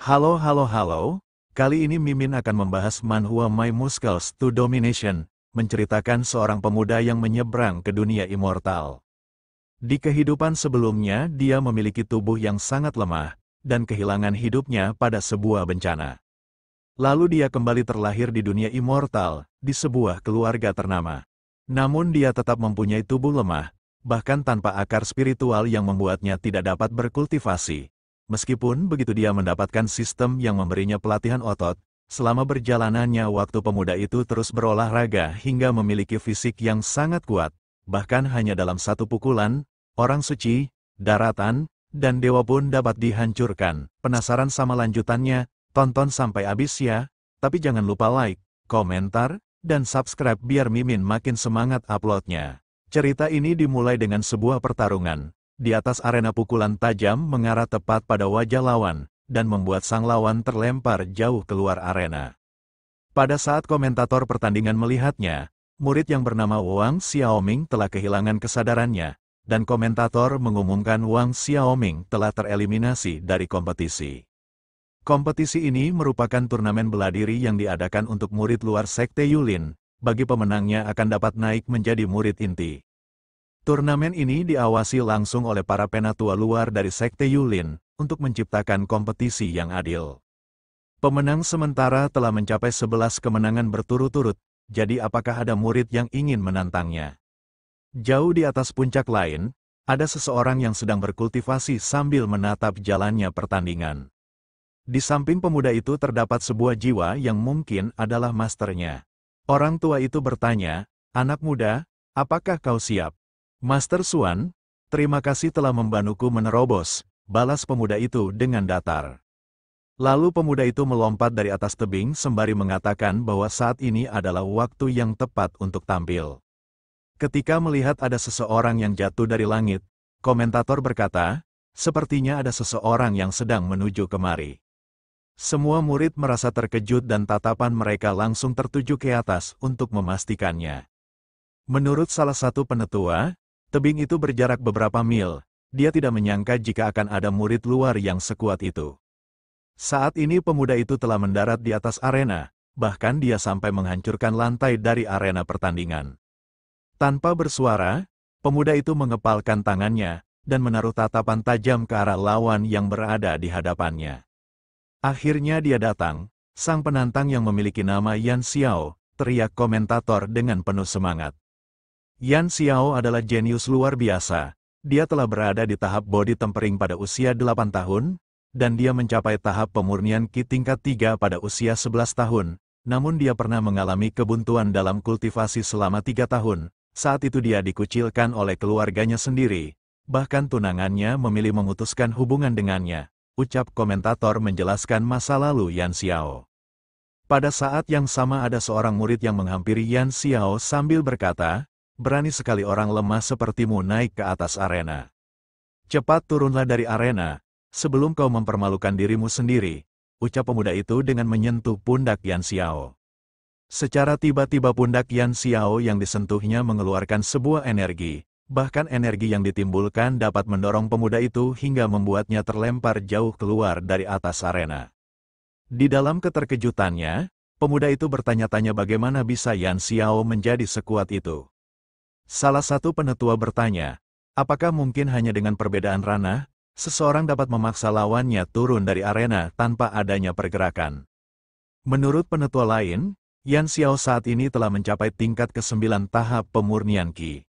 Halo halo halo, kali ini Mimin akan membahas manhwa My Muscles to Domination, menceritakan seorang pemuda yang menyeberang ke dunia immortal. Di kehidupan sebelumnya dia memiliki tubuh yang sangat lemah, dan kehilangan hidupnya pada sebuah bencana. Lalu dia kembali terlahir di dunia immortal, di sebuah keluarga ternama. Namun dia tetap mempunyai tubuh lemah, bahkan tanpa akar spiritual yang membuatnya tidak dapat berkultivasi. Meskipun begitu dia mendapatkan sistem yang memberinya pelatihan otot, selama perjalanannya waktu pemuda itu terus berolahraga hingga memiliki fisik yang sangat kuat, bahkan hanya dalam satu pukulan, orang suci, daratan, dan dewa pun dapat dihancurkan. Penasaran sama lanjutannya? Tonton sampai habis ya, tapi jangan lupa like, komentar, dan subscribe biar Mimin makin semangat uploadnya. Cerita ini dimulai dengan sebuah pertarungan. Di atas arena pukulan tajam mengarah tepat pada wajah lawan, dan membuat sang lawan terlempar jauh keluar arena. Pada saat komentator pertandingan melihatnya, murid yang bernama Wang Xiaoming telah kehilangan kesadarannya, dan komentator mengumumkan Wang Xiaoming telah tereliminasi dari kompetisi. Kompetisi ini merupakan turnamen bela diri yang diadakan untuk murid luar Sekte Yulin, bagi pemenangnya akan dapat naik menjadi murid inti. Turnamen ini diawasi langsung oleh para penatua luar dari Sekte Yulin, untuk menciptakan kompetisi yang adil. Pemenang sementara telah mencapai 11 kemenangan berturut-turut, jadi apakah ada murid yang ingin menantangnya? Jauh di atas puncak lain, ada seseorang yang sedang berkultivasi sambil menatap jalannya pertandingan. Di samping pemuda itu terdapat sebuah jiwa yang mungkin adalah masternya. Orang tua itu bertanya, "Anak muda, apakah kau siap?" "Master Xuan, terima kasih telah membantuku menerobos," balas pemuda itu dengan datar. Lalu pemuda itu melompat dari atas tebing sembari mengatakan bahwa saat ini adalah waktu yang tepat untuk tampil. Ketika melihat ada seseorang yang jatuh dari langit, komentator berkata, "Sepertinya ada seseorang yang sedang menuju kemari." Semua murid merasa terkejut dan tatapan mereka langsung tertuju ke atas untuk memastikannya. Menurut salah satu penetua, tebing itu berjarak beberapa mil. Dia tidak menyangka jika akan ada murid luar yang sekuat itu. Saat ini pemuda itu telah mendarat di atas arena, bahkan dia sampai menghancurkan lantai dari arena pertandingan. Tanpa bersuara, pemuda itu mengepalkan tangannya, dan menaruh tatapan tajam ke arah lawan yang berada di hadapannya. Akhirnya dia datang, sang penantang yang memiliki nama Yan Xiao, teriak komentator dengan penuh semangat. Yan Xiao adalah jenius luar biasa. Dia telah berada di tahap body tempering pada usia 8 tahun, dan dia mencapai tahap pemurnian Qi tingkat 3 pada usia 11 tahun, namun dia pernah mengalami kebuntuan dalam kultivasi selama 3 tahun, saat itu dia dikucilkan oleh keluarganya sendiri, bahkan tunangannya memilih memutuskan hubungan dengannya. Ucap komentator menjelaskan masa lalu Yan Xiao. Pada saat yang sama ada seorang murid yang menghampiri Yan Xiao sambil berkata, "Berani sekali orang lemah sepertimu naik ke atas arena. Cepat turunlah dari arena, sebelum kau mempermalukan dirimu sendiri," ucap pemuda itu dengan menyentuh pundak Yan Xiao. Secara tiba-tiba pundak Yan Xiao yang disentuhnya mengeluarkan sebuah energi. Bahkan energi yang ditimbulkan dapat mendorong pemuda itu hingga membuatnya terlempar jauh keluar dari atas arena. Di dalam keterkejutannya, pemuda itu bertanya-tanya bagaimana bisa Yan Xiao menjadi sekuat itu. Salah satu penetua bertanya, apakah mungkin hanya dengan perbedaan ranah, seseorang dapat memaksa lawannya turun dari arena tanpa adanya pergerakan? Menurut penetua lain, Yan Xiao saat ini telah mencapai tingkat ke-9 tahap pemurnian Qi.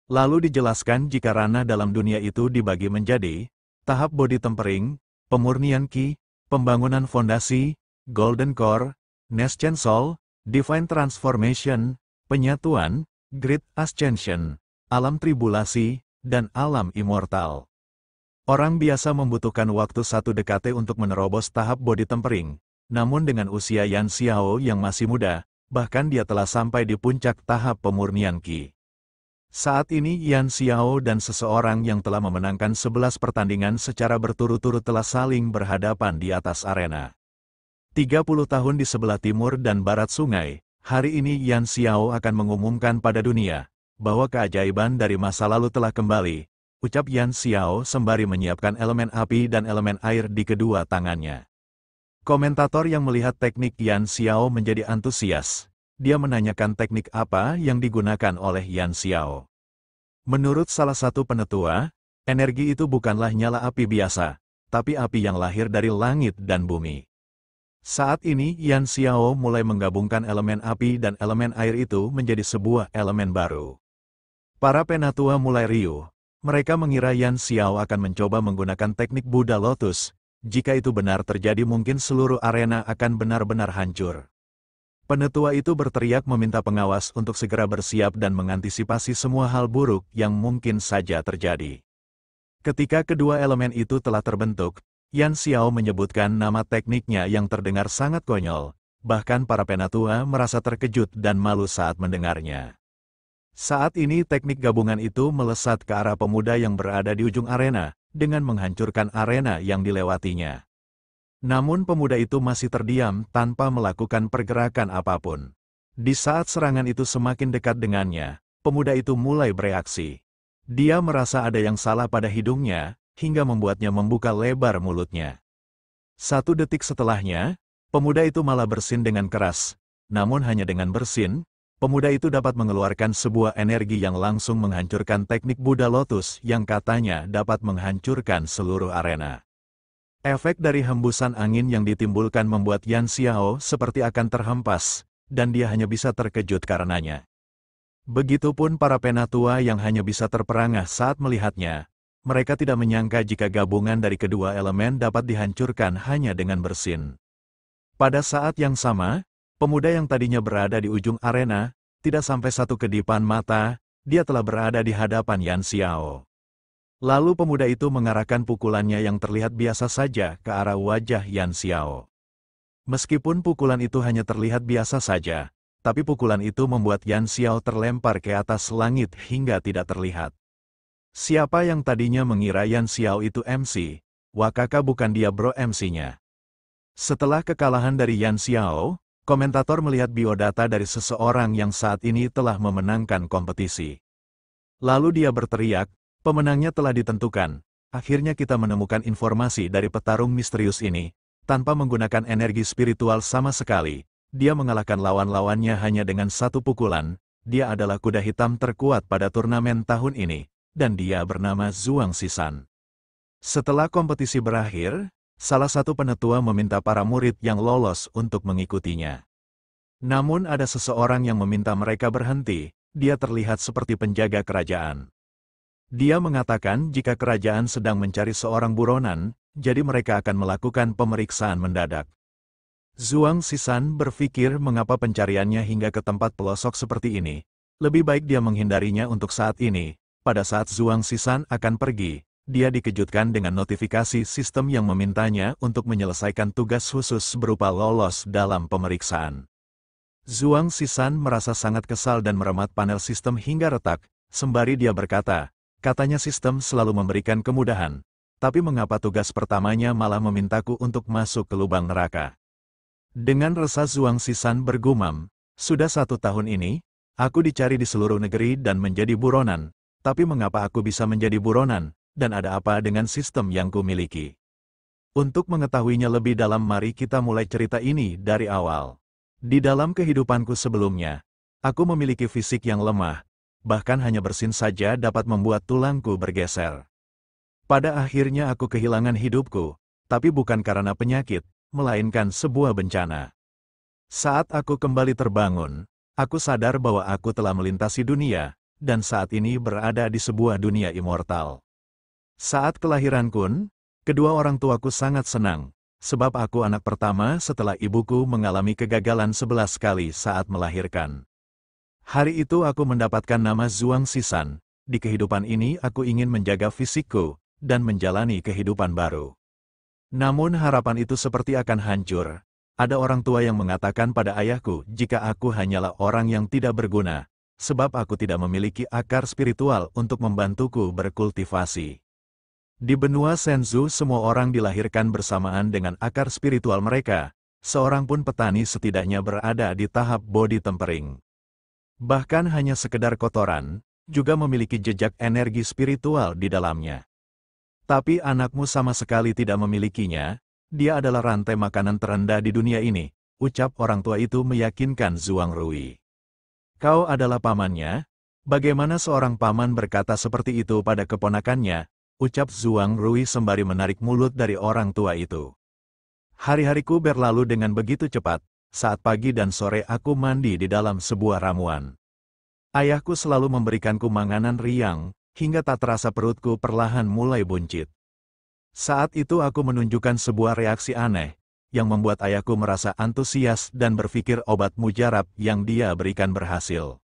Lalu dijelaskan jika ranah dalam dunia itu dibagi menjadi tahap body tempering, pemurnian Qi, pembangunan fondasi, golden core, Next Soul, divine transformation, penyatuan, great ascension, alam tribulasi, dan alam immortal. Orang biasa membutuhkan waktu 1 dekade untuk menerobos tahap body tempering, namun dengan usia Yan Xiao yang masih muda, bahkan dia telah sampai di puncak tahap pemurnian Qi. Saat ini Yan Xiao dan seseorang yang telah memenangkan 11 pertandingan secara berturut-turut telah saling berhadapan di atas arena. 30 tahun di sebelah timur dan barat sungai, hari ini Yan Xiao akan mengumumkan pada dunia, bahwa keajaiban dari masa lalu telah kembali, ucap Yan Xiao sembari menyiapkan elemen api dan elemen air di kedua tangannya. Komentator yang melihat teknik Yan Xiao menjadi antusias. Dia menanyakan teknik apa yang digunakan oleh Yan Xiao. Menurut salah satu penetua, energi itu bukanlah nyala api biasa, tapi api yang lahir dari langit dan bumi. Saat ini Yan Xiao mulai menggabungkan elemen api dan elemen air itu menjadi sebuah elemen baru. Para penatua mulai riuh. Mereka mengira Yan Xiao akan mencoba menggunakan teknik Buddha Lotus. Jika itu benar terjadi mungkin seluruh arena akan benar-benar hancur. Penetua itu berteriak meminta pengawas untuk segera bersiap dan mengantisipasi semua hal buruk yang mungkin saja terjadi. Ketika kedua elemen itu telah terbentuk, Yan Xiao menyebutkan nama tekniknya yang terdengar sangat konyol, bahkan para penatua merasa terkejut dan malu saat mendengarnya. Saat ini teknik gabungan itu melesat ke arah pemuda yang berada di ujung arena, dengan menghancurkan arena yang dilewatinya. Namun pemuda itu masih terdiam tanpa melakukan pergerakan apapun. Di saat serangan itu semakin dekat dengannya, pemuda itu mulai bereaksi. Dia merasa ada yang salah pada hidungnya, hingga membuatnya membuka lebar mulutnya. 1 detik setelahnya, pemuda itu malah bersin dengan keras. Namun hanya dengan bersin, pemuda itu dapat mengeluarkan sebuah energi yang langsung menghancurkan teknik Buddha Lotus yang katanya dapat menghancurkan seluruh arena. Efek dari hembusan angin yang ditimbulkan membuat Yan Xiao seperti akan terhempas, dan dia hanya bisa terkejut karenanya. Begitupun para penatua yang hanya bisa terperangah saat melihatnya. Mereka tidak menyangka jika gabungan dari kedua elemen dapat dihancurkan hanya dengan bersin. Pada saat yang sama, pemuda yang tadinya berada di ujung arena, tidak sampai 1 kedipan mata, dia telah berada di hadapan Yan Xiao. Lalu pemuda itu mengarahkan pukulannya yang terlihat biasa saja ke arah wajah Yan Xiao. Meskipun pukulan itu hanya terlihat biasa saja, tapi pukulan itu membuat Yan Xiao terlempar ke atas langit hingga tidak terlihat. Siapa yang tadinya mengira Yan Xiao itu MC, wakaka bukan dia bro MC-nya. Setelah kekalahan dari Yan Xiao, komentator melihat biodata dari seseorang yang saat ini telah memenangkan kompetisi. Lalu dia berteriak, pemenangnya telah ditentukan. Akhirnya kita menemukan informasi dari petarung misterius ini. Tanpa menggunakan energi spiritual sama sekali, dia mengalahkan lawan-lawannya hanya dengan 1 pukulan. Dia adalah kuda hitam terkuat pada turnamen tahun ini, dan dia bernama Zhuang Sisan. Setelah kompetisi berakhir, salah satu penetua meminta para murid yang lolos untuk mengikutinya. Namun ada seseorang yang meminta mereka berhenti, dia terlihat seperti penjaga kerajaan. Dia mengatakan jika kerajaan sedang mencari seorang buronan, jadi mereka akan melakukan pemeriksaan mendadak. Zhuang Sisan berpikir mengapa pencariannya hingga ke tempat pelosok seperti ini. Lebih baik dia menghindarinya untuk saat ini. Pada saat Zhuang Sisan akan pergi, dia dikejutkan dengan notifikasi sistem yang memintanya untuk menyelesaikan tugas khusus berupa lolos dalam pemeriksaan. Zhuang Sisan merasa sangat kesal dan meremat panel sistem hingga retak, sembari dia berkata, katanya sistem selalu memberikan kemudahan, tapi mengapa tugas pertamanya malah memintaku untuk masuk ke lubang neraka? Dengan resah Zhuang Sisan bergumam, sudah 1 tahun ini, aku dicari di seluruh negeri dan menjadi buronan, tapi mengapa aku bisa menjadi buronan? Dan ada apa dengan sistem yang kumiliki? Untuk mengetahuinya lebih dalam mari kita mulai cerita ini dari awal. Di dalam kehidupanku sebelumnya, aku memiliki fisik yang lemah, bahkan hanya bersin saja dapat membuat tulangku bergeser. Pada akhirnya aku kehilangan hidupku, tapi bukan karena penyakit, melainkan sebuah bencana. Saat aku kembali terbangun, aku sadar bahwa aku telah melintasi dunia, dan saat ini berada di sebuah dunia immortal. Saat kelahiranku, kedua orang tuaku sangat senang, sebab aku anak pertama setelah ibuku mengalami kegagalan 11 kali saat melahirkan. Hari itu aku mendapatkan nama Zhuang Sisan. Di kehidupan ini aku ingin menjaga fisikku, dan menjalani kehidupan baru. Namun harapan itu seperti akan hancur. Ada orang tua yang mengatakan pada ayahku jika aku hanyalah orang yang tidak berguna, sebab aku tidak memiliki akar spiritual untuk membantuku berkultivasi. Di benua Shenzhou semua orang dilahirkan bersamaan dengan akar spiritual mereka, seorang pun petani setidaknya berada di tahap body tempering. Bahkan hanya sekedar kotoran, juga memiliki jejak energi spiritual di dalamnya. Tapi anakmu sama sekali tidak memilikinya, Dia adalah rantai makanan terendah di dunia ini, ucap orang tua itu meyakinkan Zhuang Rui. Kau adalah pamannya? Bagaimana seorang paman berkata seperti itu pada keponakannya, ucap Zhuang Rui sembari menarik mulut dari orang tua itu. Hari-hariku berlalu dengan begitu cepat, saat pagi dan sore aku mandi di dalam sebuah ramuan. Ayahku selalu memberikanku makanan riang, hingga tak terasa perutku perlahan mulai buncit. Saat itu aku menunjukkan sebuah reaksi aneh, yang membuat ayahku merasa antusias dan berpikir obat mujarab yang dia berikan berhasil.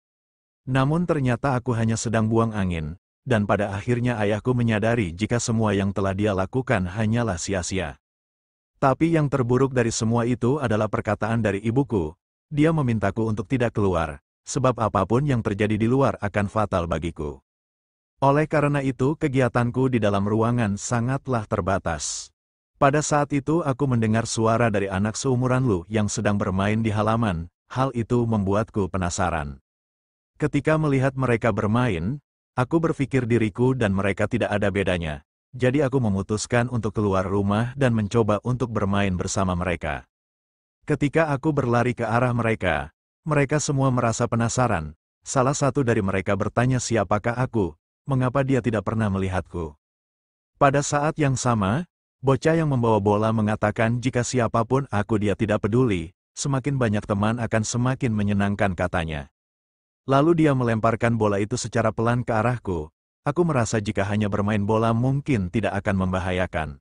Namun ternyata aku hanya sedang buang angin, dan pada akhirnya ayahku menyadari jika semua yang telah dia lakukan hanyalah sia-sia. Tapi yang terburuk dari semua itu adalah perkataan dari ibuku. Dia memintaku untuk tidak keluar, sebab apapun yang terjadi di luar akan fatal bagiku. Oleh karena itu kegiatanku di dalam ruangan sangatlah terbatas. Pada saat itu aku mendengar suara dari anak seumuran Lu yang sedang bermain di halaman, hal itu membuatku penasaran. Ketika melihat mereka bermain, aku berpikir diriku dan mereka tidak ada bedanya, jadi aku memutuskan untuk keluar rumah dan mencoba untuk bermain bersama mereka. Ketika aku berlari ke arah mereka, mereka semua merasa penasaran. Salah satu dari mereka bertanya siapakah aku, mengapa dia tidak pernah melihatku. Pada saat yang sama, bocah yang membawa bola mengatakan jika siapapun aku dia tidak peduli, semakin banyak teman akan semakin menyenangkan katanya. Lalu dia melemparkan bola itu secara pelan ke arahku. Aku merasa jika hanya bermain bola mungkin tidak akan membahayakan.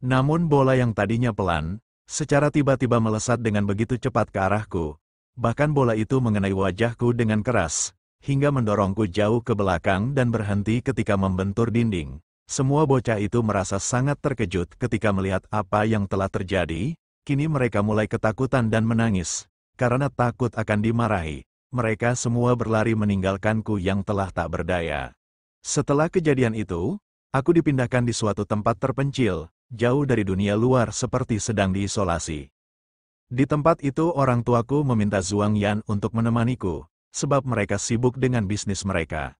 Namun bola yang tadinya pelan, secara tiba-tiba melesat dengan begitu cepat ke arahku. Bahkan bola itu mengenai wajahku dengan keras, hingga mendorongku jauh ke belakang dan berhenti ketika membentur dinding. Semua bocah itu merasa sangat terkejut ketika melihat apa yang telah terjadi. Kini mereka mulai ketakutan dan menangis, karena takut akan dimarahi. Mereka semua berlari meninggalkanku yang telah tak berdaya. Setelah kejadian itu, aku dipindahkan di suatu tempat terpencil, jauh dari dunia luar seperti sedang diisolasi. Di tempat itu orang tuaku meminta Zhuang Yan untuk menemaniku, sebab mereka sibuk dengan bisnis mereka.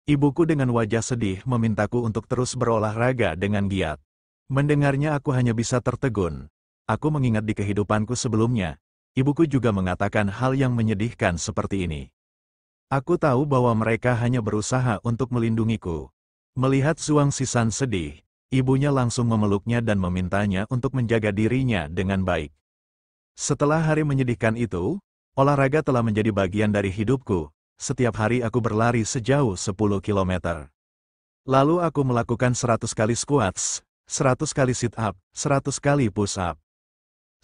Ibuku dengan wajah sedih memintaku untuk terus berolahraga dengan giat. Mendengarnya aku hanya bisa tertegun. Aku mengingat di kehidupanku sebelumnya, ibuku juga mengatakan hal yang menyedihkan seperti ini. Aku tahu bahwa mereka hanya berusaha untuk melindungiku. Melihat Zhuang Sisan sedih, ibunya langsung memeluknya dan memintanya untuk menjaga dirinya dengan baik. Setelah hari menyedihkan itu, olahraga telah menjadi bagian dari hidupku. Setiap hari aku berlari sejauh 10 km. Lalu aku melakukan 100 kali squats, 100 kali sit-up, 100 kali push-up.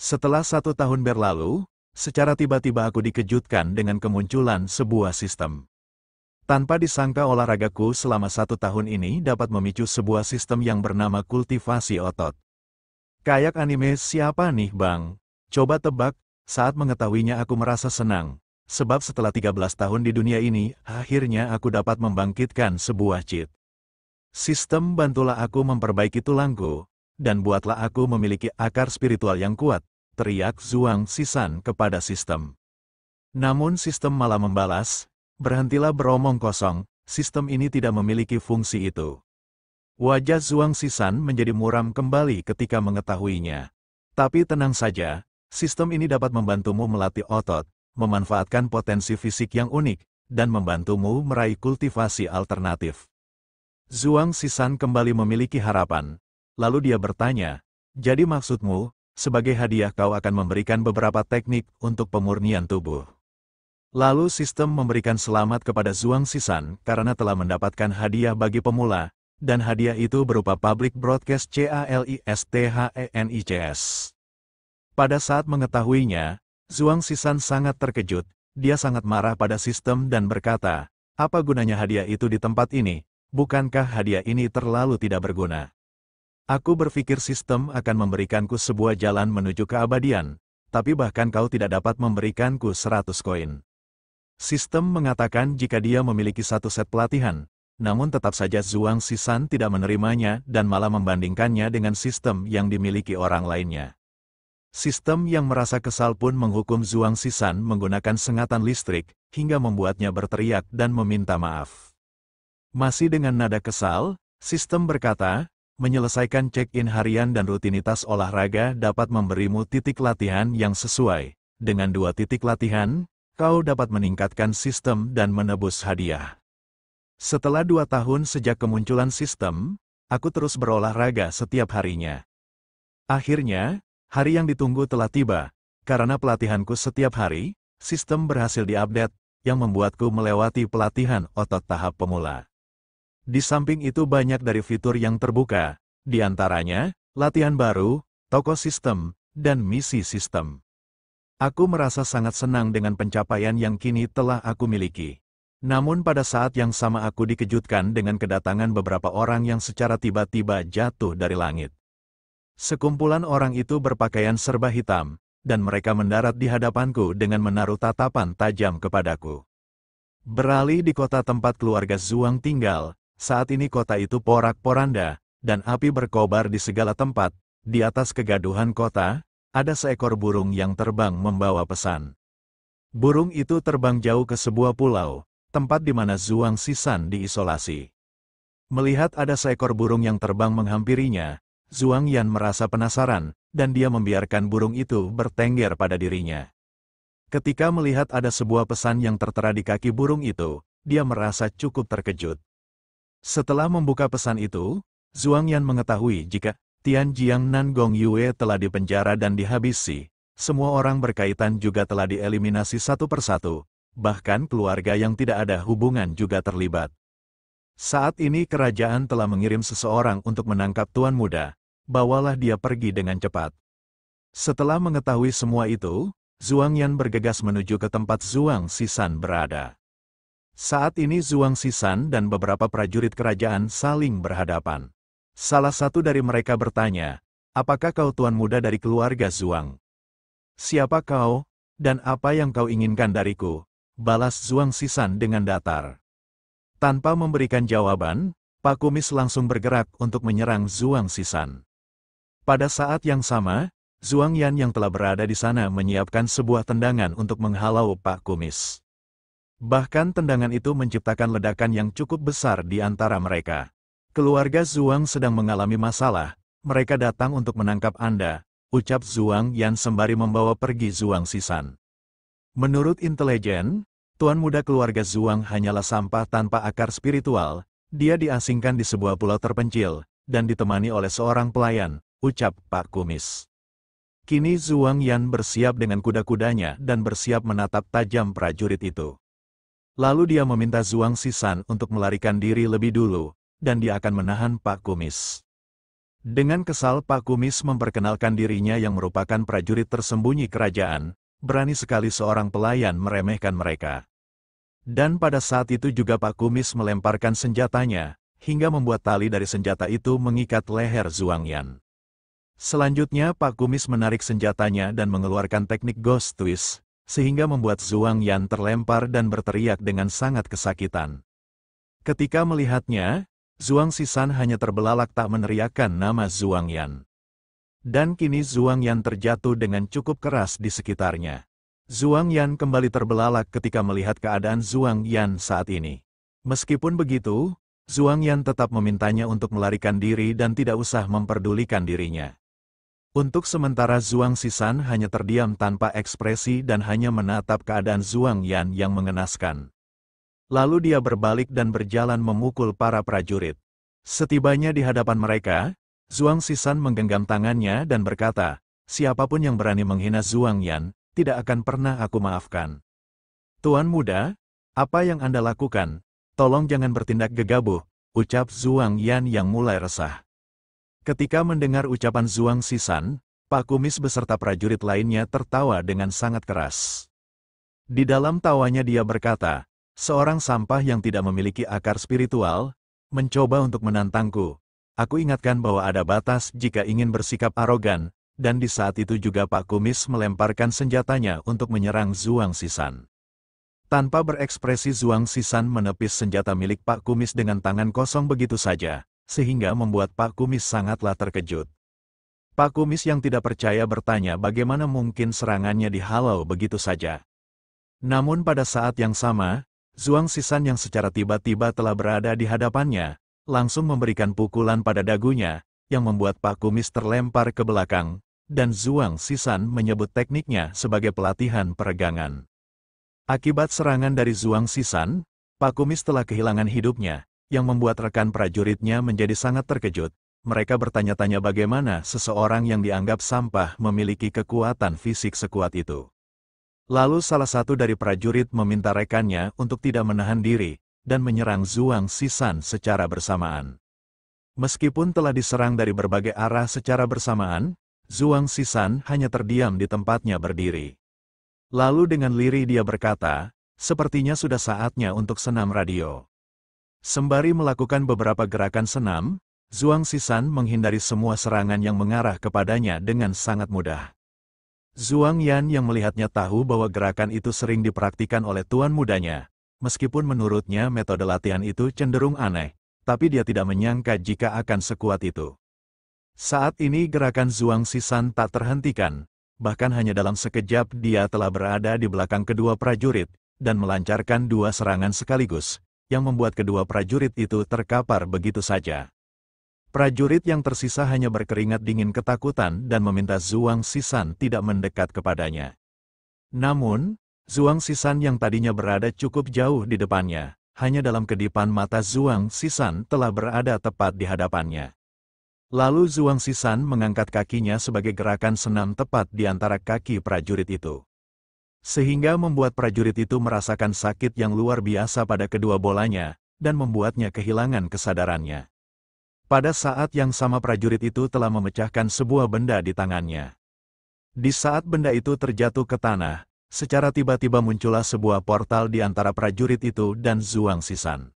Setelah 1 tahun berlalu, secara tiba-tiba aku dikejutkan dengan kemunculan sebuah sistem. Tanpa disangka olahragaku selama 1 tahun ini dapat memicu sebuah sistem yang bernama kultivasi otot. Kayak anime siapa nih bang? Coba tebak, saat mengetahuinya aku merasa senang. Sebab setelah 13 tahun di dunia ini, akhirnya aku dapat membangkitkan sebuah cheat. Sistem bantulah aku memperbaiki tulangku, dan buatlah aku memiliki akar spiritual yang kuat, teriak Zhuang Sisan kepada sistem. Namun sistem malah membalas, berhentilah beromong kosong, sistem ini tidak memiliki fungsi itu. Wajah Zhuang Sisan menjadi muram kembali ketika mengetahuinya. Tapi tenang saja, sistem ini dapat membantumu melatih otot, memanfaatkan potensi fisik yang unik, dan membantumu meraih kultivasi alternatif. Zhuang Sisan kembali memiliki harapan. Lalu dia bertanya, jadi maksudmu, sebagai hadiah kau akan memberikan beberapa teknik untuk pemurnian tubuh. Lalu sistem memberikan selamat kepada Zhuang Sisan karena telah mendapatkan hadiah bagi pemula, dan hadiah itu berupa public broadcast CALISTHENICS. Pada saat mengetahuinya, Zhuang Sisan sangat terkejut, dia sangat marah pada sistem dan berkata, apa gunanya hadiah itu di tempat ini, bukankah hadiah ini terlalu tidak berguna? Aku berpikir sistem akan memberikanku sebuah jalan menuju keabadian, tapi bahkan kau tidak dapat memberikanku 100 koin. Sistem mengatakan jika dia memiliki 1 set pelatihan, namun tetap saja Zhuang Sisan tidak menerimanya dan malah membandingkannya dengan sistem yang dimiliki orang lainnya. Sistem yang merasa kesal pun menghukum Zhuang Sisan menggunakan sengatan listrik, hingga membuatnya berteriak dan meminta maaf. Masih dengan nada kesal, sistem berkata, menyelesaikan check-in harian dan rutinitas olahraga dapat memberimu titik latihan yang sesuai. Dengan 2 titik latihan, kau dapat meningkatkan sistem dan menebus hadiah. Setelah 2 tahun sejak kemunculan sistem, aku terus berolahraga setiap harinya. Akhirnya, hari yang ditunggu telah tiba. Karena pelatihanku setiap hari, sistem berhasil diupdate, yang membuatku melewati pelatihan otot tahap pemula. Di samping itu banyak dari fitur yang terbuka, di antaranya, latihan baru, toko sistem, dan misi sistem. Aku merasa sangat senang dengan pencapaian yang kini telah aku miliki. Namun pada saat yang sama aku dikejutkan dengan kedatangan beberapa orang yang secara tiba-tiba jatuh dari langit. Sekumpulan orang itu berpakaian serba hitam, dan mereka mendarat di hadapanku dengan menaruh tatapan tajam kepadaku. Beralih di kota tempat keluarga Zhuang tinggal, saat ini kota itu porak-poranda, dan api berkobar di segala tempat. Di atas kegaduhan kota, ada seekor burung yang terbang membawa pesan. Burung itu terbang jauh ke sebuah pulau, tempat di mana Zhuang Zishan diisolasi. Melihat ada seekor burung yang terbang menghampirinya, Zhuang Yan merasa penasaran, dan dia membiarkan burung itu bertengger pada dirinya. Ketika melihat ada sebuah pesan yang tertera di kaki burung itu, dia merasa cukup terkejut. Setelah membuka pesan itu, Zhuang Yan mengetahui jika Tianjiang Nangong Yue telah dipenjara dan dihabisi. Semua orang berkaitan juga telah dieliminasi satu persatu, bahkan keluarga yang tidak ada hubungan juga terlibat. Saat ini kerajaan telah mengirim seseorang untuk menangkap Tuan Muda, bawalah dia pergi dengan cepat. Setelah mengetahui semua itu, Zhuang Yan bergegas menuju ke tempat Zhuang Zishan berada. Saat ini Zhuang Zishan dan beberapa prajurit kerajaan saling berhadapan. Salah satu dari mereka bertanya, "Apakah kau Tuan Muda dari keluarga Zhuang? Siapa kau, dan apa yang kau inginkan dariku?" Balas Zhuang Zishan dengan datar. Tanpa memberikan jawaban, Pak Kumis langsung bergerak untuk menyerang Zhuang Zishan. Pada saat yang sama, Zhuang Yan yang telah berada di sana menyiapkan sebuah tendangan untuk menghalau Pak Kumis. Bahkan tendangan itu menciptakan ledakan yang cukup besar di antara mereka. Keluarga Zhuang sedang mengalami masalah, mereka datang untuk menangkap Anda, ucap Zhuang Yan sembari membawa pergi Zhuang Zishan. Menurut intelijen, Tuan Muda keluarga Zhuang hanyalah sampah tanpa akar spiritual, dia diasingkan di sebuah pulau terpencil, dan ditemani oleh seorang pelayan, ucap Pak Kumis. Kini Zhuang Yan bersiap dengan kuda-kudanya dan bersiap menatap tajam prajurit itu. Lalu dia meminta Zhuang Zishan untuk melarikan diri lebih dulu, dan dia akan menahan Pak Kumis. Dengan kesal Pak Kumis memperkenalkan dirinya yang merupakan prajurit tersembunyi kerajaan, berani sekali seorang pelayan meremehkan mereka. Dan pada saat itu juga Pak Kumis melemparkan senjatanya, hingga membuat tali dari senjata itu mengikat leher Zhuang Yan. Selanjutnya Pak Kumis menarik senjatanya dan mengeluarkan teknik Ghost Twist, sehingga membuat Zhuang Yan terlempar dan berteriak dengan sangat kesakitan. Ketika melihatnya, Zhuang Zishan hanya terbelalak tak meneriakkan nama Zhuang Yan. Dan kini Zhuang Yan terjatuh dengan cukup keras di sekitarnya. Zhuang Yan kembali terbelalak ketika melihat keadaan Zhuang Yan saat ini. Meskipun begitu, Zhuang Yan tetap memintanya untuk melarikan diri dan tidak usah memperdulikan dirinya. Untuk sementara Zhuang Zishan hanya terdiam tanpa ekspresi dan hanya menatap keadaan Zhuang Yan yang mengenaskan. Lalu dia berbalik dan berjalan memukul para prajurit. Setibanya di hadapan mereka, Zhuang Zishan menggenggam tangannya dan berkata, "Siapapun yang berani menghina Zhuang Yan, tidak akan pernah aku maafkan." "Tuan Muda, apa yang Anda lakukan? Tolong jangan bertindak gegabah," ucap Zhuang Yan yang mulai resah. Ketika mendengar ucapan Zhuang Zishan, Pak Kumis beserta prajurit lainnya tertawa dengan sangat keras. Di dalam tawanya dia berkata, "Seorang sampah yang tidak memiliki akar spiritual, mencoba untuk menantangku. Aku ingatkan bahwa ada batas jika ingin bersikap arogan," dan di saat itu juga Pak Kumis melemparkan senjatanya untuk menyerang Zhuang Zishan. Tanpa berekspresi Zhuang Zishan menepis senjata milik Pak Kumis dengan tangan kosong begitu saja, sehingga membuat Pak Kumis sangatlah terkejut. Pak Kumis yang tidak percaya bertanya bagaimana mungkin serangannya dihalau begitu saja. Namun pada saat yang sama, Zhuang Zishan yang secara tiba-tiba telah berada di hadapannya, langsung memberikan pukulan pada dagunya, yang membuat Pak Kumis terlempar ke belakang, dan Zhuang Sisan menyebut tekniknya sebagai pelatihan peregangan. Akibat serangan dari Zhuang Sisan, Pak Kumis telah kehilangan hidupnya, yang membuat rekan prajuritnya menjadi sangat terkejut. Mereka bertanya-tanya bagaimana seseorang yang dianggap sampah memiliki kekuatan fisik sekuat itu. Lalu salah satu dari prajurit meminta rekannya untuk tidak menahan diri, dan menyerang Zhuang Sisan secara bersamaan. Meskipun telah diserang dari berbagai arah secara bersamaan, Zhuang Sisan hanya terdiam di tempatnya berdiri. Lalu dengan lirih dia berkata, sepertinya sudah saatnya untuk senam radio. Sembari melakukan beberapa gerakan senam, Zhuang Sisan menghindari semua serangan yang mengarah kepadanya dengan sangat mudah. Zhuang Yan yang melihatnya tahu bahwa gerakan itu sering dipraktikkan oleh tuan mudanya, meskipun menurutnya metode latihan itu cenderung aneh, tapi dia tidak menyangka jika akan sekuat itu. Saat ini gerakan Zhuang Sisan tak terhentikan, bahkan hanya dalam sekejap dia telah berada di belakang kedua prajurit, dan melancarkan dua serangan sekaligus, yang membuat kedua prajurit itu terkapar begitu saja. Prajurit yang tersisa hanya berkeringat dingin ketakutan dan meminta Zhuang Sisan tidak mendekat kepadanya. Namun, Zhuang Sisan yang tadinya berada cukup jauh di depannya, hanya dalam kedipan mata Zhuang Sisan telah berada tepat di hadapannya. Lalu Zhuang Sisan mengangkat kakinya sebagai gerakan senam tepat di antara kaki prajurit itu. Sehingga membuat prajurit itu merasakan sakit yang luar biasa pada kedua bolanya, dan membuatnya kehilangan kesadarannya. Pada saat yang sama prajurit itu telah memecahkan sebuah benda di tangannya. Di saat benda itu terjatuh ke tanah, secara tiba-tiba muncullah sebuah portal di antara prajurit itu dan Zhuang Sisan.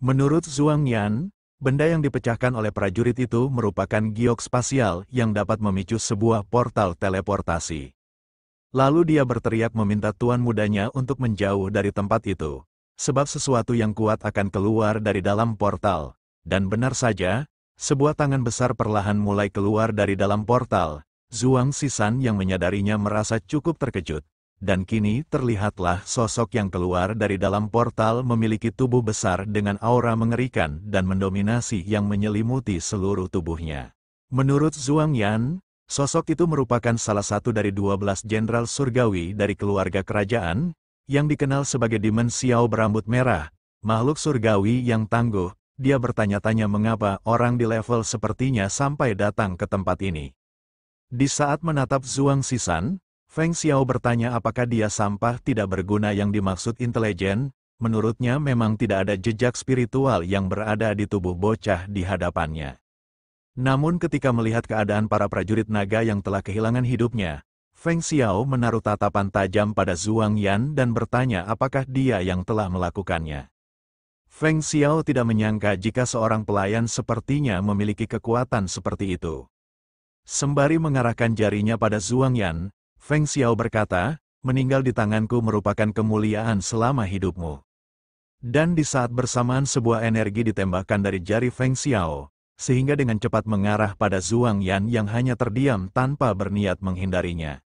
Menurut Zhuang Yan, benda yang dipecahkan oleh prajurit itu merupakan giok spasial yang dapat memicu sebuah portal teleportasi. Lalu dia berteriak meminta tuan mudanya untuk menjauh dari tempat itu, sebab sesuatu yang kuat akan keluar dari dalam portal. Dan benar saja, sebuah tangan besar perlahan mulai keluar dari dalam portal. Zhuang Sisan yang menyadarinya merasa cukup terkejut. Dan kini terlihatlah sosok yang keluar dari dalam portal memiliki tubuh besar dengan aura mengerikan dan mendominasi yang menyelimuti seluruh tubuhnya. Menurut Zhuang Yan, sosok itu merupakan salah satu dari 12 jenderal surgawi dari keluarga kerajaan, yang dikenal sebagai Demon Xiao berambut merah, makhluk surgawi yang tangguh. Dia bertanya-tanya mengapa orang di level sepertinya sampai datang ke tempat ini. Di saat menatap Zhuang Sisan, Feng Xiao bertanya apakah dia sampah tidak berguna yang dimaksud intelijen. Menurutnya memang tidak ada jejak spiritual yang berada di tubuh bocah di hadapannya. Namun ketika melihat keadaan para prajurit naga yang telah kehilangan hidupnya, Feng Xiao menaruh tatapan tajam pada Zhuang Yan dan bertanya apakah dia yang telah melakukannya. Feng Xiao tidak menyangka jika seorang pelayan sepertinya memiliki kekuatan seperti itu. Sembari mengarahkan jarinya pada Zhuang Yan, Feng Xiao berkata, meninggal di tanganku merupakan kemuliaan selama hidupmu. Dan di saat bersamaan sebuah energi ditembakkan dari jari Feng Xiao, sehingga dengan cepat mengarah pada Zhuang Yan yang hanya terdiam tanpa berniat menghindarinya.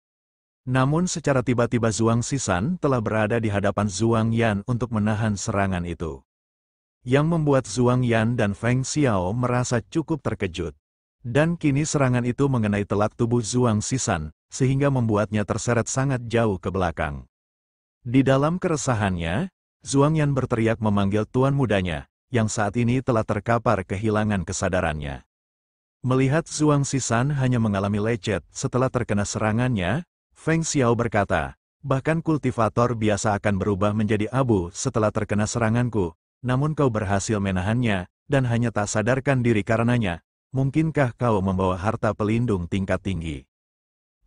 Namun secara tiba-tiba Zhuang Sisan telah berada di hadapan Zhuang Yan untuk menahan serangan itu. Yang membuat Zhuang Yan dan Feng Xiao merasa cukup terkejut. Dan kini serangan itu mengenai telak tubuh Zhuang Sisan, sehingga membuatnya terseret sangat jauh ke belakang. Di dalam keresahannya, Zhuang Yan berteriak memanggil tuan mudanya, yang saat ini telah terkapar kehilangan kesadarannya. Melihat Zhuang Sisan hanya mengalami lecet setelah terkena serangannya, Feng Xiao berkata, bahkan kultivator biasa akan berubah menjadi abu setelah terkena seranganku. Namun kau berhasil menahannya, dan hanya tak sadarkan diri karenanya. Mungkinkah kau membawa harta pelindung tingkat tinggi?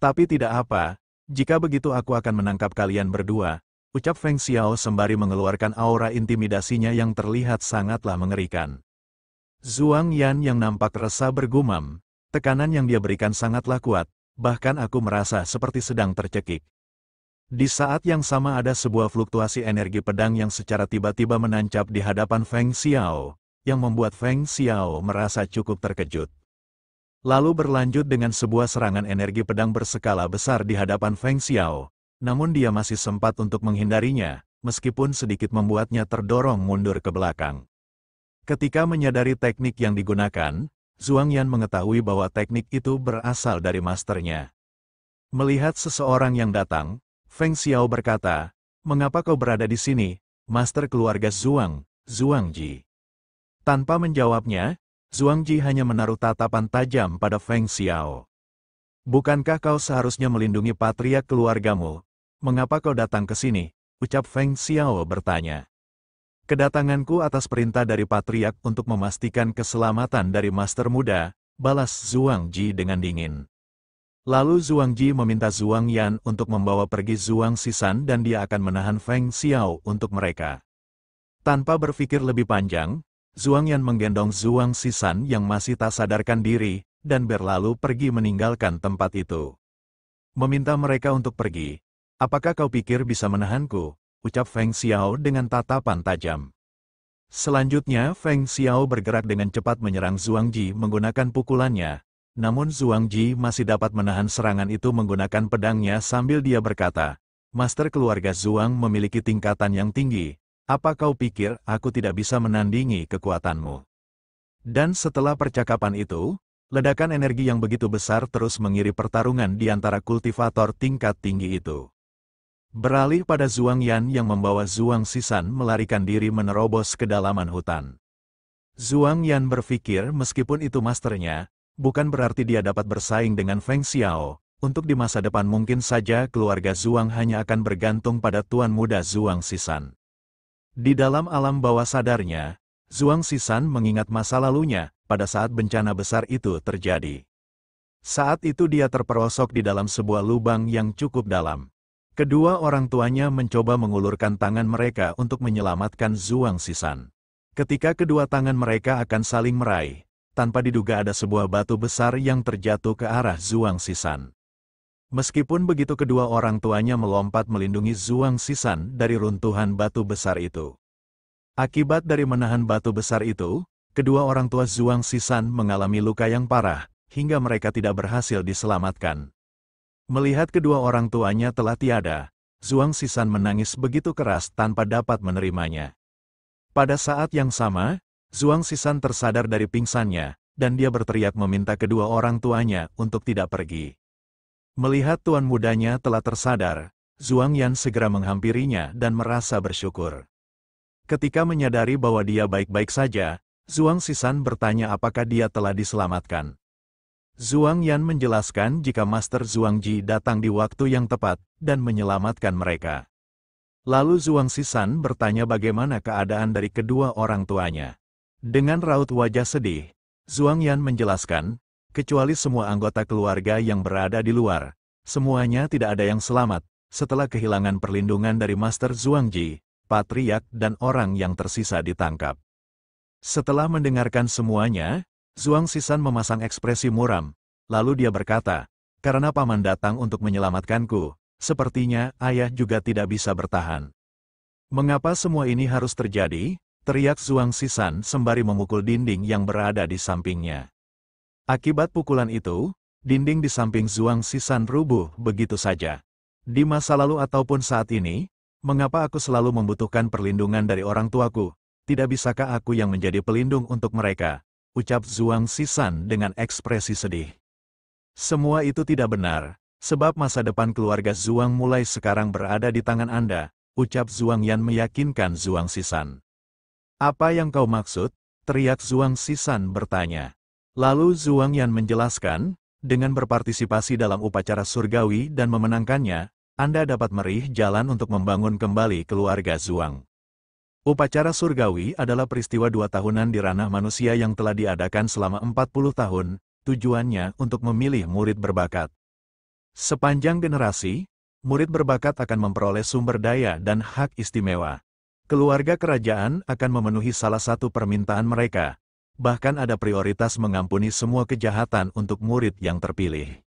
Tapi tidak apa, jika begitu aku akan menangkap kalian berdua, ucap Feng Xiao sembari mengeluarkan aura intimidasinya yang terlihat sangatlah mengerikan. Zhuang Yan yang nampak resah bergumam, tekanan yang dia berikan sangatlah kuat, bahkan aku merasa seperti sedang tercekik. Di saat yang sama ada sebuah fluktuasi energi pedang yang secara tiba-tiba menancap di hadapan Feng Xiao, yang membuat Feng Xiao merasa cukup terkejut. Lalu berlanjut dengan sebuah serangan energi pedang berskala besar di hadapan Feng Xiao, namun dia masih sempat untuk menghindarinya, meskipun sedikit membuatnya terdorong mundur ke belakang. Ketika menyadari teknik yang digunakan, Zuang Yan mengetahui bahwa teknik itu berasal dari masternya. Melihat seseorang yang datang, Feng Xiao berkata, "Mengapa kau berada di sini, master keluarga Zuang, Zuang Ji?" Tanpa menjawabnya, Zuang Ji hanya menaruh tatapan tajam pada Feng Xiao. "Bukankah kau seharusnya melindungi patriark keluargamu? Mengapa kau datang ke sini?" ucap Feng Xiao bertanya. "Kedatanganku atas perintah dari patriark untuk memastikan keselamatan dari master muda," balas Zuang Ji dengan dingin. Lalu Zuang Ji meminta Zuang Yan untuk membawa pergi Zuang Sisan dan dia akan menahan Feng Xiao untuk mereka. Tanpa berpikir lebih panjang, Zuang Yan menggendong Zuang Sisan yang masih tak sadarkan diri, dan berlalu pergi meninggalkan tempat itu. Meminta mereka untuk pergi. "Apakah kau pikir bisa menahanku?" ucap Feng Xiao dengan tatapan tajam. Selanjutnya Feng Xiao bergerak dengan cepat menyerang Zuang Ji menggunakan pukulannya, namun Zuang Ji masih dapat menahan serangan itu menggunakan pedangnya sambil dia berkata, "Master keluarga Zuang memiliki tingkatan yang tinggi. Apa kau pikir aku tidak bisa menandingi kekuatanmu?" Dan setelah percakapan itu, ledakan energi yang begitu besar terus mengiringi pertarungan di antara kultivator tingkat tinggi itu. Beralih pada Zuang Yan yang membawa Zuang Sisan melarikan diri menerobos ke dalaman hutan. Zuang Yan berpikir meskipun itu masternya, bukan berarti dia dapat bersaing dengan Feng Xiao. Untuk di masa depan mungkin saja keluarga Zuang hanya akan bergantung pada tuan muda Zuang Sisan. Di dalam alam bawah sadarnya, Zuang Sisan mengingat masa lalunya pada saat bencana besar itu terjadi. Saat itu dia terperosok di dalam sebuah lubang yang cukup dalam. Kedua orang tuanya mencoba mengulurkan tangan mereka untuk menyelamatkan Zuang Sisan. Ketika kedua tangan mereka akan saling meraih, tanpa diduga ada sebuah batu besar yang terjatuh ke arah Zuang Sisan. Meskipun begitu kedua orang tuanya melompat melindungi Zuang Sisan dari runtuhan batu besar itu. Akibat dari menahan batu besar itu, kedua orang tua Zuang Sisan mengalami luka yang parah, hingga mereka tidak berhasil diselamatkan. Melihat kedua orang tuanya telah tiada, Zuang Sisan menangis begitu keras tanpa dapat menerimanya. Pada saat yang sama, Zuang Sisan tersadar dari pingsannya, dan dia berteriak meminta kedua orang tuanya untuk tidak pergi. Melihat tuan mudanya telah tersadar, Zuang Yan segera menghampirinya dan merasa bersyukur. Ketika menyadari bahwa dia baik-baik saja, Zuang Sisan bertanya apakah dia telah diselamatkan. Zuang Yan menjelaskan jika Master Zuang Ji datang di waktu yang tepat dan menyelamatkan mereka. Lalu Zuang Sisan bertanya bagaimana keadaan dari kedua orang tuanya. Dengan raut wajah sedih, Zuang Yan menjelaskan, kecuali semua anggota keluarga yang berada di luar, semuanya tidak ada yang selamat, setelah kehilangan perlindungan dari Master Zuang Ji, patriark dan orang yang tersisa ditangkap. Setelah mendengarkan semuanya, Zuang Sisan memasang ekspresi muram, lalu dia berkata, "Karena paman datang untuk menyelamatkanku, sepertinya ayah juga tidak bisa bertahan." "Mengapa semua ini harus terjadi?" teriak Zuang Sisan sembari memukul dinding yang berada di sampingnya. Akibat pukulan itu, dinding di samping Zuang Sisan rubuh begitu saja. "Di masa lalu ataupun saat ini, mengapa aku selalu membutuhkan perlindungan dari orang tuaku? Tidak bisakah aku yang menjadi pelindung untuk mereka?" ucap Zuang Sisan dengan ekspresi sedih. "Semua itu tidak benar, sebab masa depan keluarga Zuang mulai sekarang berada di tangan Anda," ucap Zuang Yan meyakinkan Zuang Sisan. "Apa yang kau maksud?" teriak Zuang Sisan bertanya. Lalu Zuang Yan menjelaskan, dengan berpartisipasi dalam upacara surgawi dan memenangkannya, Anda dapat meraih jalan untuk membangun kembali keluarga Zuang. Upacara surgawi adalah peristiwa 2 tahunan di ranah manusia yang telah diadakan selama 40 tahun, tujuannya untuk memilih murid berbakat. Sepanjang generasi, murid berbakat akan memperoleh sumber daya dan hak istimewa. Keluarga kerajaan akan memenuhi salah satu permintaan mereka. Bahkan ada prioritas mengampuni semua kejahatan untuk murid yang terpilih.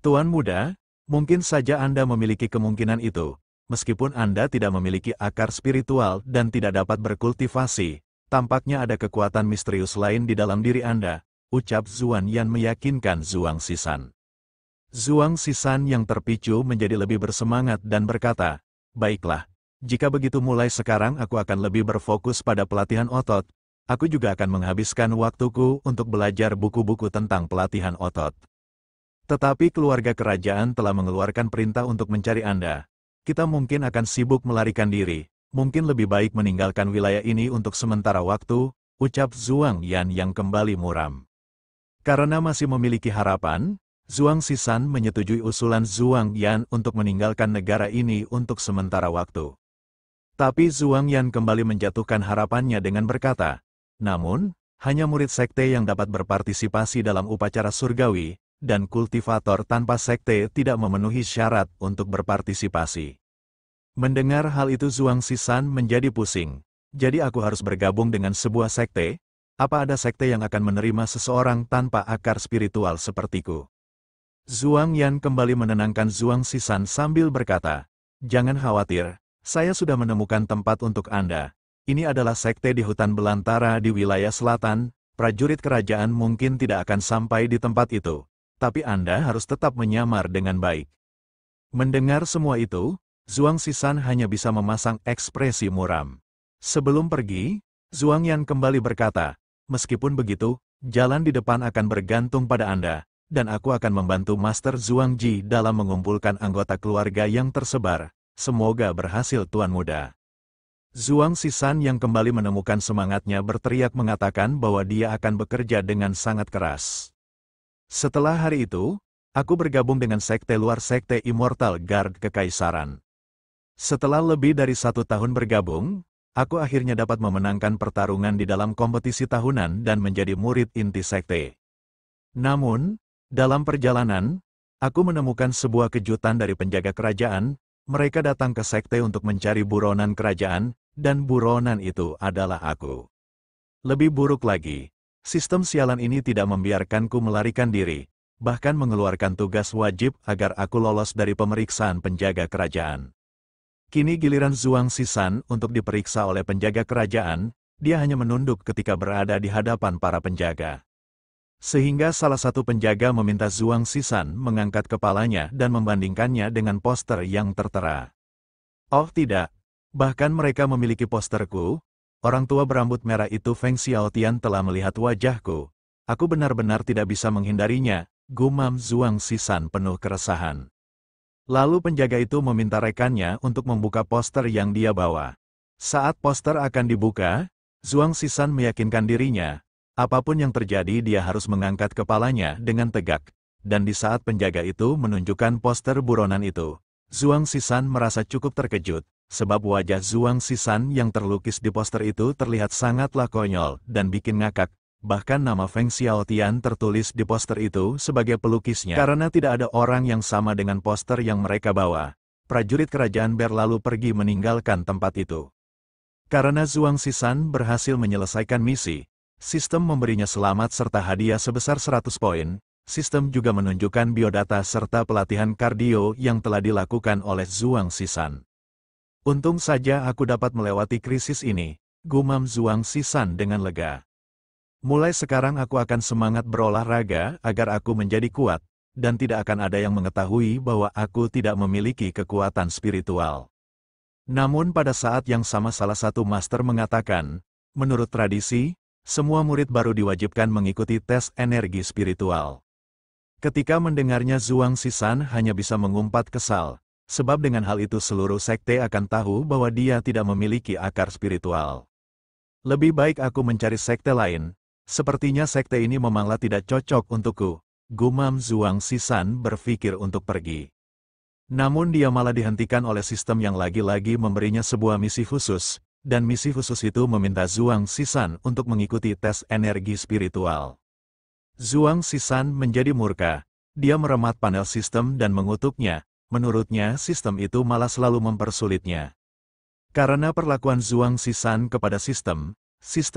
Tuan muda, mungkin saja Anda memiliki kemungkinan itu, meskipun Anda tidak memiliki akar spiritual dan tidak dapat berkultivasi, tampaknya ada kekuatan misterius lain di dalam diri Anda, ucap Zuan Yan meyakinkan Zuang Sisan. Zuang Sisan yang terpicu menjadi lebih bersemangat dan berkata, "Baiklah, jika begitu mulai sekarang aku akan lebih berfokus pada pelatihan otot, aku juga akan menghabiskan waktuku untuk belajar buku-buku tentang pelatihan otot. Tetapi keluarga kerajaan telah mengeluarkan perintah untuk mencari Anda. Kita mungkin akan sibuk melarikan diri, mungkin lebih baik meninggalkan wilayah ini untuk sementara waktu, ucap Zhuang Yan yang kembali muram. Karena masih memiliki harapan, Zhuang Xishan menyetujui usulan Zhuang Yan untuk meninggalkan negara ini untuk sementara waktu. Tapi Zhuang Yan kembali menjatuhkan harapannya dengan berkata, namun, hanya murid sekte yang dapat berpartisipasi dalam upacara surgawi, dan kultivator tanpa sekte tidak memenuhi syarat untuk berpartisipasi. Mendengar hal itu Zhuang Xishan menjadi pusing. Jadi aku harus bergabung dengan sebuah sekte? Apa ada sekte yang akan menerima seseorang tanpa akar spiritual sepertiku? Zhuang Yan kembali menenangkan Zhuang Xishan sambil berkata, jangan khawatir, saya sudah menemukan tempat untuk Anda. Ini adalah sekte di hutan belantara di wilayah selatan, prajurit kerajaan mungkin tidak akan sampai di tempat itu, tapi Anda harus tetap menyamar dengan baik. Mendengar semua itu, Zhuang Xishan hanya bisa memasang ekspresi muram. Sebelum pergi, Zhuang Yan kembali berkata, meskipun begitu, jalan di depan akan bergantung pada Anda, dan aku akan membantu Master Zhuang Ji dalam mengumpulkan anggota keluarga yang tersebar. Semoga berhasil Tuan Muda. Zhuang Xishan yang kembali menemukan semangatnya berteriak mengatakan bahwa dia akan bekerja dengan sangat keras. Setelah hari itu, aku bergabung dengan sekte luar sekte Immortal Guard Kekaisaran. Setelah lebih dari 1 tahun bergabung, aku akhirnya dapat memenangkan pertarungan di dalam kompetisi tahunan dan menjadi murid inti sekte. Namun, dalam perjalanan, aku menemukan sebuah kejutan dari penjaga kerajaan. Mereka datang ke sekte untuk mencari buronan kerajaan, dan buronan itu adalah aku. Lebih buruk lagi, sistem sialan ini tidak membiarkanku melarikan diri, bahkan mengeluarkan tugas wajib agar aku lolos dari pemeriksaan penjaga kerajaan. Kini giliran Zhuang Xishan untuk diperiksa oleh penjaga kerajaan, dia hanya menunduk ketika berada di hadapan para penjaga. Sehingga salah satu penjaga meminta Zhuang Xishan mengangkat kepalanya dan membandingkannya dengan poster yang tertera. Oh tidak, bahkan mereka memiliki posterku. Orang tua berambut merah itu Feng Xiaotian telah melihat wajahku. Aku benar-benar tidak bisa menghindarinya, gumam Zhuang Xishan penuh keresahan. Lalu penjaga itu meminta rekannya untuk membuka poster yang dia bawa. Saat poster akan dibuka, Zhuang Xishan meyakinkan dirinya, apapun yang terjadi dia harus mengangkat kepalanya dengan tegak. Dan di saat penjaga itu menunjukkan poster buronan itu, Zhuang Xishan merasa cukup terkejut, sebab wajah Zhuang Xishan yang terlukis di poster itu terlihat sangatlah konyol dan bikin ngakak. Bahkan nama Feng Xiaotian tertulis di poster itu sebagai pelukisnya. Karena tidak ada orang yang sama dengan poster yang mereka bawa, prajurit kerajaan berlalu pergi meninggalkan tempat itu. Karena Zhuang Xishan berhasil menyelesaikan misi, sistem memberinya selamat serta hadiah sebesar 100 poin. Sistem juga menunjukkan biodata serta pelatihan kardio yang telah dilakukan oleh Zhuang Xishan. Untung saja aku dapat melewati krisis ini, gumam Zhuang Xishan dengan lega. Mulai sekarang aku akan semangat berolahraga agar aku menjadi kuat, dan tidak akan ada yang mengetahui bahwa aku tidak memiliki kekuatan spiritual. Namun pada saat yang sama salah satu master mengatakan, menurut tradisi, semua murid baru diwajibkan mengikuti tes energi spiritual. Ketika mendengarnya Zhuang Xishan hanya bisa mengumpat kesal, sebab dengan hal itu seluruh sekte akan tahu bahwa dia tidak memiliki akar spiritual. Lebih baik aku mencari sekte lain. Sepertinya sekte ini memanglah tidak cocok untukku, gumam Zhuang Xishan berpikir untuk pergi. Namun dia malah dihentikan oleh sistem yang lagi-lagi memberinya sebuah misi khusus, dan misi khusus itu meminta Zhuang Xishan untuk mengikuti tes energi spiritual. Zhuang Xishan menjadi murka, dia meremat panel sistem dan mengutuknya, menurutnya sistem itu malah selalu mempersulitnya. Karena perlakuan Zhuang Xishan kepada sistem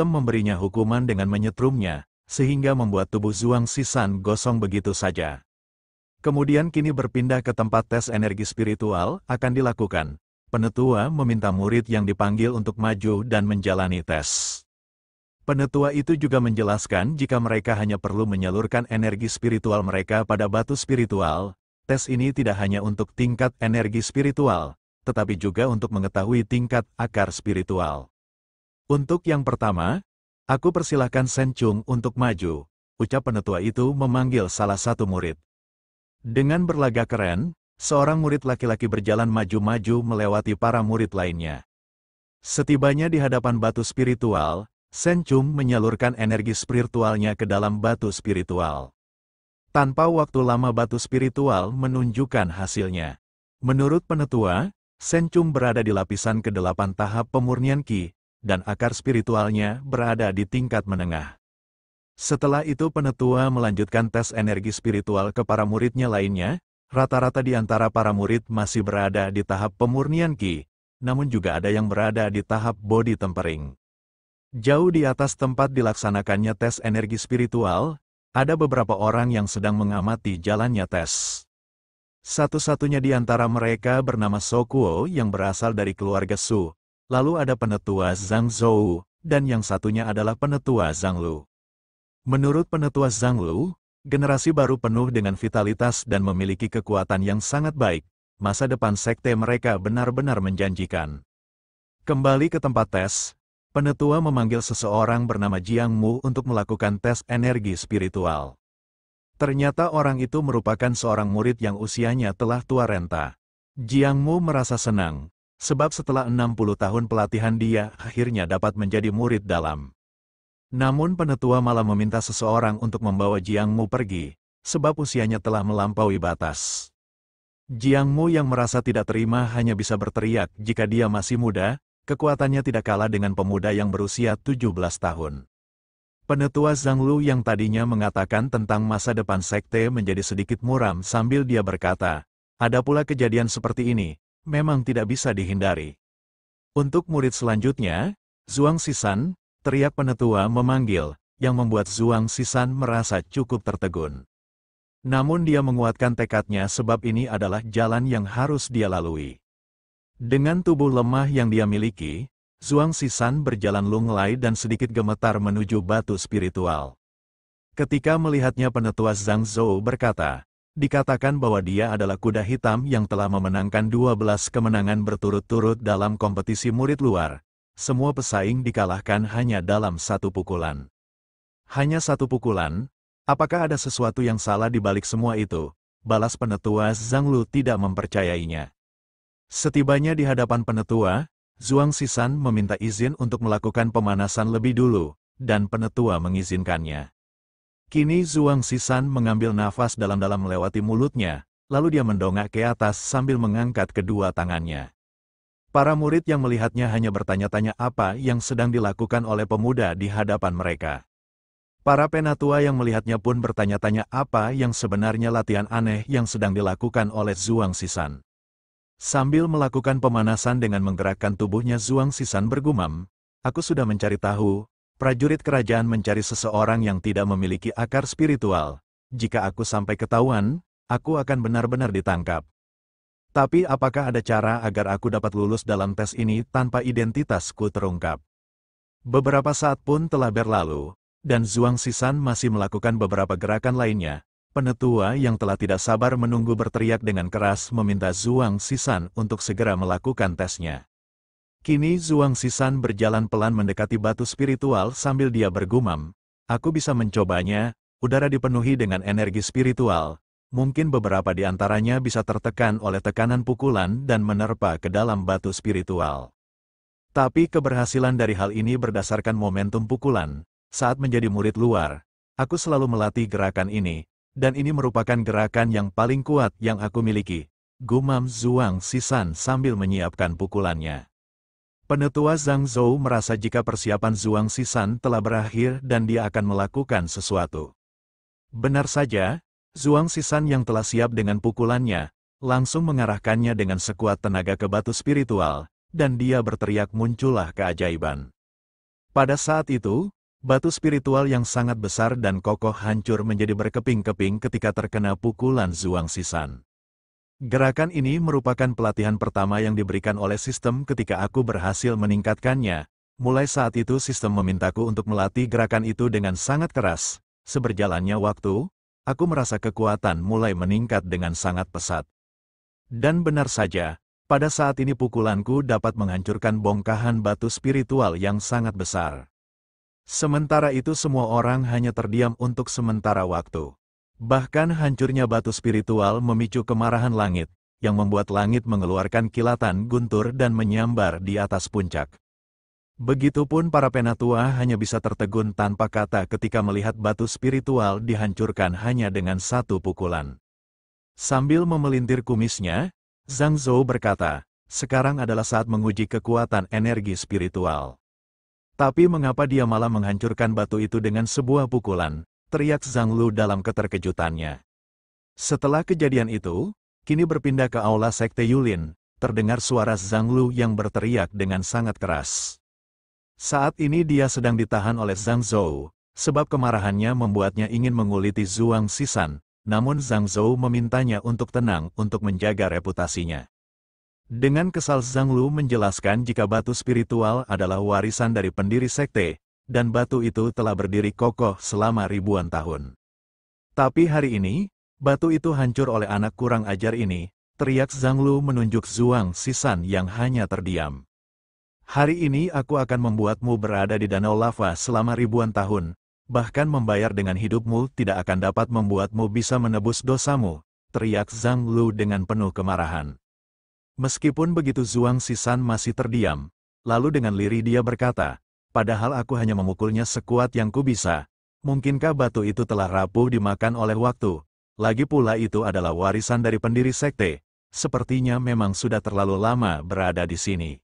memberinya hukuman dengan menyetrumnya, sehingga membuat tubuh Zhuang Xishan gosong begitu saja. Kemudian kini berpindah ke tempat tes energi spiritual akan dilakukan. Penetua meminta murid yang dipanggil untuk maju dan menjalani tes. Penetua itu juga menjelaskan jika mereka hanya perlu menyalurkan energi spiritual mereka pada batu spiritual. Tes ini tidak hanya untuk tingkat energi spiritual, tetapi juga untuk mengetahui tingkat akar spiritual. Untuk yang pertama, Aku persilahkan Sen Chung untuk maju, ucap penetua itu memanggil salah satu murid. Dengan berlagak keren, seorang murid laki-laki berjalan maju-maju melewati para murid lainnya. Setibanya di hadapan batu spiritual, Sen Chung menyalurkan energi spiritualnya ke dalam batu spiritual. Tanpa waktu lama batu spiritual menunjukkan hasilnya. Menurut penetua, Sen Chung berada di lapisan ke-8 tahap pemurnian Qi, dan akar spiritualnya berada di tingkat menengah. Setelah itu penetua melanjutkan tes energi spiritual ke para muridnya lainnya, rata-rata di antara para murid masih berada di tahap pemurnian Qi, namun juga ada yang berada di tahap body tempering. Jauh di atas tempat dilaksanakannya tes energi spiritual, ada beberapa orang yang sedang mengamati jalannya tes. Satu-satunya di antara mereka bernama Sokuo yang berasal dari keluarga Su, lalu ada penetua Zhang Zhou, dan yang satunya adalah penetua Zhang Lu. Menurut penetua Zhang Lu, generasi baru penuh dengan vitalitas dan memiliki kekuatan yang sangat baik. Masa depan sekte mereka benar-benar menjanjikan. Kembali ke tempat tes, penetua memanggil seseorang bernama Jiang Mu untuk melakukan tes energi spiritual. Ternyata orang itu merupakan seorang murid yang usianya telah tua renta. Jiang Mu merasa senang, sebab setelah 60 tahun pelatihan dia akhirnya dapat menjadi murid dalam. Namun penetua malah meminta seseorang untuk membawa Jiang Mu pergi, sebab usianya telah melampaui batas. Jiang Mu yang merasa tidak terima hanya bisa berteriak jika dia masih muda, kekuatannya tidak kalah dengan pemuda yang berusia 17 tahun. Penetua Zhang Lu yang tadinya mengatakan tentang masa depan sekte menjadi sedikit muram sambil dia berkata, ada pula kejadian seperti ini, memang tidak bisa dihindari. Untuk murid selanjutnya, Zhuang Sisan, teriak penetua memanggil, yang membuat Zhuang Sisan merasa cukup tertegun. Namun dia menguatkan tekadnya sebab ini adalah jalan yang harus dia lalui. Dengan tubuh lemah yang dia miliki, Zhuang Sisan berjalan lunglai dan sedikit gemetar menuju batu spiritual. Ketika melihatnya penetua Zhang Zhou berkata, dikatakan bahwa dia adalah kuda hitam yang telah memenangkan 12 kemenangan berturut-turut dalam kompetisi murid luar. Semua pesaing dikalahkan hanya dalam satu pukulan. Hanya satu pukulan? Apakah ada sesuatu yang salah di balik semua itu? Balas penetua Zhang Lu tidak mempercayainya. Setibanya di hadapan penetua, Zhuang Sisan meminta izin untuk melakukan pemanasan lebih dulu, dan penetua mengizinkannya. Kini Zhuang Sisan mengambil nafas dalam-dalam melewati mulutnya, lalu dia mendongak ke atas sambil mengangkat kedua tangannya. Para murid yang melihatnya hanya bertanya-tanya apa yang sedang dilakukan oleh pemuda di hadapan mereka. Para penatua yang melihatnya pun bertanya-tanya apa yang sebenarnya latihan aneh yang sedang dilakukan oleh Zhuang Sisan. Sambil melakukan pemanasan dengan menggerakkan tubuhnya, Zhuang Sisan bergumam, aku sudah mencari tahu, prajurit kerajaan mencari seseorang yang tidak memiliki akar spiritual. Jika aku sampai ketahuan, aku akan benar-benar ditangkap. Tapi apakah ada cara agar aku dapat lulus dalam tes ini tanpa identitasku terungkap? Beberapa saat pun telah berlalu, dan Zhuang Sisan masih melakukan beberapa gerakan lainnya. Penetua yang telah tidak sabar menunggu berteriak dengan keras meminta Zhuang Sisan untuk segera melakukan tesnya. Kini Zhuang Sisan berjalan pelan mendekati batu spiritual sambil dia bergumam, aku bisa mencobanya, udara dipenuhi dengan energi spiritual. Mungkin beberapa di antaranya bisa tertekan oleh tekanan pukulan dan menerpa ke dalam batu spiritual. Tapi keberhasilan dari hal ini berdasarkan momentum pukulan. Saat menjadi murid luar, aku selalu melatih gerakan ini, dan ini merupakan gerakan yang paling kuat yang aku miliki, gumam Zhuang Sisan sambil menyiapkan pukulannya. Penetua Zhang Zhou merasa jika persiapan Zhuang Sisan telah berakhir dan dia akan melakukan sesuatu. Benar saja, Zhuang Sisan yang telah siap dengan pukulannya, langsung mengarahkannya dengan sekuat tenaga ke batu spiritual, dan dia berteriak muncullah keajaiban. Pada saat itu, batu spiritual yang sangat besar dan kokoh hancur menjadi berkeping-keping ketika terkena pukulan Zhuang Sisan. Gerakan ini merupakan pelatihan pertama yang diberikan oleh sistem ketika aku berhasil meningkatkannya. Mulai saat itu sistem memintaku untuk melatih gerakan itu dengan sangat keras. Seberjalannya waktu, aku merasa kekuatan mulai meningkat dengan sangat pesat. Dan benar saja, pada saat ini pukulanku dapat menghancurkan bongkahan batu spiritual yang sangat besar. Sementara itu semua orang hanya terdiam untuk sementara waktu. Bahkan hancurnya batu spiritual memicu kemarahan langit, yang membuat langit mengeluarkan kilatan guntur dan menyambar di atas puncak. Begitupun para penatua hanya bisa tertegun tanpa kata ketika melihat batu spiritual dihancurkan hanya dengan satu pukulan. Sambil memelintir kumisnya, Zhang Zhou berkata, sekarang adalah saat menguji kekuatan energi spiritual. Tapi mengapa dia malah menghancurkan batu itu dengan sebuah pukulan, teriak Zhang Lu dalam keterkejutannya. Setelah kejadian itu, kini berpindah ke aula Sekte Yulin, terdengar suara Zhang Lu yang berteriak dengan sangat keras. Saat ini dia sedang ditahan oleh Zhang Zhou, sebab kemarahannya membuatnya ingin menguliti Zhuang Sisan, namun Zhang Zhou memintanya untuk tenang untuk menjaga reputasinya. Dengan kesal Zhang Lu menjelaskan jika batu spiritual adalah warisan dari pendiri sekte, dan batu itu telah berdiri kokoh selama ribuan tahun. Tapi hari ini, batu itu hancur oleh anak kurang ajar ini, teriak Zhang Lu menunjuk Zhuang Sisan yang hanya terdiam. Hari ini aku akan membuatmu berada di danau lava selama ribuan tahun, bahkan membayar dengan hidupmu tidak akan dapat membuatmu bisa menebus dosamu, teriak Zhang Lu dengan penuh kemarahan. Meskipun begitu Zhuang Sisan masih terdiam, lalu dengan lirih dia berkata, padahal aku hanya memukulnya sekuat yang ku bisa, mungkinkah batu itu telah rapuh dimakan oleh waktu, lagi pula itu adalah warisan dari pendiri sekte, sepertinya memang sudah terlalu lama berada di sini.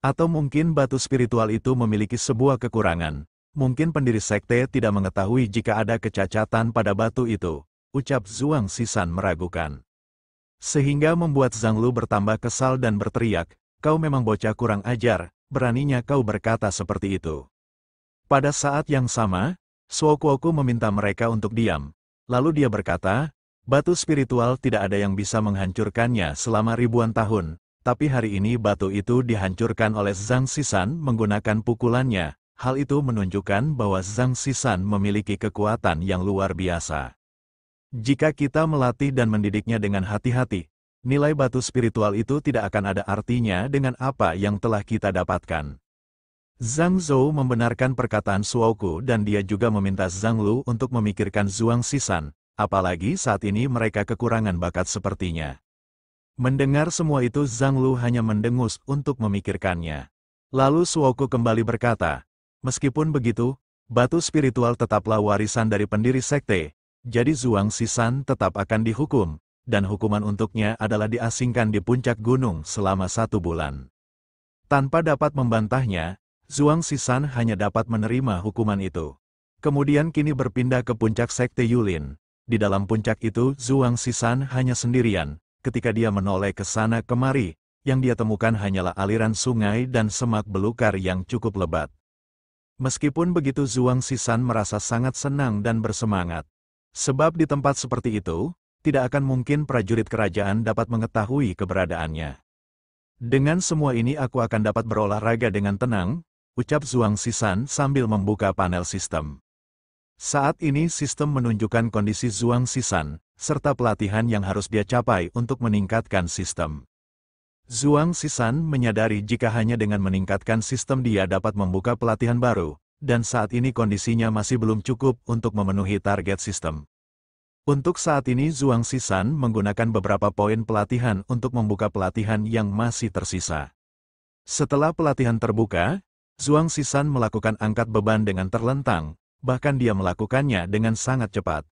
Atau mungkin batu spiritual itu memiliki sebuah kekurangan. Mungkin pendiri sekte tidak mengetahui jika ada kecacatan pada batu itu, ucap Zhuang Sisan meragukan. Sehingga membuat Zhang Lu bertambah kesal dan berteriak, kau memang bocah kurang ajar, beraninya kau berkata seperti itu. Pada saat yang sama, Suokuoku meminta mereka untuk diam. Lalu dia berkata, batu spiritual tidak ada yang bisa menghancurkannya selama ribuan tahun. Tapi hari ini batu itu dihancurkan oleh Zhang Sisan menggunakan pukulannya. Hal itu menunjukkan bahwa Zhang Sisan memiliki kekuatan yang luar biasa. Jika kita melatih dan mendidiknya dengan hati-hati, nilai batu spiritual itu tidak akan ada artinya dengan apa yang telah kita dapatkan. Zhang Zhou membenarkan perkataan Suoku dan dia juga meminta Zhang Lu untuk memikirkan Zhuang Sisan, apalagi saat ini mereka kekurangan bakat sepertinya. Mendengar semua itu Zhang Lu hanya mendengus untuk memikirkannya. Lalu Suoku kembali berkata, meskipun begitu, batu spiritual tetaplah warisan dari pendiri sekte, jadi Zhuang Sisan tetap akan dihukum, dan hukuman untuknya adalah diasingkan di puncak gunung selama 1 bulan. Tanpa dapat membantahnya, Zhuang Sisan hanya dapat menerima hukuman itu. Kemudian kini berpindah ke puncak sekte Yulin. Di dalam puncak itu Zhuang Sisan hanya sendirian. Ketika dia menoleh ke sana kemari, yang dia temukan hanyalah aliran sungai dan semak belukar yang cukup lebat. Meskipun begitu Zhuang Sisan merasa sangat senang dan bersemangat. Sebab di tempat seperti itu, tidak akan mungkin prajurit kerajaan dapat mengetahui keberadaannya. Dengan semua ini aku akan dapat berolahraga dengan tenang, ucap Zhuang Sisan sambil membuka panel sistem. Saat ini sistem menunjukkan kondisi Zhuang Sisan, serta pelatihan yang harus dia capai untuk meningkatkan sistem. Zhuang Sisan menyadari jika hanya dengan meningkatkan sistem dia dapat membuka pelatihan baru, dan saat ini kondisinya masih belum cukup untuk memenuhi target sistem. Untuk saat ini Zhuang Sisan menggunakan beberapa poin pelatihan untuk membuka pelatihan yang masih tersisa. Setelah pelatihan terbuka, Zhuang Sisan melakukan angkat beban dengan terlentang, bahkan dia melakukannya dengan sangat cepat.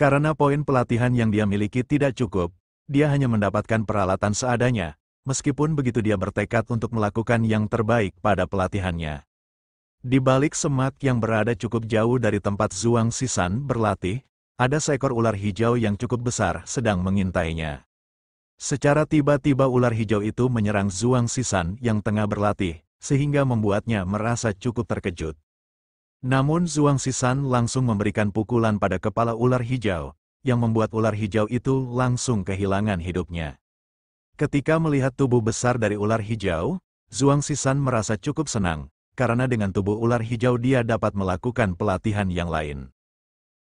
Karena poin pelatihan yang dia miliki tidak cukup, dia hanya mendapatkan peralatan seadanya, meskipun begitu dia bertekad untuk melakukan yang terbaik pada pelatihannya. Di balik semak yang berada cukup jauh dari tempat Zhuang Sisan berlatih, ada seekor ular hijau yang cukup besar sedang mengintainya. Secara tiba-tiba ular hijau itu menyerang Zhuang Sisan yang tengah berlatih, sehingga membuatnya merasa cukup terkejut. Namun Zhuang Sisan langsung memberikan pukulan pada kepala ular hijau, yang membuat ular hijau itu langsung kehilangan hidupnya. Ketika melihat tubuh besar dari ular hijau, Zhuang Sisan merasa cukup senang, karena dengan tubuh ular hijau dia dapat melakukan pelatihan yang lain.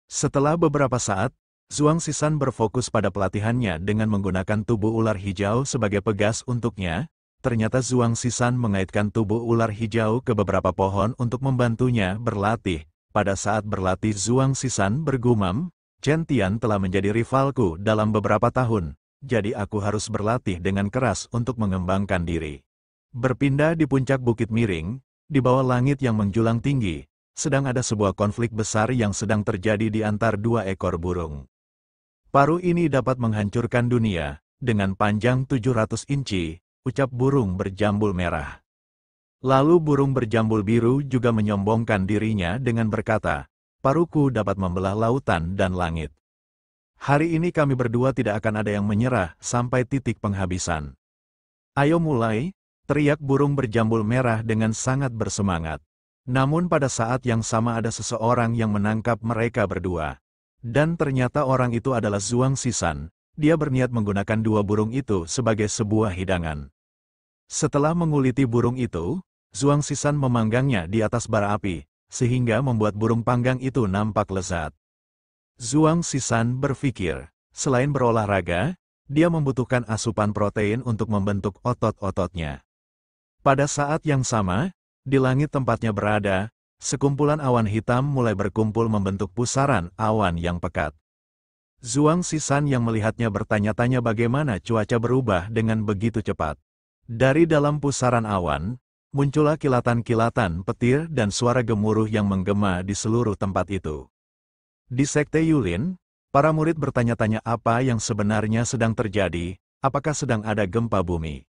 Setelah beberapa saat, Zhuang Sisan berfokus pada pelatihannya dengan menggunakan tubuh ular hijau sebagai pegas untuknya, ternyata Zhuang Sisan mengaitkan tubuh ular hijau ke beberapa pohon untuk membantunya berlatih. Pada saat berlatih Zhuang Sisan bergumam, Chen Tian telah menjadi rivalku dalam beberapa tahun, jadi aku harus berlatih dengan keras untuk mengembangkan diri. Berpindah di puncak bukit miring, di bawah langit yang menjulang tinggi, sedang ada sebuah konflik besar yang sedang terjadi di antar dua ekor burung. Paruh ini dapat menghancurkan dunia, dengan panjang 700 inci, ucap burung berjambul merah. Lalu burung berjambul biru juga menyombongkan dirinya dengan berkata, paruhku dapat membelah lautan dan langit. Hari ini kami berdua tidak akan ada yang menyerah sampai titik penghabisan. Ayo mulai, teriak burung berjambul merah dengan sangat bersemangat. Namun pada saat yang sama ada seseorang yang menangkap mereka berdua. Dan ternyata orang itu adalah Zhuang Sisan. Dia berniat menggunakan dua burung itu sebagai sebuah hidangan. Setelah menguliti burung itu, Zhuang Sisan memanggangnya di atas bara api, sehingga membuat burung panggang itu nampak lezat. Zhuang Sisan berpikir, selain berolahraga, dia membutuhkan asupan protein untuk membentuk otot-ototnya. Pada saat yang sama, di langit tempatnya berada, sekumpulan awan hitam mulai berkumpul membentuk pusaran awan yang pekat. Zhuang Sisan yang melihatnya bertanya-tanya bagaimana cuaca berubah dengan begitu cepat. Dari dalam pusaran awan, muncullah kilatan-kilatan petir dan suara gemuruh yang menggema di seluruh tempat itu. Di Sekte Yulin, para murid bertanya-tanya apa yang sebenarnya sedang terjadi, apakah sedang ada gempa bumi.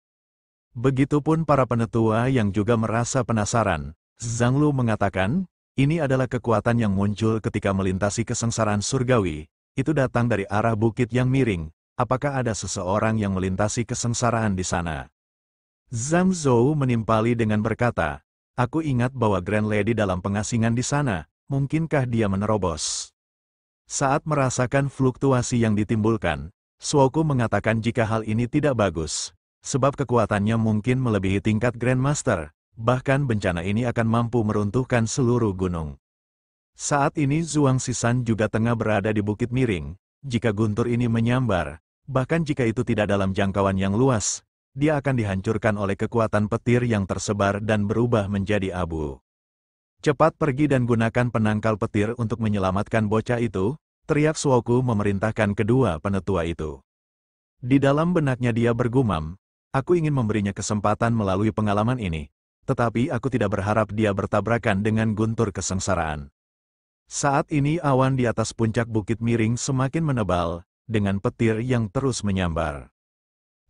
Begitupun para penetua yang juga merasa penasaran. Zhang Lu mengatakan, ini adalah kekuatan yang muncul ketika melintasi kesengsaraan surgawi, itu datang dari arah bukit yang miring, apakah ada seseorang yang melintasi kesengsaraan di sana? Zhang Zhou menimpali dengan berkata, aku ingat bahwa Grand Lady dalam pengasingan di sana, mungkinkah dia menerobos? Saat merasakan fluktuasi yang ditimbulkan, Suoku mengatakan jika hal ini tidak bagus, sebab kekuatannya mungkin melebihi tingkat Grandmaster. Bahkan bencana ini akan mampu meruntuhkan seluruh gunung. Saat ini Zhuang Sisan juga tengah berada di bukit miring. Jika guntur ini menyambar, bahkan jika itu tidak dalam jangkauan yang luas, dia akan dihancurkan oleh kekuatan petir yang tersebar dan berubah menjadi abu. Cepat pergi dan gunakan penangkal petir untuk menyelamatkan bocah itu, teriak Suoku memerintahkan kedua penetua itu. Di dalam benaknya dia bergumam, aku ingin memberinya kesempatan melalui pengalaman ini. Tetapi aku tidak berharap dia bertabrakan dengan guntur kesengsaraan. Saat ini awan di atas puncak bukit miring semakin menebal, dengan petir yang terus menyambar.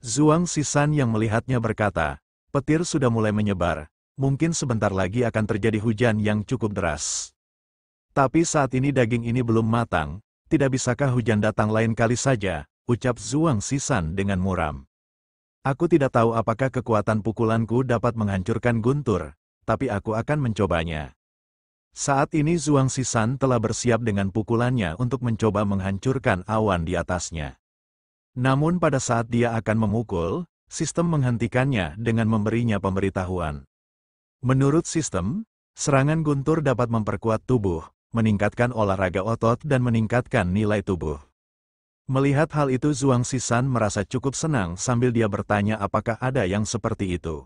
Zhuang Sisan yang melihatnya berkata, petir sudah mulai menyebar, mungkin sebentar lagi akan terjadi hujan yang cukup deras. Tapi saat ini daging ini belum matang, tidak bisakah hujan datang lain kali saja, ucap Zhuang Sisan dengan muram. Aku tidak tahu apakah kekuatan pukulanku dapat menghancurkan guntur, tapi aku akan mencobanya. Saat ini Zhuang Sisan telah bersiap dengan pukulannya untuk mencoba menghancurkan awan di atasnya. Namun pada saat dia akan memukul, sistem menghentikannya dengan memberinya pemberitahuan. Menurut sistem, serangan guntur dapat memperkuat tubuh, meningkatkan olahraga otot dan meningkatkan nilai tubuh. Melihat hal itu Zhuang Sisan merasa cukup senang sambil dia bertanya apakah ada yang seperti itu.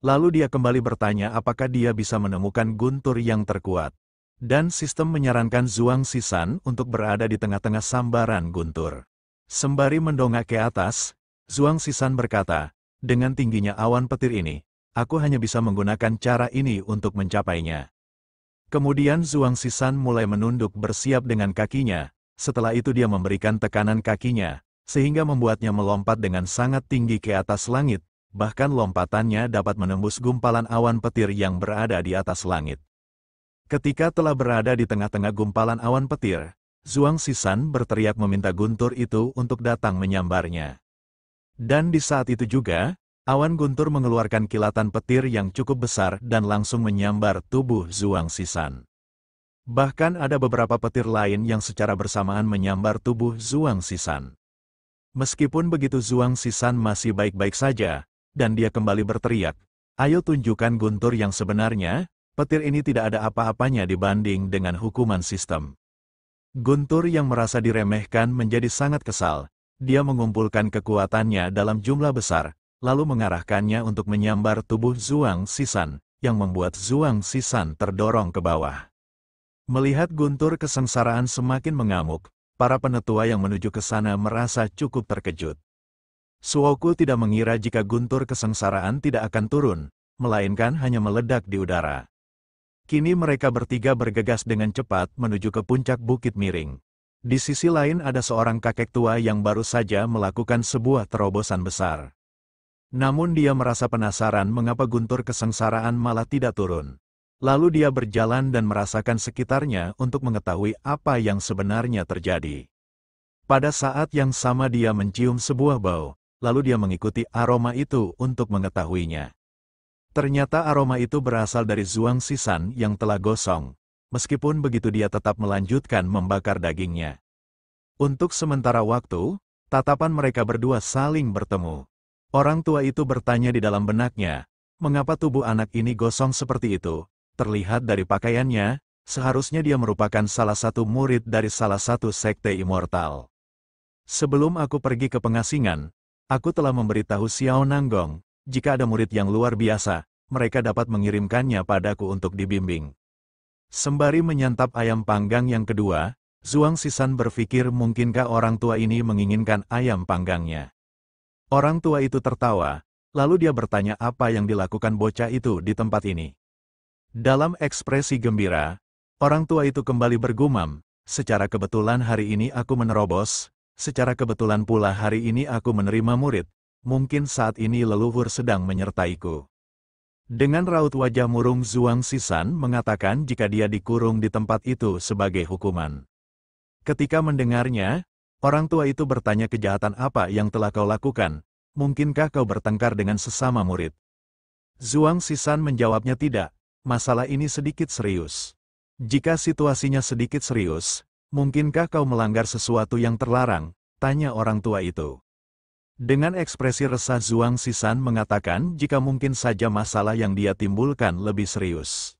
Lalu dia kembali bertanya apakah dia bisa menemukan guntur yang terkuat. Dan sistem menyarankan Zhuang Sisan untuk berada di tengah-tengah sambaran guntur. Sembari mendongak ke atas, Zhuang Sisan berkata, dengan tingginya awan petir ini, aku hanya bisa menggunakan cara ini untuk mencapainya. Kemudian Zhuang Sisan mulai menunduk bersiap dengan kakinya. Setelah itu dia memberikan tekanan kakinya, sehingga membuatnya melompat dengan sangat tinggi ke atas langit, bahkan lompatannya dapat menembus gumpalan awan petir yang berada di atas langit. Ketika telah berada di tengah-tengah gumpalan awan petir, Zhuang Sisan berteriak meminta guntur itu untuk datang menyambarnya. Dan di saat itu juga, awan guntur mengeluarkan kilatan petir yang cukup besar dan langsung menyambar tubuh Zhuang Sisan. Bahkan ada beberapa petir lain yang secara bersamaan menyambar tubuh Zhuang Sisan. Meskipun begitu Zhuang Sisan masih baik-baik saja, dan dia kembali berteriak, ayo tunjukkan guntur yang sebenarnya, petir ini tidak ada apa-apanya dibanding dengan hukuman sistem. Guntur yang merasa diremehkan menjadi sangat kesal, dia mengumpulkan kekuatannya dalam jumlah besar, lalu mengarahkannya untuk menyambar tubuh Zhuang Sisan, yang membuat Zhuang Sisan terdorong ke bawah. Melihat guntur kesengsaraan semakin mengamuk, para penetua yang menuju ke sana merasa cukup terkejut. Suoku tidak mengira jika guntur kesengsaraan tidak akan turun, melainkan hanya meledak di udara. Kini mereka bertiga bergegas dengan cepat menuju ke puncak bukit miring. Di sisi lain ada seorang kakek tua yang baru saja melakukan sebuah terobosan besar. Namun dia merasa penasaran mengapa guntur kesengsaraan malah tidak turun. Lalu dia berjalan dan merasakan sekitarnya untuk mengetahui apa yang sebenarnya terjadi. Pada saat yang sama dia mencium sebuah bau, lalu dia mengikuti aroma itu untuk mengetahuinya. Ternyata aroma itu berasal dari Zhuang Sisan yang telah gosong. Meskipun begitu dia tetap melanjutkan membakar dagingnya. Untuk sementara waktu, tatapan mereka berdua saling bertemu. Orang tua itu bertanya di dalam benaknya, mengapa tubuh anak ini gosong seperti itu? Terlihat dari pakaiannya, seharusnya dia merupakan salah satu murid dari salah satu sekte immortal. Sebelum aku pergi ke pengasingan, aku telah memberitahu Xiao Nanggong, jika ada murid yang luar biasa, mereka dapat mengirimkannya padaku untuk dibimbing. Sembari menyantap ayam panggang yang kedua, Zhuang Sisan berpikir mungkinkah orang tua ini menginginkan ayam panggangnya. Orang tua itu tertawa, lalu dia bertanya apa yang dilakukan bocah itu di tempat ini. Dalam ekspresi gembira, orang tua itu kembali bergumam, secara kebetulan hari ini aku menerobos, secara kebetulan pula hari ini aku menerima murid, mungkin saat ini leluhur sedang menyertaiku. Dengan raut wajah murung Zhuang Sisan mengatakan jika dia dikurung di tempat itu sebagai hukuman. Ketika mendengarnya, orang tua itu bertanya kejahatan apa yang telah kau lakukan, mungkinkah kau bertengkar dengan sesama murid? Zhuang Sisan menjawabnya tidak, masalah ini sedikit serius. Jika situasinya sedikit serius, mungkinkah kau melanggar sesuatu yang terlarang? Tanya orang tua itu. Dengan ekspresi resah Zhuang Sisan mengatakan jika mungkin saja masalah yang dia timbulkan lebih serius.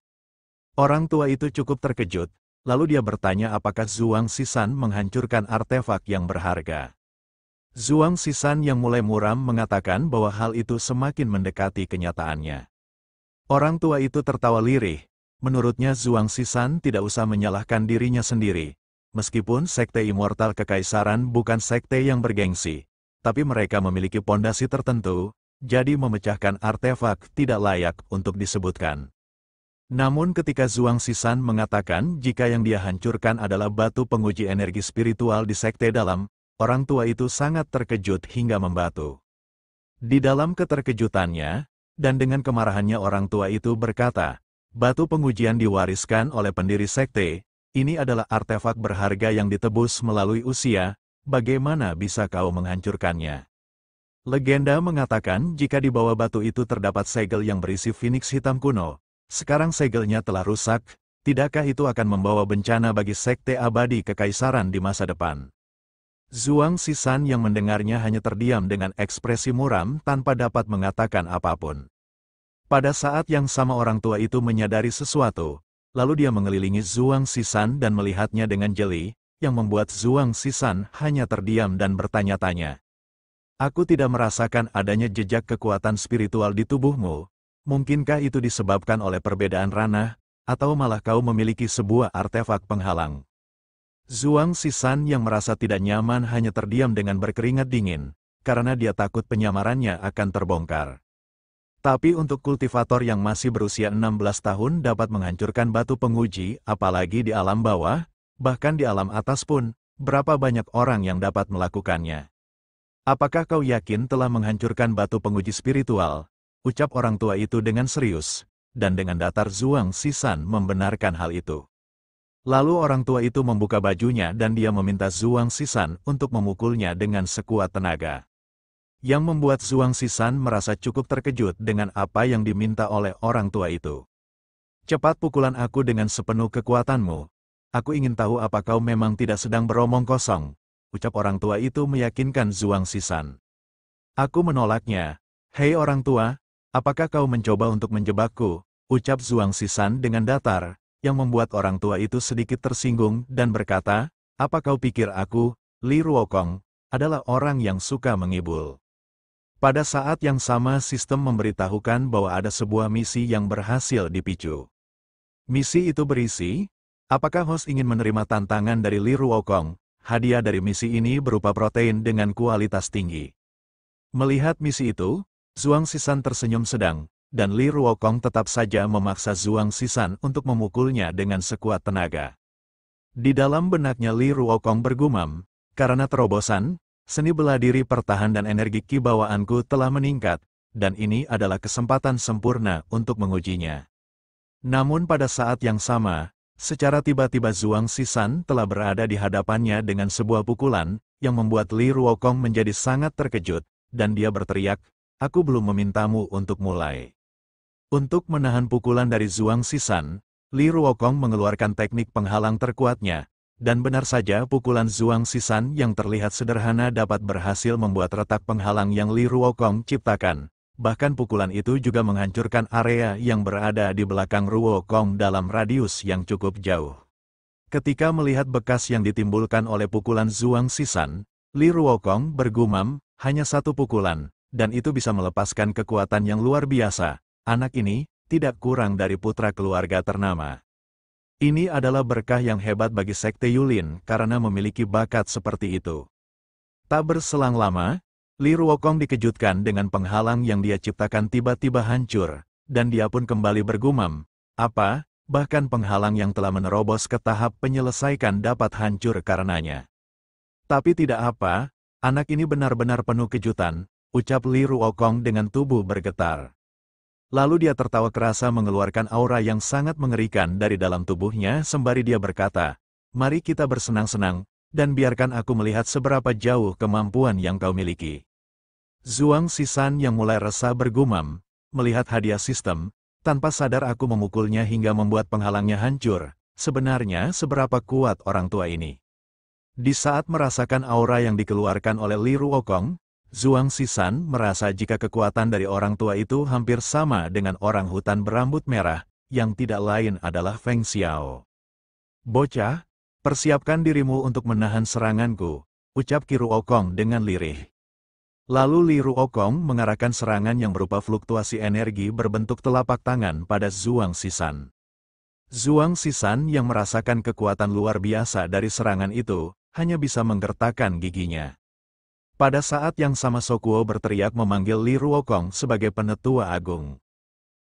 Orang tua itu cukup terkejut, lalu dia bertanya apakah Zhuang Sisan menghancurkan artefak yang berharga. Zhuang Sisan yang mulai muram mengatakan bahwa hal itu semakin mendekati kenyataannya. Orang tua itu tertawa lirih, menurutnya Zhuang Sisan tidak usah menyalahkan dirinya sendiri, meskipun sekte immortal kekaisaran bukan sekte yang bergengsi. Tapi mereka memiliki pondasi tertentu, jadi memecahkan artefak tidak layak untuk disebutkan. Namun ketika Zhuang Sisan mengatakan jika yang dia hancurkan adalah batu penguji energi spiritual di sekte dalam, orang tua itu sangat terkejut hingga membatu. Di dalam keterkejutannya, dan dengan kemarahannya orang tua itu berkata, batu pengujian diwariskan oleh pendiri sekte, ini adalah artefak berharga yang ditebus melalui usia, bagaimana bisa kau menghancurkannya? Legenda mengatakan jika di bawah batu itu terdapat segel yang berisi Phoenix hitam kuno. Sekarang segelnya telah rusak, tidakkah itu akan membawa bencana bagi sekte abadi kekaisaran di masa depan? Zhuang Sisan yang mendengarnya hanya terdiam dengan ekspresi muram tanpa dapat mengatakan apapun. Pada saat yang sama orang tua itu menyadari sesuatu, lalu dia mengelilingi Zhuang Sisan dan melihatnya dengan jeli, yang membuat Zhuang Sisan hanya terdiam dan bertanya-tanya. Aku tidak merasakan adanya jejak kekuatan spiritual di tubuhmu, mungkinkah itu disebabkan oleh perbedaan ranah, atau malah kau memiliki sebuah artefak penghalang? Zhuang Sisan yang merasa tidak nyaman hanya terdiam dengan berkeringat dingin, karena dia takut penyamarannya akan terbongkar. Tapi untuk kultivator yang masih berusia 16 tahun dapat menghancurkan batu penguji, apalagi di alam bawah, bahkan di alam atas pun, berapa banyak orang yang dapat melakukannya. Apakah kau yakin telah menghancurkan batu penguji spiritual? Ucap orang tua itu dengan serius, dan dengan datar Zhuang Sisan membenarkan hal itu. Lalu orang tua itu membuka bajunya dan dia meminta Zhuang Sisan untuk memukulnya dengan sekuat tenaga. Yang membuat Zhuang Sisan merasa cukup terkejut dengan apa yang diminta oleh orang tua itu. Cepat pukulan aku dengan sepenuh kekuatanmu. Aku ingin tahu apa kau memang tidak sedang beromong kosong, ucap orang tua itu meyakinkan Zhuang Sisan. Aku menolaknya. Hei orang tua, apakah kau mencoba untuk menjebakku? Ucap Zhuang Sisan dengan datar, yang membuat orang tua itu sedikit tersinggung dan berkata, apa kau pikir aku, Li Ruokong, adalah orang yang suka mengibul? Pada saat yang sama sistem memberitahukan bahwa ada sebuah misi yang berhasil dipicu. Misi itu berisi, apakah host ingin menerima tantangan dari Li Ruokong? Hadiah dari misi ini berupa protein dengan kualitas tinggi. Melihat misi itu, Zhuang Sisan tersenyum sedang, dan Li Ruokong tetap saja memaksa Zhuang Sisan untuk memukulnya dengan sekuat tenaga. Di dalam benaknya Li Ruokong bergumam, karena terobosan, seni bela diri pertahan dan energi ki bawaanku telah meningkat, dan ini adalah kesempatan sempurna untuk mengujinya. Namun pada saat yang sama, secara tiba-tiba Zhuang Sisan telah berada di hadapannya dengan sebuah pukulan, yang membuat Li Ruokong menjadi sangat terkejut, dan dia berteriak, "Aku belum memintamu untuk mulai." Untuk menahan pukulan dari Zhuang Sisan, Li Ruokong mengeluarkan teknik penghalang terkuatnya, dan benar saja pukulan Zhuang Sisan yang terlihat sederhana dapat berhasil membuat retak penghalang yang Li Ruokong ciptakan. Bahkan pukulan itu juga menghancurkan area yang berada di belakang Ruokong dalam radius yang cukup jauh. Ketika melihat bekas yang ditimbulkan oleh pukulan Zhuang Sisan, Li Ruokong bergumam, hanya satu pukulan, dan itu bisa melepaskan kekuatan yang luar biasa. Anak ini tidak kurang dari putra keluarga ternama. Ini adalah berkah yang hebat bagi Sekte Yulin karena memiliki bakat seperti itu. Tak berselang lama, Li Ruokong dikejutkan dengan penghalang yang dia ciptakan tiba-tiba hancur, dan dia pun kembali bergumam, "Apa, bahkan penghalang yang telah menerobos ke tahap penyelesaian dapat hancur karenanya." Tapi tidak apa, anak ini benar-benar penuh kejutan, ucap Li Ruokong dengan tubuh bergetar. Lalu dia tertawa kerasa mengeluarkan aura yang sangat mengerikan dari dalam tubuhnya sembari dia berkata, "Mari kita bersenang-senang, dan biarkan aku melihat seberapa jauh kemampuan yang kau miliki." Zhuang Sisan yang mulai resah bergumam, melihat hadiah sistem, tanpa sadar aku memukulnya hingga membuat penghalangnya hancur. Sebenarnya seberapa kuat orang tua ini? Di saat merasakan aura yang dikeluarkan oleh Li Ruokong, Zhuang Sisan merasa jika kekuatan dari orang tua itu hampir sama dengan orang hutan berambut merah, yang tidak lain adalah Feng Xiao. "Bocah, persiapkan dirimu untuk menahan seranganku," ucap Qi Ruokong dengan lirih. Lalu Li Ruokong mengarahkan serangan yang berupa fluktuasi energi berbentuk telapak tangan pada Zhuang Sisan. Zhuang Sisan yang merasakan kekuatan luar biasa dari serangan itu, hanya bisa menggertakkan giginya. Pada saat yang sama Sokuo berteriak memanggil Li Ruokong sebagai penetua agung.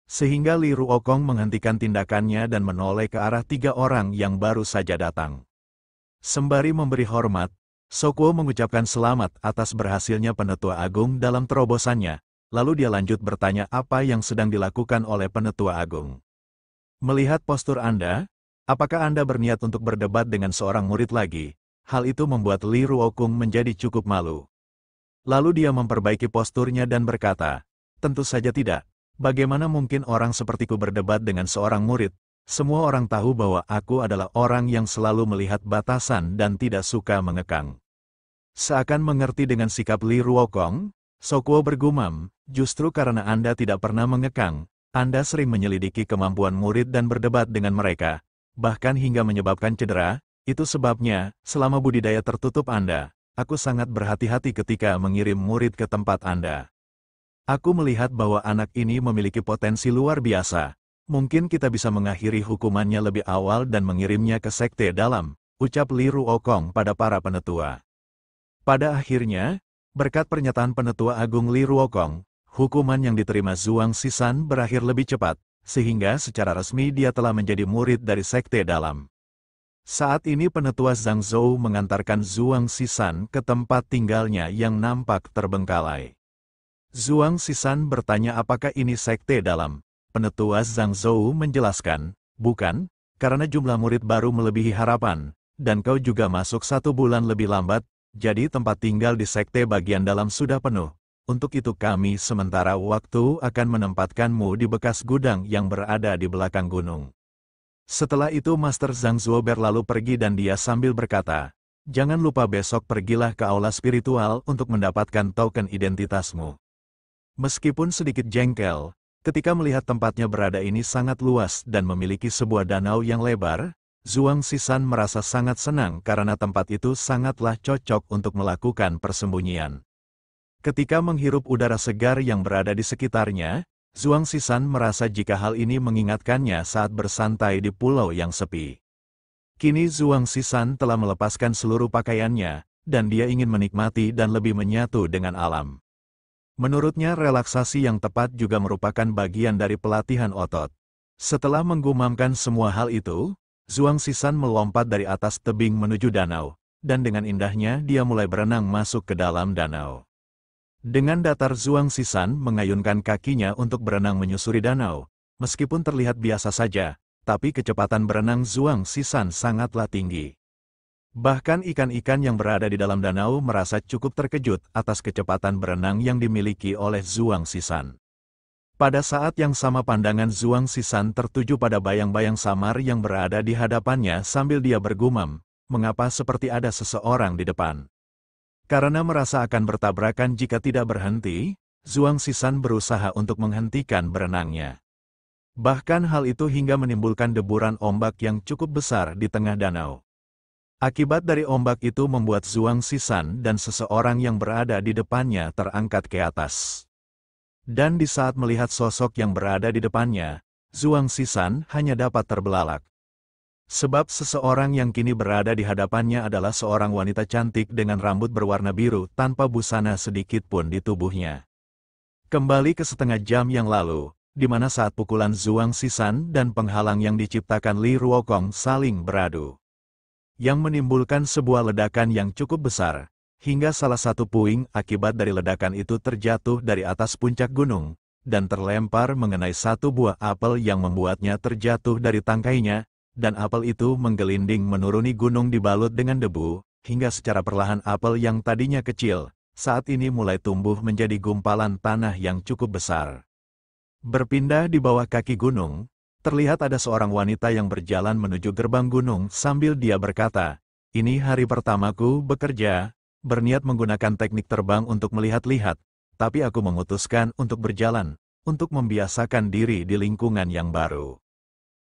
Sehingga Li Ruokong menghentikan tindakannya dan menoleh ke arah 3 orang yang baru saja datang. Sembari memberi hormat, Sokuo mengucapkan selamat atas berhasilnya penetua agung dalam terobosannya, lalu dia lanjut bertanya apa yang sedang dilakukan oleh penetua agung. "Melihat postur Anda, apakah Anda berniat untuk berdebat dengan seorang murid lagi?" Hal itu membuat Li Ruokong menjadi cukup malu. Lalu dia memperbaiki posturnya dan berkata, "Tentu saja tidak. Bagaimana mungkin orang sepertiku berdebat dengan seorang murid? Semua orang tahu bahwa aku adalah orang yang selalu melihat batasan dan tidak suka mengekang." Seakan mengerti dengan sikap Li Ruokong, Sokuo bergumam, "Justru karena Anda tidak pernah mengekang, Anda sering menyelidiki kemampuan murid dan berdebat dengan mereka, bahkan hingga menyebabkan cedera. Itu sebabnya, selama budidaya tertutup Anda, aku sangat berhati-hati ketika mengirim murid ke tempat Anda. Aku melihat bahwa anak ini memiliki potensi luar biasa. Mungkin kita bisa mengakhiri hukumannya lebih awal dan mengirimnya ke sekte dalam," ucap Li Ruokong pada para penetua. Pada akhirnya, berkat pernyataan penetua agung Li Ruokong, hukuman yang diterima Zhuang Sisan berakhir lebih cepat, sehingga secara resmi dia telah menjadi murid dari sekte dalam. Saat ini penetua Zhang Zhou mengantarkan Zhuang Sisan ke tempat tinggalnya yang nampak terbengkalai. Zhuang Sisan bertanya apakah ini sekte dalam. Penetua Zhang Zhou menjelaskan, "Bukan, karena jumlah murid baru melebihi harapan, dan kau juga masuk 1 bulan lebih lambat, jadi tempat tinggal di sekte bagian dalam sudah penuh. Untuk itu kami sementara waktu akan menempatkanmu di bekas gudang yang berada di belakang gunung." Setelah itu Master Zhang Zuober lalu pergi dan dia sambil berkata, "Jangan lupa besok pergilah ke aula spiritual untuk mendapatkan token identitasmu." Meskipun sedikit jengkel, ketika melihat tempatnya berada ini sangat luas dan memiliki sebuah danau yang lebar, Zhuang Sisan merasa sangat senang karena tempat itu sangatlah cocok untuk melakukan persembunyian. Ketika menghirup udara segar yang berada di sekitarnya, Zhuang Zishan merasa jika hal ini mengingatkannya saat bersantai di pulau yang sepi. Kini Zhuang Zishan telah melepaskan seluruh pakaiannya, dan dia ingin menikmati dan lebih menyatu dengan alam. Menurutnya relaksasi yang tepat juga merupakan bagian dari pelatihan otot. Setelah menggumamkan semua hal itu, Zhuang Zishan melompat dari atas tebing menuju danau, dan dengan indahnya dia mulai berenang masuk ke dalam danau. Dengan datar Zhuang Zishan mengayunkan kakinya untuk berenang menyusuri danau. Meskipun terlihat biasa saja, tapi kecepatan berenang Zhuang Zishan sangatlah tinggi. Bahkan ikan-ikan yang berada di dalam danau merasa cukup terkejut atas kecepatan berenang yang dimiliki oleh Zhuang Zishan. Pada saat yang sama pandangan Zhuang Zishan tertuju pada bayang-bayang samar yang berada di hadapannya sambil dia bergumam, mengapa seperti ada seseorang di depan. Karena merasa akan bertabrakan jika tidak berhenti, Zhuang Zishan berusaha untuk menghentikan berenangnya. Bahkan hal itu hingga menimbulkan deburan ombak yang cukup besar di tengah danau. Akibat dari ombak itu membuat Zhuang Zishan dan seseorang yang berada di depannya terangkat ke atas. Dan di saat melihat sosok yang berada di depannya, Zhuang Zishan hanya dapat terbelalak. Sebab seseorang yang kini berada di hadapannya adalah seorang wanita cantik dengan rambut berwarna biru tanpa busana sedikit pun di tubuhnya. Kembali ke setengah jam yang lalu, di mana saat pukulan Zhuang Zishan dan penghalang yang diciptakan Li Ruokong saling beradu. Yang menimbulkan sebuah ledakan yang cukup besar, hingga salah satu puing akibat dari ledakan itu terjatuh dari atas puncak gunung, dan terlempar mengenai satu buah apel yang membuatnya terjatuh dari tangkainya, dan apel itu menggelinding menuruni gunung dibalut dengan debu, hingga secara perlahan apel yang tadinya kecil, saat ini mulai tumbuh menjadi gumpalan tanah yang cukup besar. Berpindah di bawah kaki gunung, terlihat ada seorang wanita yang berjalan menuju gerbang gunung sambil dia berkata, "Ini hari pertamaku bekerja, berniat menggunakan teknik terbang untuk melihat-lihat, tapi aku memutuskan untuk berjalan, untuk membiasakan diri di lingkungan yang baru."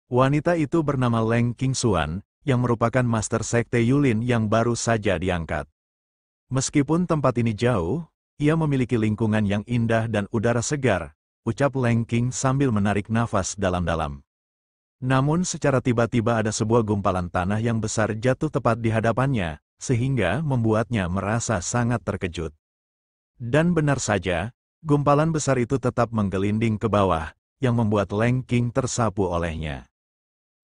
Wanita itu bernama Leng Qingxuan, yang merupakan master sekte Yulin yang baru saja diangkat. Meskipun tempat ini jauh, ia memiliki lingkungan yang indah dan udara segar, ucap Leng Qing sambil menarik nafas dalam-dalam. Namun secara tiba-tiba ada sebuah gumpalan tanah yang besar jatuh tepat di hadapannya, sehingga membuatnya merasa sangat terkejut. Dan benar saja, gumpalan besar itu tetap menggelinding ke bawah, yang membuat Leng Qing tersapu olehnya.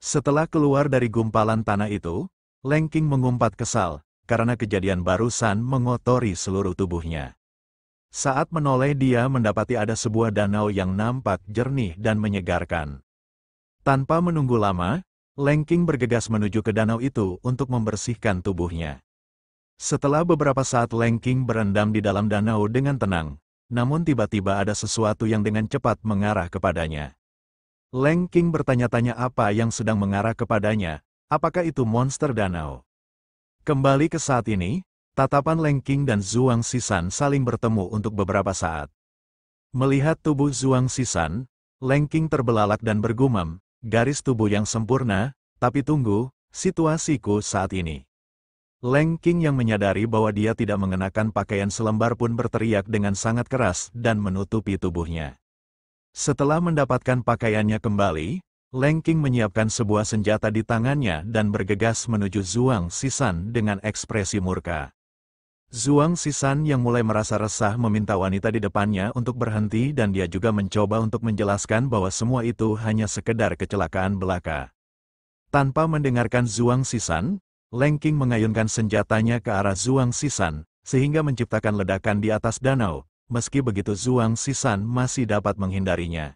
Setelah keluar dari gumpalan tanah itu, Leng Qing mengumpat kesal, karena kejadian barusan mengotori seluruh tubuhnya. Saat menoleh dia mendapati ada sebuah danau yang nampak jernih dan menyegarkan. Tanpa menunggu lama, Leng Qing bergegas menuju ke danau itu untuk membersihkan tubuhnya. Setelah beberapa saat Leng Qing berendam di dalam danau dengan tenang, namun tiba-tiba ada sesuatu yang dengan cepat mengarah kepadanya. Leng Qing bertanya-tanya apa yang sedang mengarah kepadanya, apakah itu monster danau. Kembali ke saat ini, tatapan Leng Qing dan Zhuang Zishan saling bertemu untuk beberapa saat. Melihat tubuh Zhuang Zishan, Leng Qing terbelalak dan bergumam, garis tubuh yang sempurna, tapi tunggu, situasiku saat ini. Leng Qing yang menyadari bahwa dia tidak mengenakan pakaian selembar pun berteriak dengan sangat keras dan menutupi tubuhnya. Setelah mendapatkan pakaiannya kembali, Leng Qing menyiapkan sebuah senjata di tangannya dan bergegas menuju Zhuang Zishan dengan ekspresi murka. Zhuang Zishan yang mulai merasa resah meminta wanita di depannya untuk berhenti dan dia juga mencoba untuk menjelaskan bahwa semua itu hanya sekedar kecelakaan belaka. Tanpa mendengarkan Zhuang Zishan, Leng Qing mengayunkan senjatanya ke arah Zhuang Zishan, sehingga menciptakan ledakan di atas danau. Meski begitu Zhuang Zishan masih dapat menghindarinya.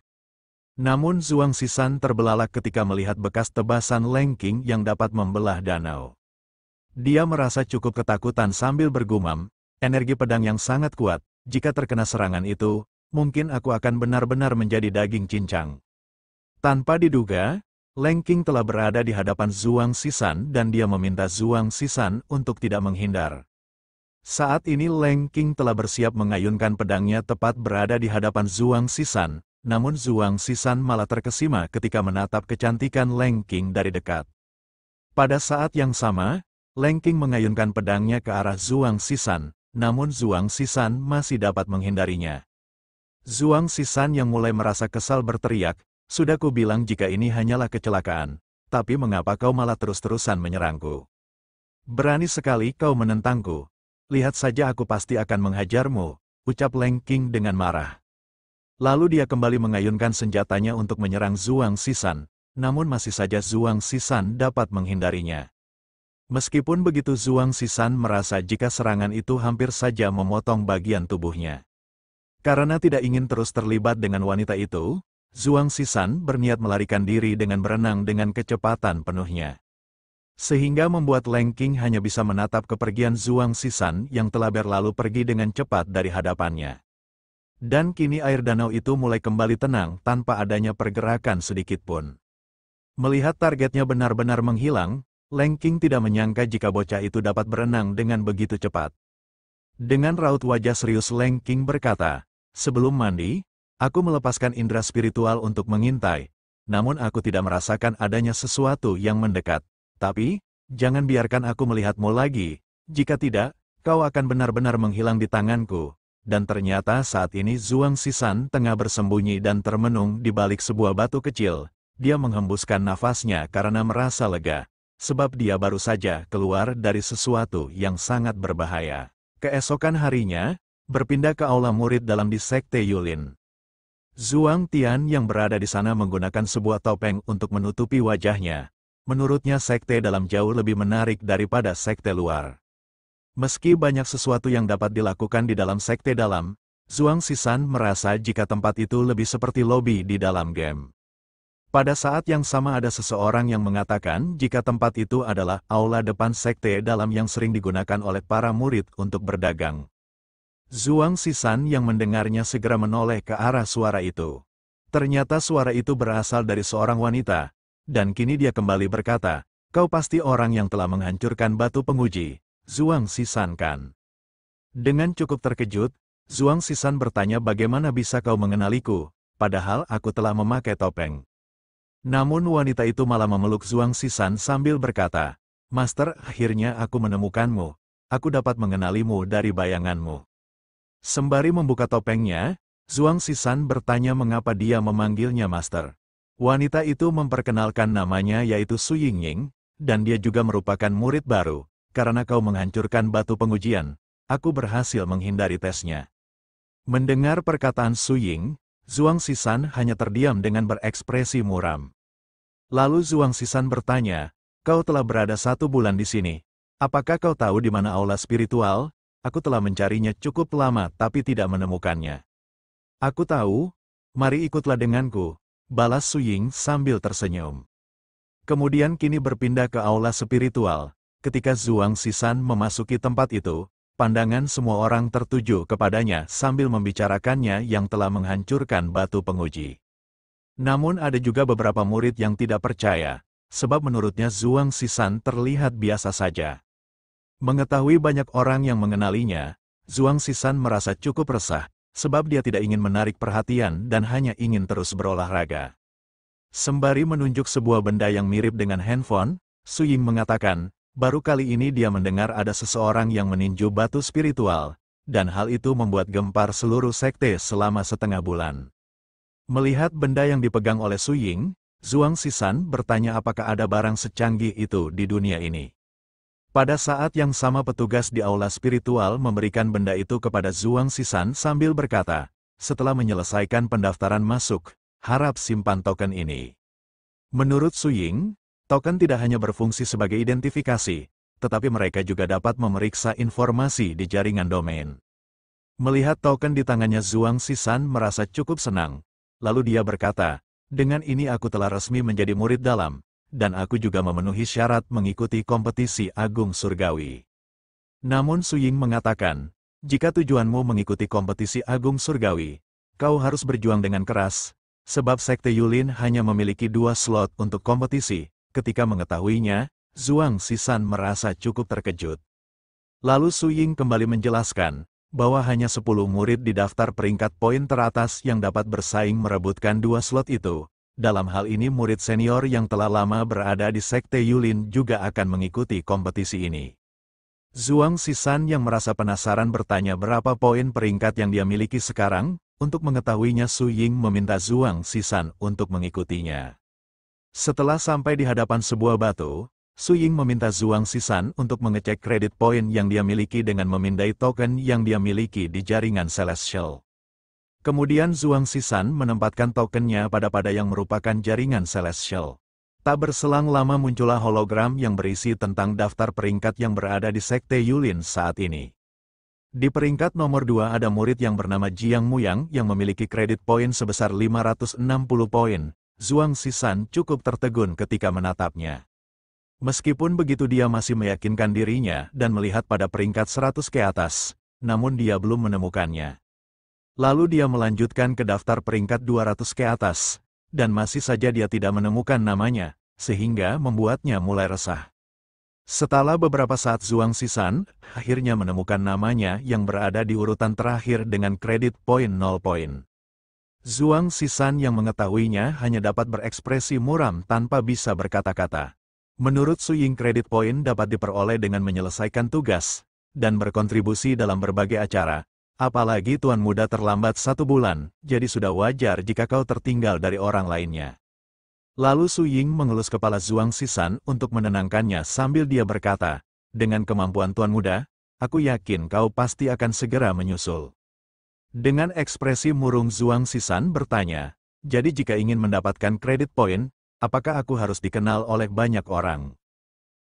Namun Zhuang Zishan terbelalak ketika melihat bekas tebasan Leng Qing yang dapat membelah danau. Dia merasa cukup ketakutan sambil bergumam, energi pedang yang sangat kuat, jika terkena serangan itu, mungkin aku akan benar-benar menjadi daging cincang. Tanpa diduga, Leng Qing telah berada di hadapan Zhuang Zishan dan dia meminta Zhuang Zishan untuk tidak menghindar. Saat ini Leng Qing telah bersiap mengayunkan pedangnya tepat berada di hadapan Zhuang Zishan, namun Zhuang Zishan malah terkesima ketika menatap kecantikan Leng Qing dari dekat. Pada saat yang sama, Leng Qing mengayunkan pedangnya ke arah Zhuang Zishan, namun Zhuang Sisan masih dapat menghindarinya. Zhuang Sisan yang mulai merasa kesal berteriak, "Sudah kubilang jika ini hanyalah kecelakaan, tapi mengapa kau malah terus-terusan menyerangku? Berani sekali kau menentangku. Lihat saja aku pasti akan menghajarmu," ucap Leng Qing dengan marah. Lalu dia kembali mengayunkan senjatanya untuk menyerang Zhuang Sisan, namun masih saja Zhuang Sisan dapat menghindarinya. Meskipun begitu Zhuang Sisan merasa jika serangan itu hampir saja memotong bagian tubuhnya. Karena tidak ingin terus terlibat dengan wanita itu, Zhuang Sisan berniat melarikan diri dengan berenang dengan kecepatan penuhnya. Sehingga membuat Leng Qing hanya bisa menatap kepergian Zhuang Sisan yang telah berlalu pergi dengan cepat dari hadapannya. Dan kini air danau itu mulai kembali tenang tanpa adanya pergerakan sedikitpun. Melihat targetnya benar-benar menghilang, Leng Qing tidak menyangka jika bocah itu dapat berenang dengan begitu cepat. Dengan raut wajah serius Leng Qing berkata, "Sebelum mandi, aku melepaskan indera spiritual untuk mengintai, namun aku tidak merasakan adanya sesuatu yang mendekat. Tapi, jangan biarkan aku melihatmu lagi, jika tidak, kau akan benar-benar menghilang di tanganku." Dan ternyata saat ini Zhuang Sisan tengah bersembunyi dan termenung di balik sebuah batu kecil. Dia menghembuskan nafasnya karena merasa lega, sebab dia baru saja keluar dari sesuatu yang sangat berbahaya. Keesokan harinya, berpindah ke aula murid dalam di Sekte Yulin. Zhuang Tian yang berada di sana menggunakan sebuah topeng untuk menutupi wajahnya. Menurutnya sekte dalam jauh lebih menarik daripada sekte luar. Meski banyak sesuatu yang dapat dilakukan di dalam sekte dalam, Zhuang Sisan merasa jika tempat itu lebih seperti lobi di dalam game. Pada saat yang sama ada seseorang yang mengatakan jika tempat itu adalah aula depan sekte dalam yang sering digunakan oleh para murid untuk berdagang. Zhuang Sisan yang mendengarnya segera menoleh ke arah suara itu. Ternyata suara itu berasal dari seorang wanita. Dan kini dia kembali berkata, "Kau pasti orang yang telah menghancurkan batu penguji, Zhuang Sisan kan?" Dengan cukup terkejut, Zhuang Sisan bertanya bagaimana bisa kau mengenaliku, padahal aku telah memakai topeng. Namun wanita itu malah memeluk Zhuang Sisan sambil berkata, "Master, akhirnya aku menemukanmu. Aku dapat mengenalimu dari bayanganmu." Sembari membuka topengnya, Zhuang Sisan bertanya mengapa dia memanggilnya Master. Wanita itu memperkenalkan namanya yaitu Su Yingying, dan dia juga merupakan murid baru. "Karena kau menghancurkan batu pengujian, aku berhasil menghindari tesnya." Mendengar perkataan Su Ying, Zhuang Sisan hanya terdiam dengan berekspresi muram. Lalu Zhuang Sisan bertanya, "Kau telah berada 1 bulan di sini. Apakah kau tahu di mana aula spiritual? Aku telah mencarinya cukup lama tapi tidak menemukannya." "Aku tahu, mari ikutlah denganku," balas Su Ying sambil tersenyum. Kemudian kini berpindah ke aula spiritual. Ketika Zhuang Sisan memasuki tempat itu, pandangan semua orang tertuju kepadanya sambil membicarakannya yang telah menghancurkan batu penguji. Namun ada juga beberapa murid yang tidak percaya, sebab menurutnya Zhuang Sisan terlihat biasa saja. Mengetahui banyak orang yang mengenalinya, Zhuang Sisan merasa cukup resah, sebab dia tidak ingin menarik perhatian dan hanya ingin terus berolahraga. Sembari menunjuk sebuah benda yang mirip dengan handphone, Su Ying mengatakan, baru kali ini dia mendengar ada seseorang yang meninju batu spiritual, dan hal itu membuat gempar seluruh sekte selama setengah bulan. Melihat benda yang dipegang oleh Su Ying, Zhuang Sisan bertanya apakah ada barang secanggih itu di dunia ini. Pada saat yang sama petugas di aula spiritual memberikan benda itu kepada Zhuang Sisan sambil berkata, "Setelah menyelesaikan pendaftaran masuk, harap simpan token ini." Menurut Su Ying, token tidak hanya berfungsi sebagai identifikasi, tetapi mereka juga dapat memeriksa informasi di jaringan domain. Melihat token di tangannya Zhuang Sisan merasa cukup senang, lalu dia berkata, "Dengan ini aku telah resmi menjadi murid dalam. Dan aku juga memenuhi syarat mengikuti kompetisi Agung Surgawi." Namun Su Ying mengatakan, "Jika tujuanmu mengikuti kompetisi Agung Surgawi, kau harus berjuang dengan keras, sebab Sekte Yulin hanya memiliki 2 slot untuk kompetisi." Ketika mengetahuinya, Zhuang Sisan merasa cukup terkejut. Lalu Su Ying kembali menjelaskan, bahwa hanya 10 murid di daftar peringkat poin teratas yang dapat bersaing merebutkan 2 slot itu. Dalam hal ini murid senior yang telah lama berada di Sekte Yulin juga akan mengikuti kompetisi ini. Zhuang Zishan yang merasa penasaran bertanya berapa poin peringkat yang dia miliki sekarang. Untuk mengetahuinya Su Ying meminta Zhuang Zishan untuk mengikutinya. Setelah sampai di hadapan sebuah batu, Su Ying meminta Zhuang Zishan untuk mengecek kredit poin yang dia miliki dengan memindai token yang dia miliki di jaringan Celestial. Kemudian Zhuang Zishan menempatkan tokennya pada yang merupakan jaringan Celestial. Tak berselang lama muncullah hologram yang berisi tentang daftar peringkat yang berada di Sekte Yulin saat ini. Di peringkat nomor 2 ada murid yang bernama Jiang Muyang yang memiliki kredit poin sebesar 560 poin. Zhuang Zishan cukup tertegun ketika menatapnya. Meskipun begitu dia masih meyakinkan dirinya dan melihat pada peringkat 100 ke atas, namun dia belum menemukannya. Lalu dia melanjutkan ke daftar peringkat 200 ke atas, dan masih saja dia tidak menemukan namanya, sehingga membuatnya mulai resah. Setelah beberapa saat Zhuang Zishan akhirnya menemukan namanya yang berada di urutan terakhir dengan kredit poin 0 poin. Zhuang Zishan yang mengetahuinya hanya dapat berekspresi muram tanpa bisa berkata-kata. Menurut Su Ying kredit poin dapat diperoleh dengan menyelesaikan tugas, dan berkontribusi dalam berbagai acara. Apalagi Tuan Muda terlambat 1 bulan, jadi sudah wajar jika kau tertinggal dari orang lainnya. Lalu Su Ying mengelus kepala Zhuang Zishan untuk menenangkannya sambil dia berkata, dengan kemampuan Tuan Muda, aku yakin kau pasti akan segera menyusul. Dengan ekspresi murung Zhuang Zishan bertanya, jadi jika ingin mendapatkan kredit poin, apakah aku harus dikenal oleh banyak orang?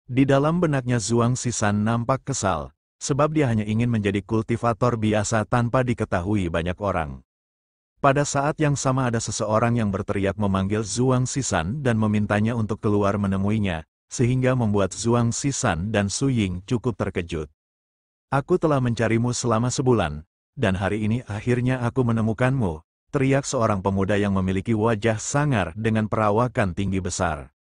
Di dalam benaknya Zhuang Zishan nampak kesal, sebab dia hanya ingin menjadi kultivator biasa tanpa diketahui banyak orang. Pada saat yang sama ada seseorang yang berteriak memanggil Zhuang Zishan dan memintanya untuk keluar menemuinya, sehingga membuat Zhuang Zishan dan Su Ying cukup terkejut. Aku telah mencarimu selama sebulan, dan hari ini akhirnya aku menemukanmu, teriak seorang pemuda yang memiliki wajah sangar dengan perawakan tinggi besar.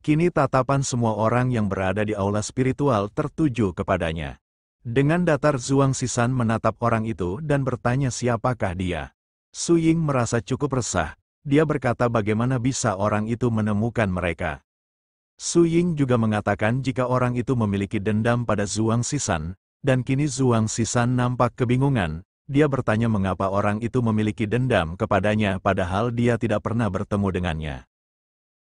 Kini tatapan semua orang yang berada di aula spiritual tertuju kepadanya. Dengan datar Zhuang Zishan menatap orang itu dan bertanya siapakah dia. Su Ying merasa cukup resah, dia berkata bagaimana bisa orang itu menemukan mereka. Su Ying juga mengatakan jika orang itu memiliki dendam pada Zhuang Zishan, dan kini Zhuang Zishan nampak kebingungan, dia bertanya mengapa orang itu memiliki dendam kepadanya padahal dia tidak pernah bertemu dengannya.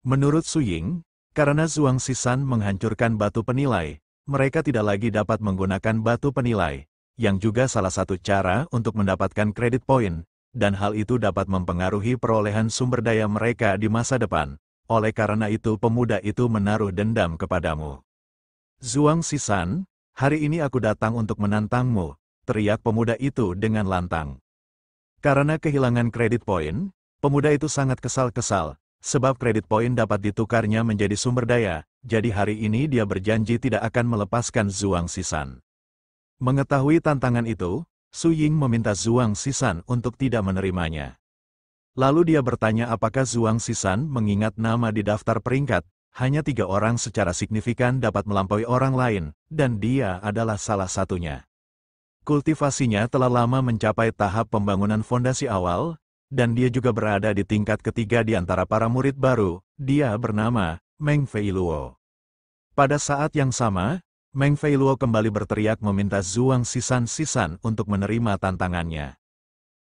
Menurut Su Ying, karena Zhuang Zishan menghancurkan batu penilai, mereka tidak lagi dapat menggunakan batu penilai, yang juga salah satu cara untuk mendapatkan kredit poin, dan hal itu dapat mempengaruhi perolehan sumber daya mereka di masa depan. Oleh karena itu pemuda itu menaruh dendam kepadamu. Zhuang Zishan, hari ini aku datang untuk menantangmu, teriak pemuda itu dengan lantang. Karena kehilangan kredit poin, pemuda itu sangat kesal-kesal, sebab kredit poin dapat ditukarnya menjadi sumber daya. Jadi hari ini dia berjanji tidak akan melepaskan Zhuang Zishan. Mengetahui tantangan itu, Su Ying meminta Zhuang Zishan untuk tidak menerimanya. Lalu dia bertanya apakah Zhuang Zishan mengingat nama di daftar peringkat, hanya 3 orang secara signifikan dapat melampaui orang lain, dan dia adalah salah satunya. Kultivasinya telah lama mencapai tahap pembangunan fondasi awal, dan dia juga berada di tingkat ketiga di antara para murid baru, dia bernama Meng Feiluo. Pada saat yang sama, Meng Feiluo kembali berteriak meminta Zhuang Zishan untuk menerima tantangannya.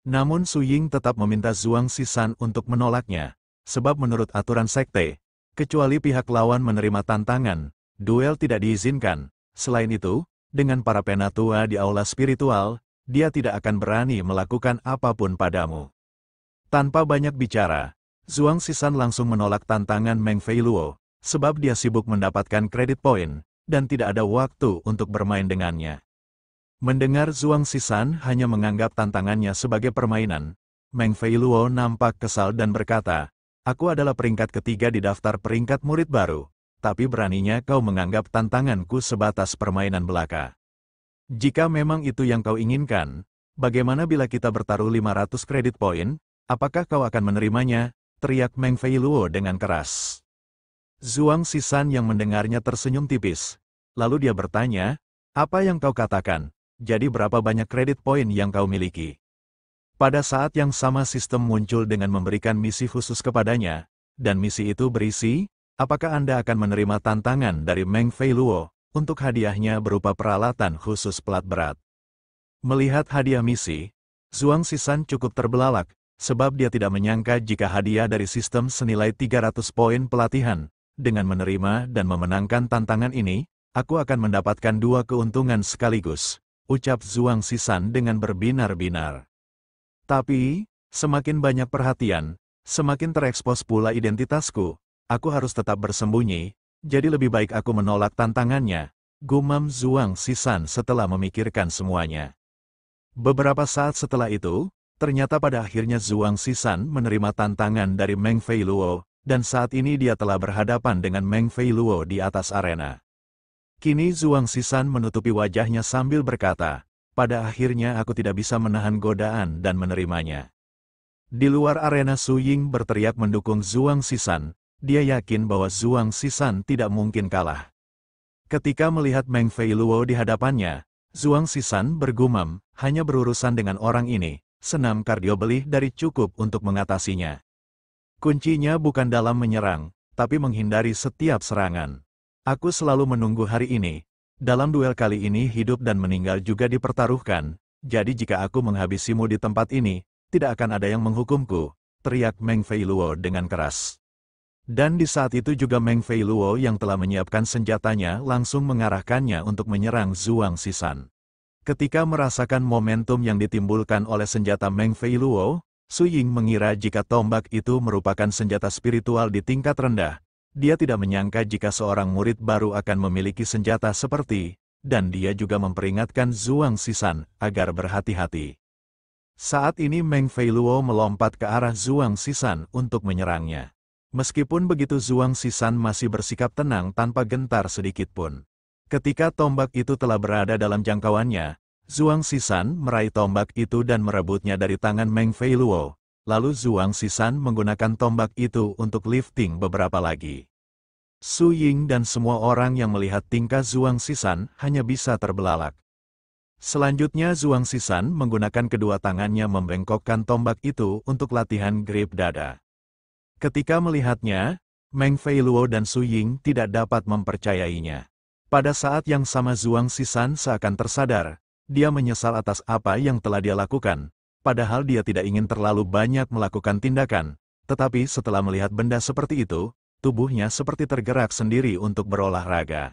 Namun Su Ying tetap meminta Zhuang Zishan untuk menolaknya, sebab menurut aturan sekte, kecuali pihak lawan menerima tantangan, duel tidak diizinkan. Selain itu, dengan para penatua di aula spiritual, dia tidak akan berani melakukan apapun padamu. Tanpa banyak bicara, Zhuang Zishan langsung menolak tantangan Meng Feiluo, sebab dia sibuk mendapatkan kredit poin, dan tidak ada waktu untuk bermain dengannya. Mendengar Zhuang Zishan hanya menganggap tantangannya sebagai permainan, Meng Feiluo nampak kesal dan berkata, aku adalah peringkat ketiga di daftar peringkat murid baru, tapi beraninya kau menganggap tantanganku sebatas permainan belaka. Jika memang itu yang kau inginkan, bagaimana bila kita bertaruh 500 kredit poin, apakah kau akan menerimanya? Teriak Meng Feiluo dengan keras. Zhuang Zishan yang mendengarnya tersenyum tipis. Lalu dia bertanya, apa yang kau katakan? Jadi berapa banyak kredit poin yang kau miliki? Pada saat yang sama sistem muncul dengan memberikan misi khusus kepadanya, dan misi itu berisi, apakah Anda akan menerima tantangan dari Meng Feiluo? untuk hadiahnya berupa peralatan khusus pelat berat. Melihat hadiah misi, Zhuang Zishan cukup terbelalak, sebab dia tidak menyangka jika hadiah dari sistem senilai 300 poin pelatihan. Dengan menerima dan memenangkan tantangan ini, aku akan mendapatkan dua keuntungan sekaligus, ucap Zhuang Zishan dengan berbinar-binar. Tapi, semakin banyak perhatian, semakin terekspos pula identitasku. Aku harus tetap bersembunyi, jadi lebih baik aku menolak tantangannya, gumam Zhuang Zishan setelah memikirkan semuanya. Beberapa saat setelah itu, ternyata pada akhirnya Zhuang Zishan menerima tantangan dari Meng Fei Luo, dan saat ini dia telah berhadapan dengan Meng Fei Luo di atas arena. Kini Zhuang Zishan menutupi wajahnya sambil berkata, pada akhirnya aku tidak bisa menahan godaan dan menerimanya. Di luar arena Su Ying berteriak mendukung Zhuang Zishan, dia yakin bahwa Zhuang Zishan tidak mungkin kalah. Ketika melihat Meng Fei Luo di hadapannya, Zhuang Zishan bergumam, hanya berurusan dengan orang ini, senam kardio belih dari cukup untuk mengatasinya. Kuncinya bukan dalam menyerang, tapi menghindari setiap serangan. Aku selalu menunggu hari ini. Dalam duel kali ini hidup dan meninggal juga dipertaruhkan, jadi jika aku menghabisimu di tempat ini, tidak akan ada yang menghukumku, teriak Meng Fei Luo dengan keras. Dan di saat itu juga Meng Fei Luo yang telah menyiapkan senjatanya langsung mengarahkannya untuk menyerang Zhuang Zishan. Ketika merasakan momentum yang ditimbulkan oleh senjata Meng Fei Luo, Su Ying mengira jika tombak itu merupakan senjata spiritual di tingkat rendah. Dia tidak menyangka jika seorang murid baru akan memiliki senjata seperti, dan dia juga memperingatkan Zhuang Zishan agar berhati-hati. Saat ini Meng Fei Luo melompat ke arah Zhuang Zishan untuk menyerangnya. Meskipun begitu Zhuang Zishan masih bersikap tenang tanpa gentar sedikitpun. Ketika tombak itu telah berada dalam jangkauannya, Zhuang Zishan meraih tombak itu dan merebutnya dari tangan Meng Fei Luo. Lalu Zhuang Zishan menggunakan tombak itu untuk lifting beberapa lagi. Su Ying dan semua orang yang melihat tingkah Zhuang Zishan hanya bisa terbelalak. Selanjutnya Zhuang Zishan menggunakan kedua tangannya membengkokkan tombak itu untuk latihan grip dada. Ketika melihatnya, Meng Fei Luo dan Su Ying tidak dapat mempercayainya. Pada saat yang sama Zhuang Zishan seakan tersadar. Dia menyesal atas apa yang telah dia lakukan, padahal dia tidak ingin terlalu banyak melakukan tindakan, tetapi setelah melihat benda seperti itu, tubuhnya seperti tergerak sendiri untuk berolahraga.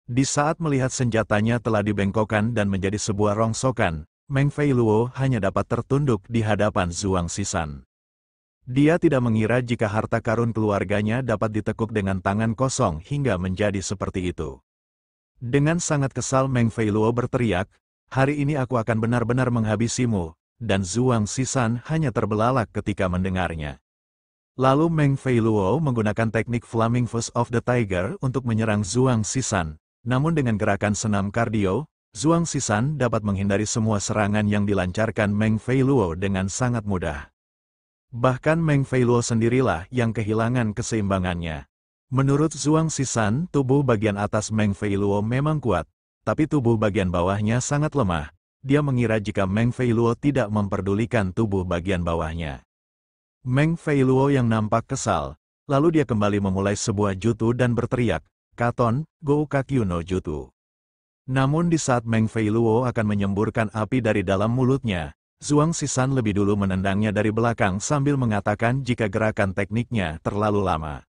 Di saat melihat senjatanya telah dibengkokkan dan menjadi sebuah rongsokan, Meng Fei Luo hanya dapat tertunduk di hadapan Zhuang Zishan. Dia tidak mengira jika harta karun keluarganya dapat ditekuk dengan tangan kosong hingga menjadi seperti itu. Dengan sangat kesal Meng Fei Luo berteriak, hari ini aku akan benar-benar menghabisimu, dan Zhuang Zishan hanya terbelalak ketika mendengarnya. Lalu Meng Fei Luo menggunakan teknik Flaming Fist of the Tiger untuk menyerang Zhuang Zishan. Namun dengan gerakan senam kardio, Zhuang Zishan dapat menghindari semua serangan yang dilancarkan Meng Fei Luo dengan sangat mudah. Bahkan Meng Fei Luo sendirilah yang kehilangan keseimbangannya. Menurut Zhuang Zishan, tubuh bagian atas Meng Fei Luo memang kuat, tapi tubuh bagian bawahnya sangat lemah. Dia mengira jika Meng Fei Luo tidak memperdulikan tubuh bagian bawahnya. Meng Fei Luo yang nampak kesal, lalu dia kembali memulai sebuah jutsu dan berteriak, Katon, Goukakyu no Jutsu. Namun di saat Meng Fei Luo akan menyemburkan api dari dalam mulutnya, Zhuang Zishan lebih dulu menendangnya dari belakang sambil mengatakan jika gerakan tekniknya terlalu lama.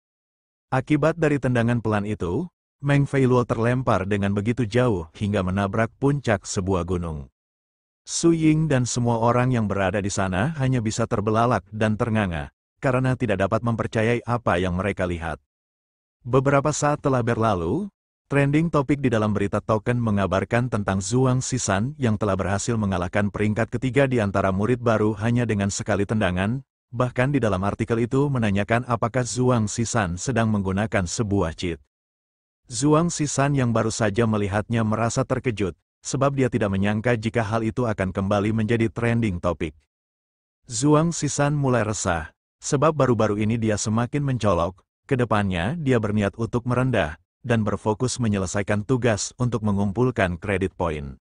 Akibat dari tendangan pelan itu, Meng Fei Luo terlempar dengan begitu jauh hingga menabrak puncak sebuah gunung. Su Ying dan semua orang yang berada di sana hanya bisa terbelalak dan ternganga, karena tidak dapat mempercayai apa yang mereka lihat. Beberapa saat telah berlalu, trending topik di dalam berita token mengabarkan tentang Zhuang Zishan yang telah berhasil mengalahkan peringkat ketiga di antara murid baru hanya dengan sekali tendangan. Bahkan di dalam artikel itu menanyakan apakah Zhuang Zishan sedang menggunakan sebuah cheat. Zhuang Zishan yang baru saja melihatnya merasa terkejut, sebab dia tidak menyangka jika hal itu akan kembali menjadi trending topik. Zhuang Zishan mulai resah, sebab baru-baru ini dia semakin mencolok, kedepannya dia berniat untuk merendah, dan berfokus menyelesaikan tugas untuk mengumpulkan kredit poin.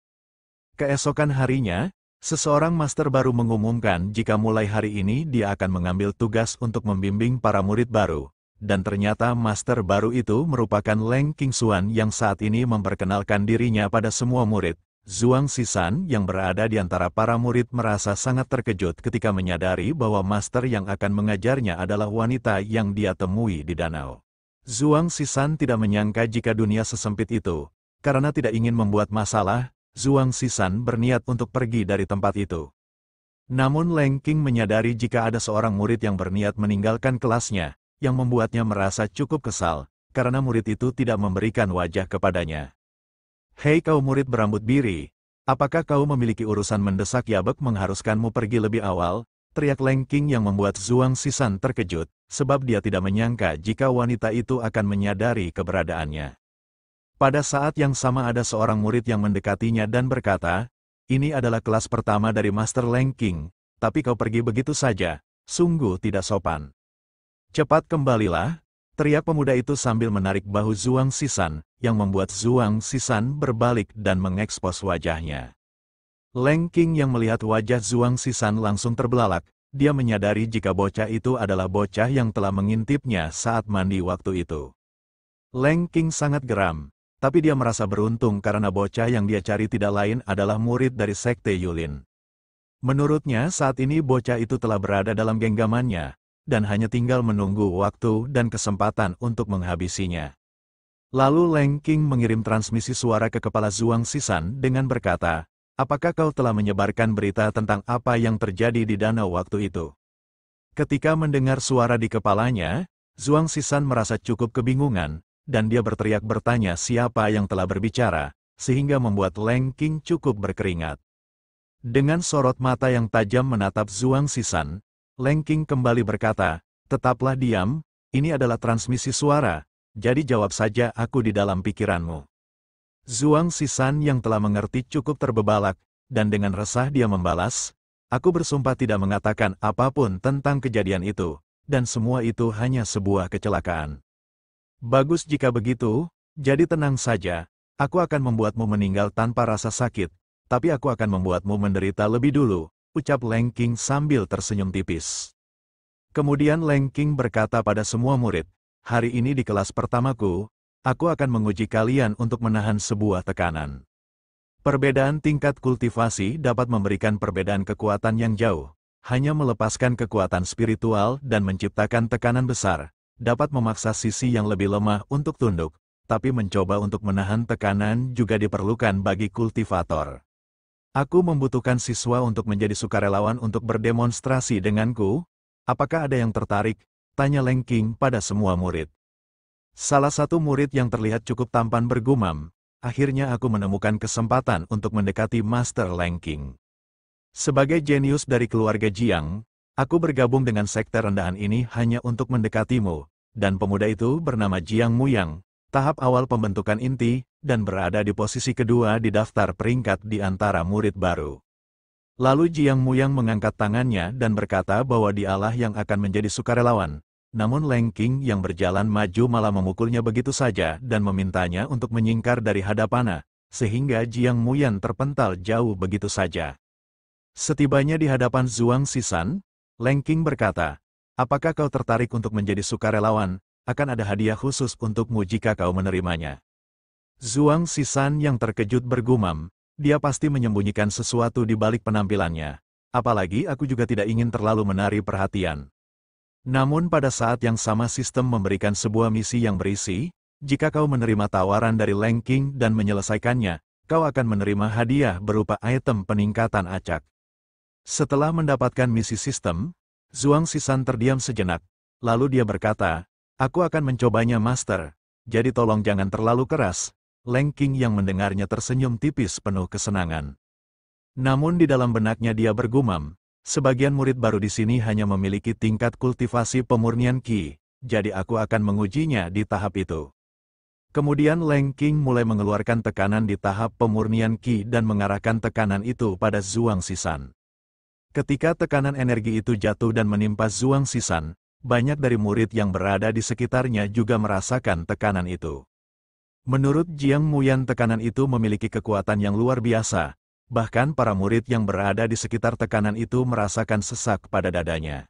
Keesokan harinya, seseorang master baru mengumumkan jika mulai hari ini dia akan mengambil tugas untuk membimbing para murid baru, dan ternyata master baru itu merupakan Leng Qingxuan yang saat ini memperkenalkan dirinya pada semua murid. Zhuang Zishan yang berada di antara para murid merasa sangat terkejut ketika menyadari bahwa master yang akan mengajarnya adalah wanita yang dia temui di danau. Zhuang Zishan tidak menyangka jika dunia sesempit itu. Karena tidak ingin membuat masalah, Zhuang Zishan berniat untuk pergi dari tempat itu. Namun Leng Qing menyadari jika ada seorang murid yang berniat meninggalkan kelasnya, yang membuatnya merasa cukup kesal, karena murid itu tidak memberikan wajah kepadanya. Hei kau murid berambut biri, apakah kau memiliki urusan mendesak Yabek mengharuskanmu pergi lebih awal? Teriak Leng Qing yang membuat Zhuang Zishan terkejut, sebab dia tidak menyangka jika wanita itu akan menyadari keberadaannya. Pada saat yang sama ada seorang murid yang mendekatinya dan berkata, ini adalah kelas pertama dari Master Leng Qing, tapi kau pergi begitu saja, sungguh tidak sopan. Cepat kembalilah, teriak pemuda itu sambil menarik bahu Zhuang Zishan, yang membuat Zhuang Zishan berbalik dan mengekspos wajahnya. Leng Qing yang melihat wajah Zhuang Zishan langsung terbelalak, dia menyadari jika bocah itu adalah bocah yang telah mengintipnya saat mandi waktu itu. Leng Qing sangat geram, tapi dia merasa beruntung karena bocah yang dia cari tidak lain adalah murid dari Sekte Yulin. Menurutnya saat ini bocah itu telah berada dalam genggamannya, dan hanya tinggal menunggu waktu dan kesempatan untuk menghabisinya. Lalu Leng Qing mengirim transmisi suara ke kepala Zhuang Zishan dengan berkata, apakah kau telah menyebarkan berita tentang apa yang terjadi di danau waktu itu? Ketika mendengar suara di kepalanya, Zhuang Zishan merasa cukup kebingungan, dan dia berteriak bertanya siapa yang telah berbicara, sehingga membuat Leng Qing cukup berkeringat. Dengan sorot mata yang tajam menatap Zhuang Zishan, Leng Qing kembali berkata, tetaplah diam, ini adalah transmisi suara, jadi jawab saja aku di dalam pikiranmu. Zhuang Zishan yang telah mengerti cukup terbebalak, dan dengan resah dia membalas, aku bersumpah tidak mengatakan apapun tentang kejadian itu, dan semua itu hanya sebuah kecelakaan. Bagus jika begitu, jadi tenang saja, aku akan membuatmu meninggal tanpa rasa sakit, tapi aku akan membuatmu menderita lebih dulu, ucap Leng Qing sambil tersenyum tipis. Kemudian Leng Qing berkata pada semua murid, hari ini di kelas pertamaku, aku akan menguji kalian untuk menahan sebuah tekanan. Perbedaan tingkat kultivasi dapat memberikan perbedaan kekuatan yang jauh, hanya melepaskan kekuatan spiritual dan menciptakan tekanan besar, dapat memaksa sisi yang lebih lemah untuk tunduk, tapi mencoba untuk menahan tekanan juga diperlukan bagi kultivator. Aku membutuhkan siswa untuk menjadi sukarelawan untuk berdemonstrasi denganku. Apakah ada yang tertarik? Tanya Leng Qing pada semua murid. Salah satu murid yang terlihat cukup tampan bergumam, akhirnya aku menemukan kesempatan untuk mendekati Master Leng Qing. Sebagai jenius dari keluarga Jiang, aku bergabung dengan sekte rendahan ini hanya untuk mendekatimu, dan pemuda itu bernama Jiang Muyang, tahap awal pembentukan inti, dan berada di posisi kedua di daftar peringkat di antara murid baru. Lalu Jiang Muyang mengangkat tangannya dan berkata bahwa dialah yang akan menjadi sukarelawan, namun Leng Qing yang berjalan maju malah memukulnya begitu saja dan memintanya untuk menyingkar dari hadapannya, sehingga Jiang Muyang terpental jauh begitu saja. Setibanya di hadapan Zhuang Zishan, Leng Qing berkata, apakah kau tertarik untuk menjadi sukarelawan? Akan ada hadiah khusus untukmu jika kau menerimanya. Zhuang Zishan yang terkejut bergumam, dia pasti menyembunyikan sesuatu di balik penampilannya. Apalagi aku juga tidak ingin terlalu menarik perhatian. Namun pada saat yang sama sistem memberikan sebuah misi yang berisi, jika kau menerima tawaran dari Leng Qing dan menyelesaikannya, kau akan menerima hadiah berupa item peningkatan acak. Setelah mendapatkan misi sistem, Zhuang Zishan terdiam sejenak, lalu dia berkata, aku akan mencobanya Master, jadi tolong jangan terlalu keras. Leng Qing yang mendengarnya tersenyum tipis penuh kesenangan. Namun di dalam benaknya dia bergumam, sebagian murid baru di sini hanya memiliki tingkat kultivasi pemurnian Qi, jadi aku akan mengujinya di tahap itu. Kemudian Leng Qing mulai mengeluarkan tekanan di tahap pemurnian Qi dan mengarahkan tekanan itu pada Zhuang Zishan. Ketika tekanan energi itu jatuh dan menimpa Zhuang Zishan, banyak dari murid yang berada di sekitarnya juga merasakan tekanan itu. Menurut Jiang Muyang tekanan itu memiliki kekuatan yang luar biasa, bahkan para murid yang berada di sekitar tekanan itu merasakan sesak pada dadanya.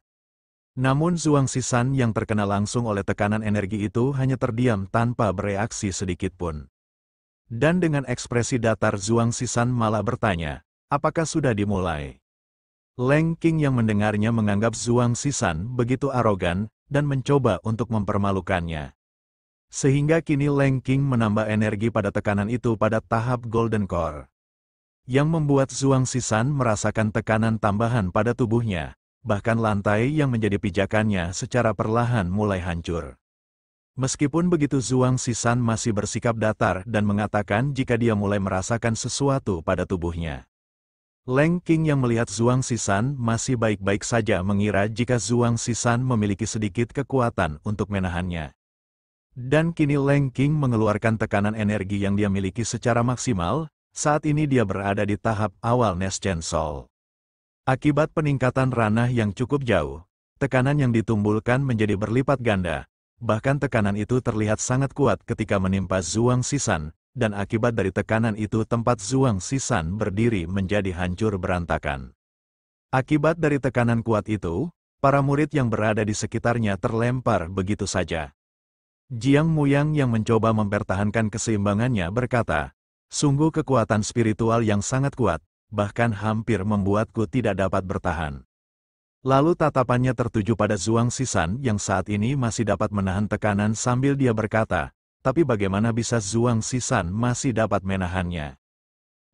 Namun Zhuang Zishan yang terkena langsung oleh tekanan energi itu hanya terdiam tanpa bereaksi sedikit pun. Dan dengan ekspresi datar Zhuang Zishan malah bertanya, apakah sudah dimulai? Leng Qing yang mendengarnya menganggap Zhuang Zishan begitu arogan dan mencoba untuk mempermalukannya. Sehingga kini Leng Qing menambah energi pada tekanan itu pada tahap Golden Core. Yang membuat Zhuang Zishan merasakan tekanan tambahan pada tubuhnya, bahkan lantai yang menjadi pijakannya secara perlahan mulai hancur. Meskipun begitu Zhuang Zishan masih bersikap datar dan mengatakan jika dia mulai merasakan sesuatu pada tubuhnya. Leng Qing yang melihat Zhuang Zishan masih baik-baik saja mengira jika Zhuang Zishan memiliki sedikit kekuatan untuk menahannya. Dan kini Leng Qing mengeluarkan tekanan energi yang dia miliki secara maksimal, saat ini dia berada di tahap awal Neschen Soul. Akibat peningkatan ranah yang cukup jauh, tekanan yang ditumbulkan menjadi berlipat ganda, bahkan tekanan itu terlihat sangat kuat ketika menimpa Zhuang Zishan, dan akibat dari tekanan itu tempat Zhuang Zishan berdiri menjadi hancur berantakan. Akibat dari tekanan kuat itu, para murid yang berada di sekitarnya terlempar begitu saja. Jiang Muyang yang mencoba mempertahankan keseimbangannya berkata, sungguh kekuatan spiritual yang sangat kuat, bahkan hampir membuatku tidak dapat bertahan. Lalu tatapannya tertuju pada Zhuang Zishan yang saat ini masih dapat menahan tekanan sambil dia berkata, tapi bagaimana bisa Zhuang Zishan masih dapat menahannya?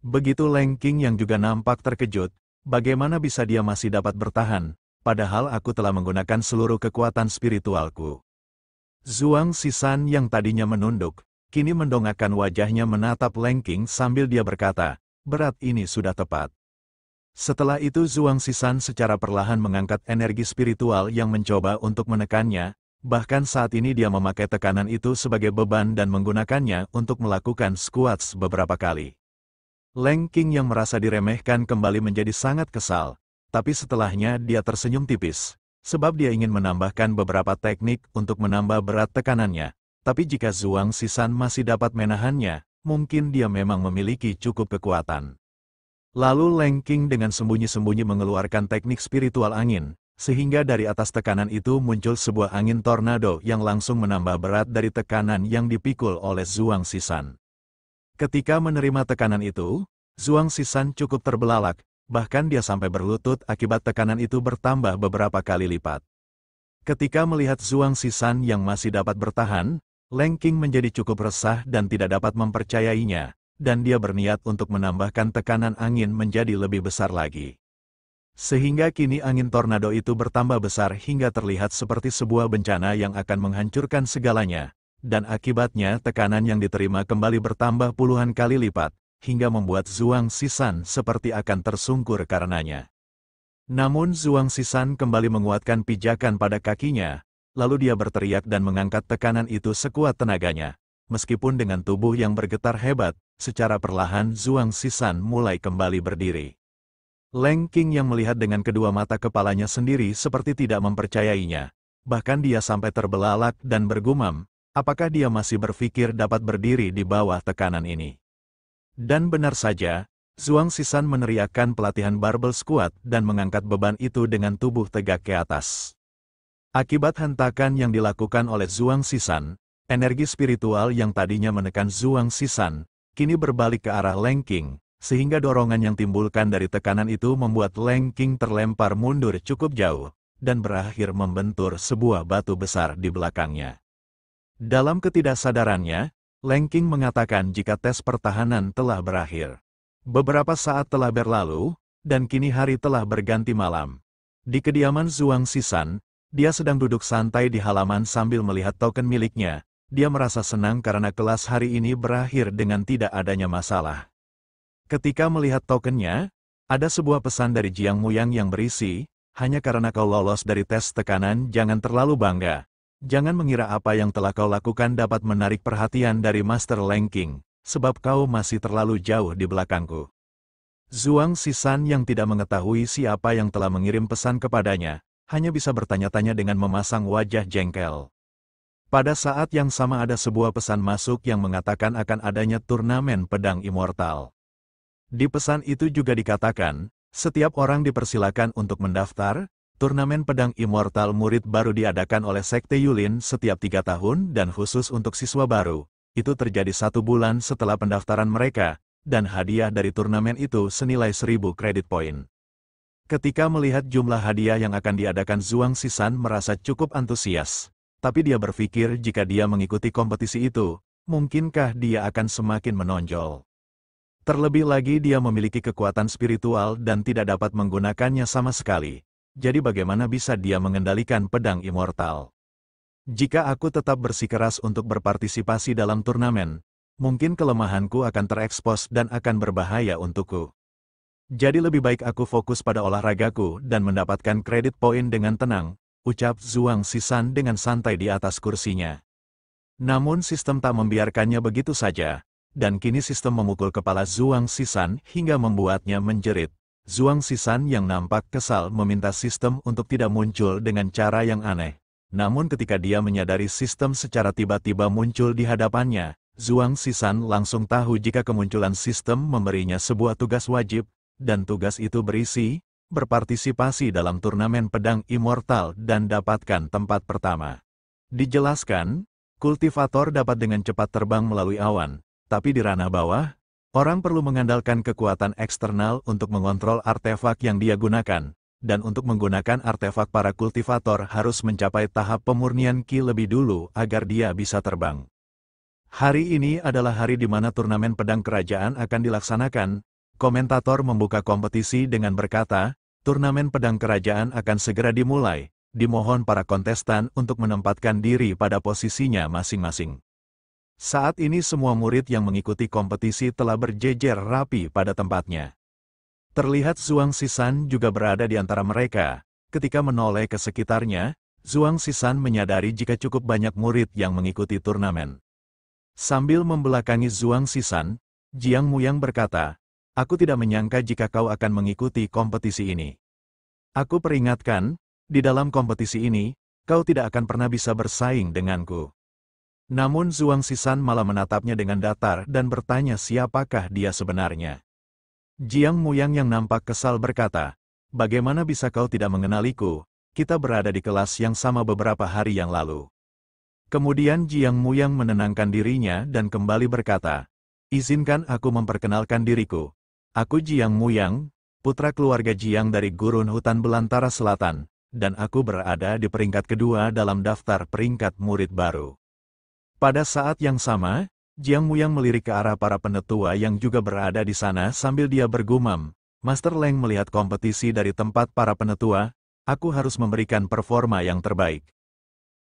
Begitu Leng Qing yang juga nampak terkejut, bagaimana bisa dia masih dapat bertahan, padahal aku telah menggunakan seluruh kekuatan spiritualku. Zhuang Zishan yang tadinya menunduk, kini mendongakkan wajahnya menatap Leng Qing sambil dia berkata, berat ini sudah tepat. Setelah itu Zhuang Zishan secara perlahan mengangkat energi spiritual yang mencoba untuk menekannya, bahkan saat ini dia memakai tekanan itu sebagai beban dan menggunakannya untuk melakukan squats beberapa kali. Leng Qing yang merasa diremehkan kembali menjadi sangat kesal, tapi setelahnya dia tersenyum tipis. Sebab dia ingin menambahkan beberapa teknik untuk menambah berat tekanannya, tapi jika Zhuang Zishan masih dapat menahannya, mungkin dia memang memiliki cukup kekuatan. Lalu Leng Qing dengan sembunyi-sembunyi mengeluarkan teknik spiritual angin, sehingga dari atas tekanan itu muncul sebuah angin tornado yang langsung menambah berat dari tekanan yang dipikul oleh Zhuang Zishan. Ketika menerima tekanan itu, Zhuang Zishan cukup terbelalak, bahkan dia sampai berlutut akibat tekanan itu bertambah beberapa kali lipat. Ketika melihat Zhuang Zishan yang masih dapat bertahan, Leng Qing menjadi cukup resah dan tidak dapat mempercayainya, dan dia berniat untuk menambahkan tekanan angin menjadi lebih besar lagi. Sehingga kini angin tornado itu bertambah besar hingga terlihat seperti sebuah bencana yang akan menghancurkan segalanya, dan akibatnya tekanan yang diterima kembali bertambah puluhan kali lipat, hingga membuat Zhuang Zishan seperti akan tersungkur karenanya. Namun Zhuang Zishan kembali menguatkan pijakan pada kakinya, lalu dia berteriak dan mengangkat tekanan itu sekuat tenaganya. Meskipun dengan tubuh yang bergetar hebat, secara perlahan Zhuang Zishan mulai kembali berdiri. Leng Qing yang melihat dengan kedua mata kepalanya sendiri seperti tidak mempercayainya. Bahkan dia sampai terbelalak dan bergumam, apakah dia masih berpikir dapat berdiri di bawah tekanan ini? Dan benar saja, Zhuang Zishan meneriakkan pelatihan barbel squat dan mengangkat beban itu dengan tubuh tegak ke atas. Akibat hentakan yang dilakukan oleh Zhuang Zishan, energi spiritual yang tadinya menekan Zhuang Zishan, kini berbalik ke arah Leng Qing, sehingga dorongan yang timbulkan dari tekanan itu membuat Leng Qing terlempar mundur cukup jauh, dan berakhir membentur sebuah batu besar di belakangnya. Dalam ketidaksadarannya, Leng Qing mengatakan jika tes pertahanan telah berakhir. Beberapa saat telah berlalu, dan kini hari telah berganti malam. Di kediaman Zhuang Zishan, dia sedang duduk santai di halaman sambil melihat token miliknya. Dia merasa senang karena kelas hari ini berakhir dengan tidak adanya masalah. Ketika melihat tokennya, ada sebuah pesan dari Jiang Muyang yang berisi, hanya karena kau lolos dari tes tekanan jangan terlalu bangga. Jangan mengira apa yang telah kau lakukan dapat menarik perhatian dari Master Leng Qing, sebab kau masih terlalu jauh di belakangku. Zhuang Zishan yang tidak mengetahui siapa yang telah mengirim pesan kepadanya, hanya bisa bertanya-tanya dengan memasang wajah jengkel. Pada saat yang sama ada sebuah pesan masuk yang mengatakan akan adanya turnamen pedang immortal. Di pesan itu juga dikatakan, setiap orang dipersilakan untuk mendaftar, Turnamen pedang immortal murid baru diadakan oleh Sekte Yulin setiap 3 tahun dan khusus untuk siswa baru. Itu terjadi 1 bulan setelah pendaftaran mereka, dan hadiah dari turnamen itu senilai 1000 kredit poin. Ketika melihat jumlah hadiah yang akan diadakan, Zhuang Zishan merasa cukup antusias. Tapi dia berpikir jika dia mengikuti kompetisi itu, mungkinkah dia akan semakin menonjol. Terlebih lagi dia memiliki kekuatan spiritual dan tidak dapat menggunakannya sama sekali. Jadi bagaimana bisa dia mengendalikan pedang immortal? Jika aku tetap bersikeras untuk berpartisipasi dalam turnamen, mungkin kelemahanku akan terekspos dan akan berbahaya untukku. Jadi lebih baik aku fokus pada olahragaku dan mendapatkan kredit poin dengan tenang, ucap Zhuang Zishan dengan santai di atas kursinya. Namun sistem tak membiarkannya begitu saja, dan kini sistem memukul kepala Zhuang Zishan hingga membuatnya menjerit. Zhuang Zishan yang nampak kesal meminta sistem untuk tidak muncul dengan cara yang aneh. Namun ketika dia menyadari sistem secara tiba-tiba muncul di hadapannya, Zhuang Zishan langsung tahu jika kemunculan sistem memberinya sebuah tugas wajib, dan tugas itu berisi, berpartisipasi dalam turnamen pedang immortal dan dapatkan tempat pertama. Dijelaskan, kultivator dapat dengan cepat terbang melalui awan, tapi di ranah bawah, orang perlu mengandalkan kekuatan eksternal untuk mengontrol artefak yang dia gunakan, dan untuk menggunakan artefak para kultivator harus mencapai tahap pemurnian Qi lebih dulu agar dia bisa terbang. Hari ini adalah hari di mana turnamen pedang kerajaan akan dilaksanakan. Komentator membuka kompetisi dengan berkata, turnamen pedang kerajaan akan segera dimulai, dimohon para kontestan untuk menempatkan diri pada posisinya masing-masing. Saat ini semua murid yang mengikuti kompetisi telah berjejer rapi pada tempatnya. Terlihat Zhuang Zishan juga berada di antara mereka. Ketika menoleh ke sekitarnya, Zhuang Zishan menyadari jika cukup banyak murid yang mengikuti turnamen. Sambil membelakangi Zhuang Zishan, Jiang Muyang berkata, "Aku tidak menyangka jika kau akan mengikuti kompetisi ini. Aku peringatkan, di dalam kompetisi ini, kau tidak akan pernah bisa bersaing denganku." Namun Zhuang Zishan malah menatapnya dengan datar dan bertanya siapakah dia sebenarnya. Jiang Muyang yang nampak kesal berkata, "Bagaimana bisa kau tidak mengenaliku? Kita berada di kelas yang sama beberapa hari yang lalu." Kemudian Jiang Muyang menenangkan dirinya dan kembali berkata, "Izinkan aku memperkenalkan diriku. Aku Jiang Muyang, putra keluarga Jiang dari Gurun Hutan Belantara Selatan, dan aku berada di peringkat kedua dalam daftar peringkat murid baru." Pada saat yang sama, Jiang Muyang melirik ke arah para penetua yang juga berada di sana sambil dia bergumam, "Master Leng melihat kompetisi dari tempat para penetua, aku harus memberikan performa yang terbaik.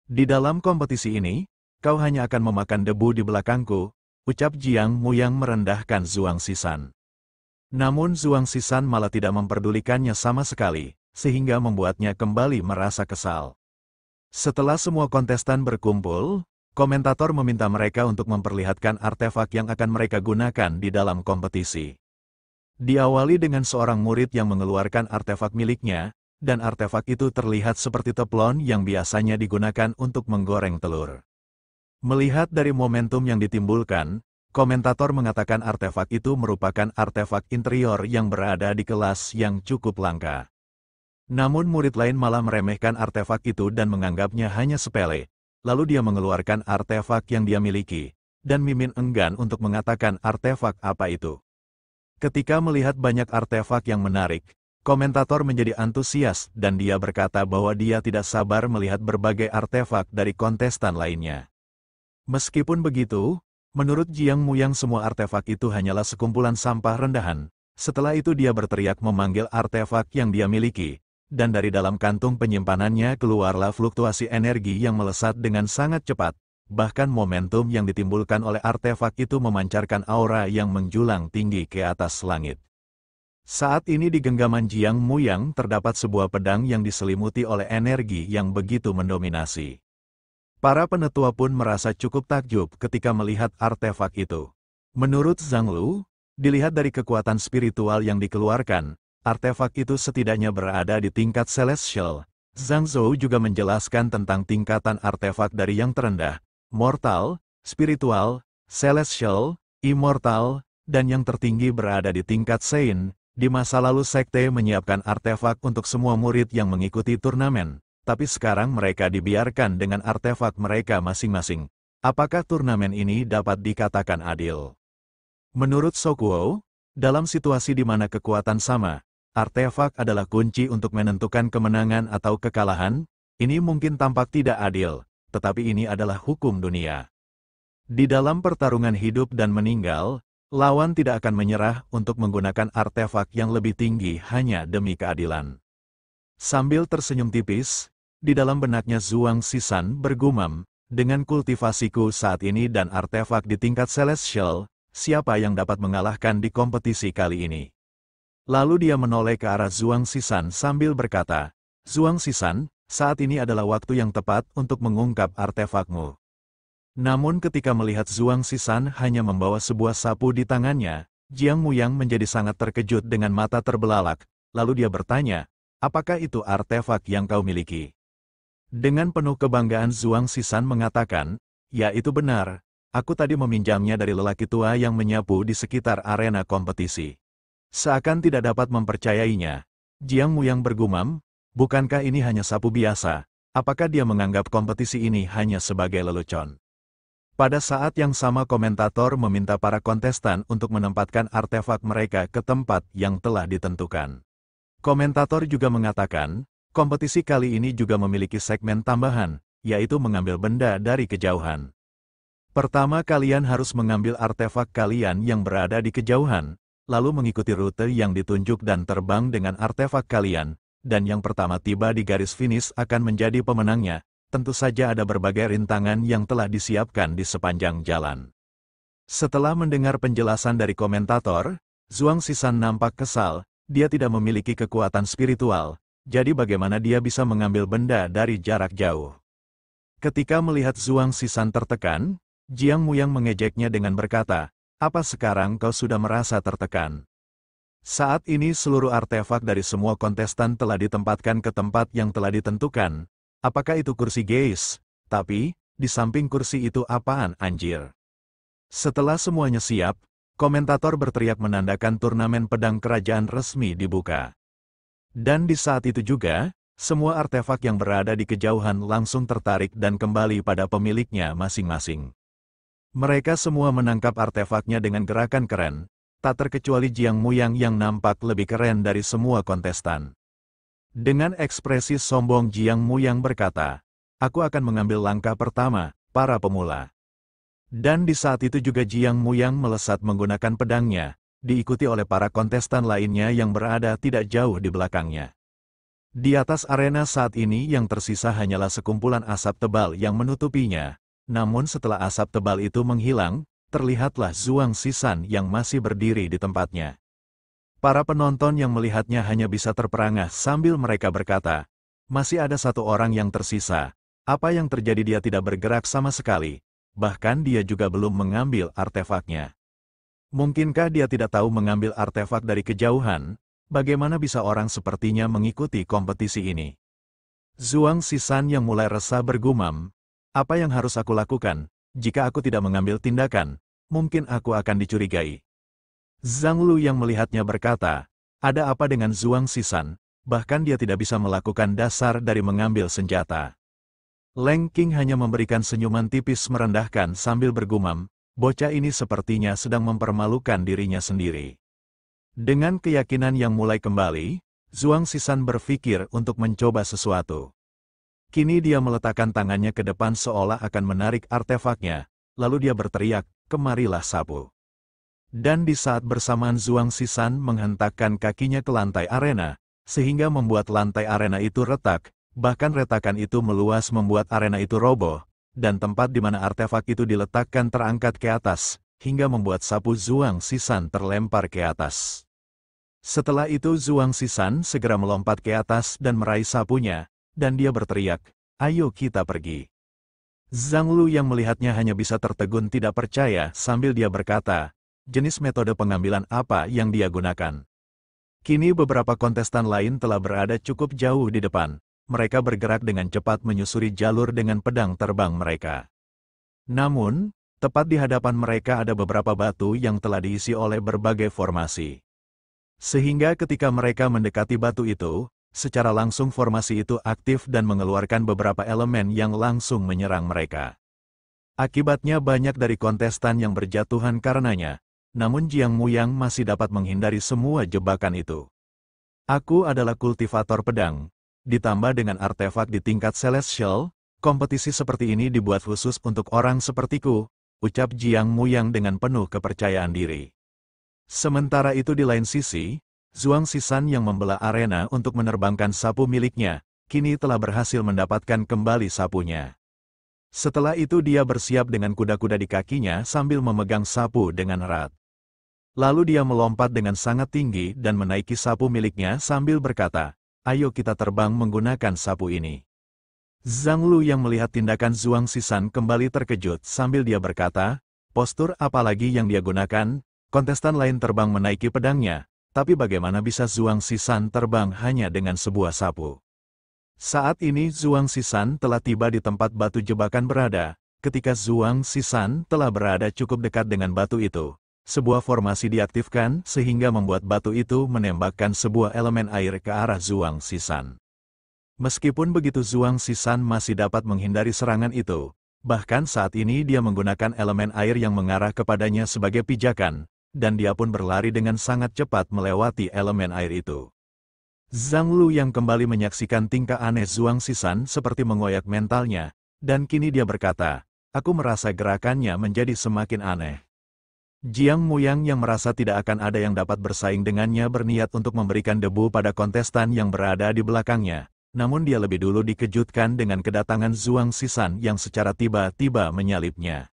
Di dalam kompetisi ini, kau hanya akan memakan debu di belakangku," ucap Jiang Muyang merendahkan Zhuang Zishan. Namun Zhuang Zishan malah tidak memperdulikannya sama sekali, sehingga membuatnya kembali merasa kesal. Setelah semua kontestan berkumpul, komentator meminta mereka untuk memperlihatkan artefak yang akan mereka gunakan di dalam kompetisi. Diawali dengan seorang murid yang mengeluarkan artefak miliknya, dan artefak itu terlihat seperti teflon yang biasanya digunakan untuk menggoreng telur. Melihat dari momentum yang ditimbulkan, komentator mengatakan artefak itu merupakan artefak interior yang berada di kelas yang cukup langka. Namun murid lain malah meremehkan artefak itu dan menganggapnya hanya sepele. Lalu dia mengeluarkan artefak yang dia miliki, dan Mimin enggan untuk mengatakan artefak apa itu. Ketika melihat banyak artefak yang menarik, komentator menjadi antusias dan dia berkata bahwa dia tidak sabar melihat berbagai artefak dari kontestan lainnya. Meskipun begitu, menurut Jiang Muyang semua artefak itu hanyalah sekumpulan sampah rendahan. Setelah itu dia berteriak memanggil artefak yang dia miliki. Dan dari dalam kantung penyimpanannya keluarlah fluktuasi energi yang melesat dengan sangat cepat, bahkan momentum yang ditimbulkan oleh artefak itu memancarkan aura yang menjulang tinggi ke atas langit. Saat ini di genggaman Jiang Muyang terdapat sebuah pedang yang diselimuti oleh energi yang begitu mendominasi. Para penetua pun merasa cukup takjub ketika melihat artefak itu. Menurut Zhang Lu, dilihat dari kekuatan spiritual yang dikeluarkan, artefak itu setidaknya berada di tingkat celestial. Zhang Zhou juga menjelaskan tentang tingkatan artefak dari yang terendah, mortal, spiritual, celestial, immortal, dan yang tertinggi berada di tingkat Sein, Di masa lalu sekte menyiapkan artefak untuk semua murid yang mengikuti turnamen, tapi sekarang mereka dibiarkan dengan artefak mereka masing-masing. Apakah turnamen ini dapat dikatakan adil? Menurut Sokuo, dalam situasi di mana kekuatan sama, artefak adalah kunci untuk menentukan kemenangan atau kekalahan. Ini mungkin tampak tidak adil, tetapi ini adalah hukum dunia. Di dalam pertarungan hidup dan meninggal, lawan tidak akan menyerah untuk menggunakan artefak yang lebih tinggi hanya demi keadilan. Sambil tersenyum tipis, di dalam benaknya Zhuang Zishan bergumam, dengan kultivasiku saat ini dan artefak di tingkat celestial, siapa yang dapat mengalahkan di kompetisi kali ini? Lalu dia menoleh ke arah Zhuang Zishan sambil berkata, Zhuang Zishan, saat ini adalah waktu yang tepat untuk mengungkap artefakmu. Namun ketika melihat Zhuang Zishan hanya membawa sebuah sapu di tangannya, Jiang Muyang menjadi sangat terkejut dengan mata terbelalak, lalu dia bertanya, apakah itu artefak yang kau miliki? Dengan penuh kebanggaan Zhuang Zishan mengatakan, ya itu benar, aku tadi meminjamnya dari lelaki tua yang menyapu di sekitar arena kompetisi. Seakan tidak dapat mempercayainya, Jiang Muyang bergumam, bukankah ini hanya sapu biasa? Apakah dia menganggap kompetisi ini hanya sebagai lelucon? Pada saat yang sama komentator meminta para kontestan untuk menempatkan artefak mereka ke tempat yang telah ditentukan. Komentator juga mengatakan, kompetisi kali ini juga memiliki segmen tambahan, yaitu mengambil benda dari kejauhan. Pertama kalian harus mengambil artefak kalian yang berada di kejauhan, lalu mengikuti rute yang ditunjuk dan terbang dengan artefak kalian, dan yang pertama tiba di garis finish akan menjadi pemenangnya. Tentu saja ada berbagai rintangan yang telah disiapkan di sepanjang jalan. Setelah mendengar penjelasan dari komentator, Zhuang Zishan nampak kesal, dia tidak memiliki kekuatan spiritual, jadi bagaimana dia bisa mengambil benda dari jarak jauh. Ketika melihat Zhuang Zishan tertekan, Jiang Muyang mengejeknya dengan berkata, apa sekarang kau sudah merasa tertekan? Saat ini seluruh artefak dari semua kontestan telah ditempatkan ke tempat yang telah ditentukan. Apakah itu kursi geis? Tapi, di samping kursi itu apaan anjir? Setelah semuanya siap, komentator berteriak menandakan turnamen pedang kerajaan resmi dibuka. Dan di saat itu juga, semua artefak yang berada di kejauhan langsung tertarik dan kembali pada pemiliknya masing-masing. Mereka semua menangkap artefaknya dengan gerakan keren, tak terkecuali Jiang Muyang yang nampak lebih keren dari semua kontestan. Dengan ekspresi sombong Jiang Muyang berkata, aku akan mengambil langkah pertama, para pemula. Dan di saat itu juga Jiang Muyang melesat menggunakan pedangnya, diikuti oleh para kontestan lainnya yang berada tidak jauh di belakangnya. Di atas arena saat ini yang tersisa hanyalah sekumpulan asap tebal yang menutupinya, namun setelah asap tebal itu menghilang, terlihatlah Zhuang Zishan yang masih berdiri di tempatnya. Para penonton yang melihatnya hanya bisa terperangah sambil mereka berkata, masih ada satu orang yang tersisa, apa yang terjadi dia tidak bergerak sama sekali, bahkan dia juga belum mengambil artefaknya. Mungkinkah dia tidak tahu mengambil artefak dari kejauhan? Bagaimana bisa orang sepertinya mengikuti kompetisi ini? Zhuang Zishan yang mulai resah bergumam, apa yang harus aku lakukan? Jika aku tidak mengambil tindakan, mungkin aku akan dicurigai. Zhang Lu yang melihatnya berkata, ada apa dengan Zhuang Zishan, bahkan dia tidak bisa melakukan dasar dari mengambil senjata. Leng Qing hanya memberikan senyuman tipis merendahkan sambil bergumam, bocah ini sepertinya sedang mempermalukan dirinya sendiri. Dengan keyakinan yang mulai kembali, Zhuang Zishan berpikir untuk mencoba sesuatu. Kini dia meletakkan tangannya ke depan seolah akan menarik artefaknya, lalu dia berteriak, kemarilah sapu. Dan di saat bersamaan Zhuang Zishan menghentakkan kakinya ke lantai arena, sehingga membuat lantai arena itu retak, bahkan retakan itu meluas membuat arena itu roboh, dan tempat di mana artefak itu diletakkan terangkat ke atas, hingga membuat sapu Zhuang Zishan terlempar ke atas. Setelah itu Zhuang Zishan segera melompat ke atas dan meraih sapunya, dan dia berteriak, ayo kita pergi. Zhang Lu yang melihatnya hanya bisa tertegun tidak percaya sambil dia berkata, jenis metode pengambilan apa yang dia gunakan. Kini beberapa kontestan lain telah berada cukup jauh di depan. Mereka bergerak dengan cepat menyusuri jalur dengan pedang terbang mereka. Namun, tepat di hadapan mereka ada beberapa batu yang telah diisi oleh berbagai formasi. Sehingga ketika mereka mendekati batu itu, secara langsung formasi itu aktif dan mengeluarkan beberapa elemen yang langsung menyerang mereka. Akibatnya banyak dari kontestan yang berjatuhan karenanya, namun Jiang Muyang masih dapat menghindari semua jebakan itu. Aku adalah kultivator pedang. Ditambah dengan artefak di tingkat celestial, kompetisi seperti ini dibuat khusus untuk orang sepertiku, ucap Jiang Muyang dengan penuh kepercayaan diri. Sementara itu di lain sisi, Zhuang Sisan yang membelah arena untuk menerbangkan sapu miliknya, kini telah berhasil mendapatkan kembali sapunya. Setelah itu dia bersiap dengan kuda-kuda di kakinya sambil memegang sapu dengan erat. Lalu dia melompat dengan sangat tinggi dan menaiki sapu miliknya sambil berkata, "Ayo kita terbang menggunakan sapu ini." Zhang Lu yang melihat tindakan Zhuang Sisan kembali terkejut sambil dia berkata, "Postur apalagi yang dia gunakan? Kontestan lain terbang menaiki pedangnya, tapi bagaimana bisa Zhuang Sisan terbang hanya dengan sebuah sapu?" Saat ini Zhuang Sisan telah tiba di tempat batu jebakan berada. Ketika Zhuang Sisan telah berada cukup dekat dengan batu itu, sebuah formasi diaktifkan sehingga membuat batu itu menembakkan sebuah elemen air ke arah Zhuang Sisan. Meskipun begitu Zhuang Sisan masih dapat menghindari serangan itu, bahkan saat ini dia menggunakan elemen air yang mengarah kepadanya sebagai pijakan, dan dia pun berlari dengan sangat cepat melewati elemen air itu. Zhang Lu yang kembali menyaksikan tingkah aneh Zhuang Sisan seperti mengoyak mentalnya, dan kini dia berkata, "Aku merasa gerakannya menjadi semakin aneh." Jiang Muyang yang merasa tidak akan ada yang dapat bersaing dengannya berniat untuk memberikan debu pada kontestan yang berada di belakangnya, namun dia lebih dulu dikejutkan dengan kedatangan Zhuang Sisan yang secara tiba-tiba menyalipnya.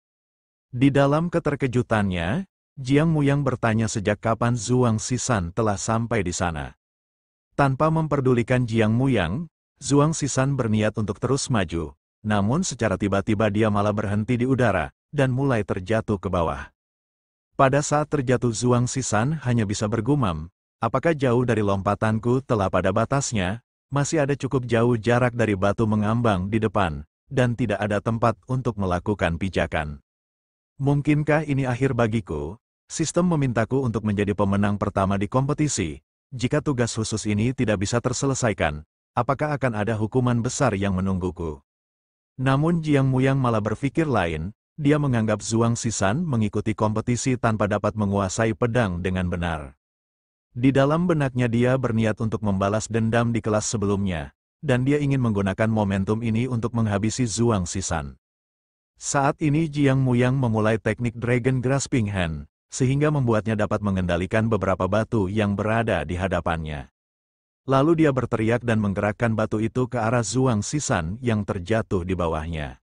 Di dalam keterkejutannya, Jiang Muyang bertanya sejak kapan Zhuang Sisan telah sampai di sana. Tanpa memperdulikan Jiang Muyang, Zhuang Sisan berniat untuk terus maju, namun secara tiba-tiba dia malah berhenti di udara, dan mulai terjatuh ke bawah. Pada saat terjatuh Zhuang Sisan hanya bisa bergumam, apakah jauh dari lompatanku telah pada batasnya, masih ada cukup jauh jarak dari batu mengambang di depan, dan tidak ada tempat untuk melakukan pijakan. Mungkinkah ini akhir bagiku? Sistem memintaku untuk menjadi pemenang pertama di kompetisi. Jika tugas khusus ini tidak bisa terselesaikan, apakah akan ada hukuman besar yang menungguku? Namun Jiang Muyang malah berpikir lain, dia menganggap Zhuang Sisan mengikuti kompetisi tanpa dapat menguasai pedang dengan benar. Di dalam benaknya dia berniat untuk membalas dendam di kelas sebelumnya, dan dia ingin menggunakan momentum ini untuk menghabisi Zhuang Sisan. Saat ini Jiang Muyang memulai teknik Dragon Grasping Hand, sehingga membuatnya dapat mengendalikan beberapa batu yang berada di hadapannya. Lalu dia berteriak dan menggerakkan batu itu ke arah Zhuang Sisan yang terjatuh di bawahnya.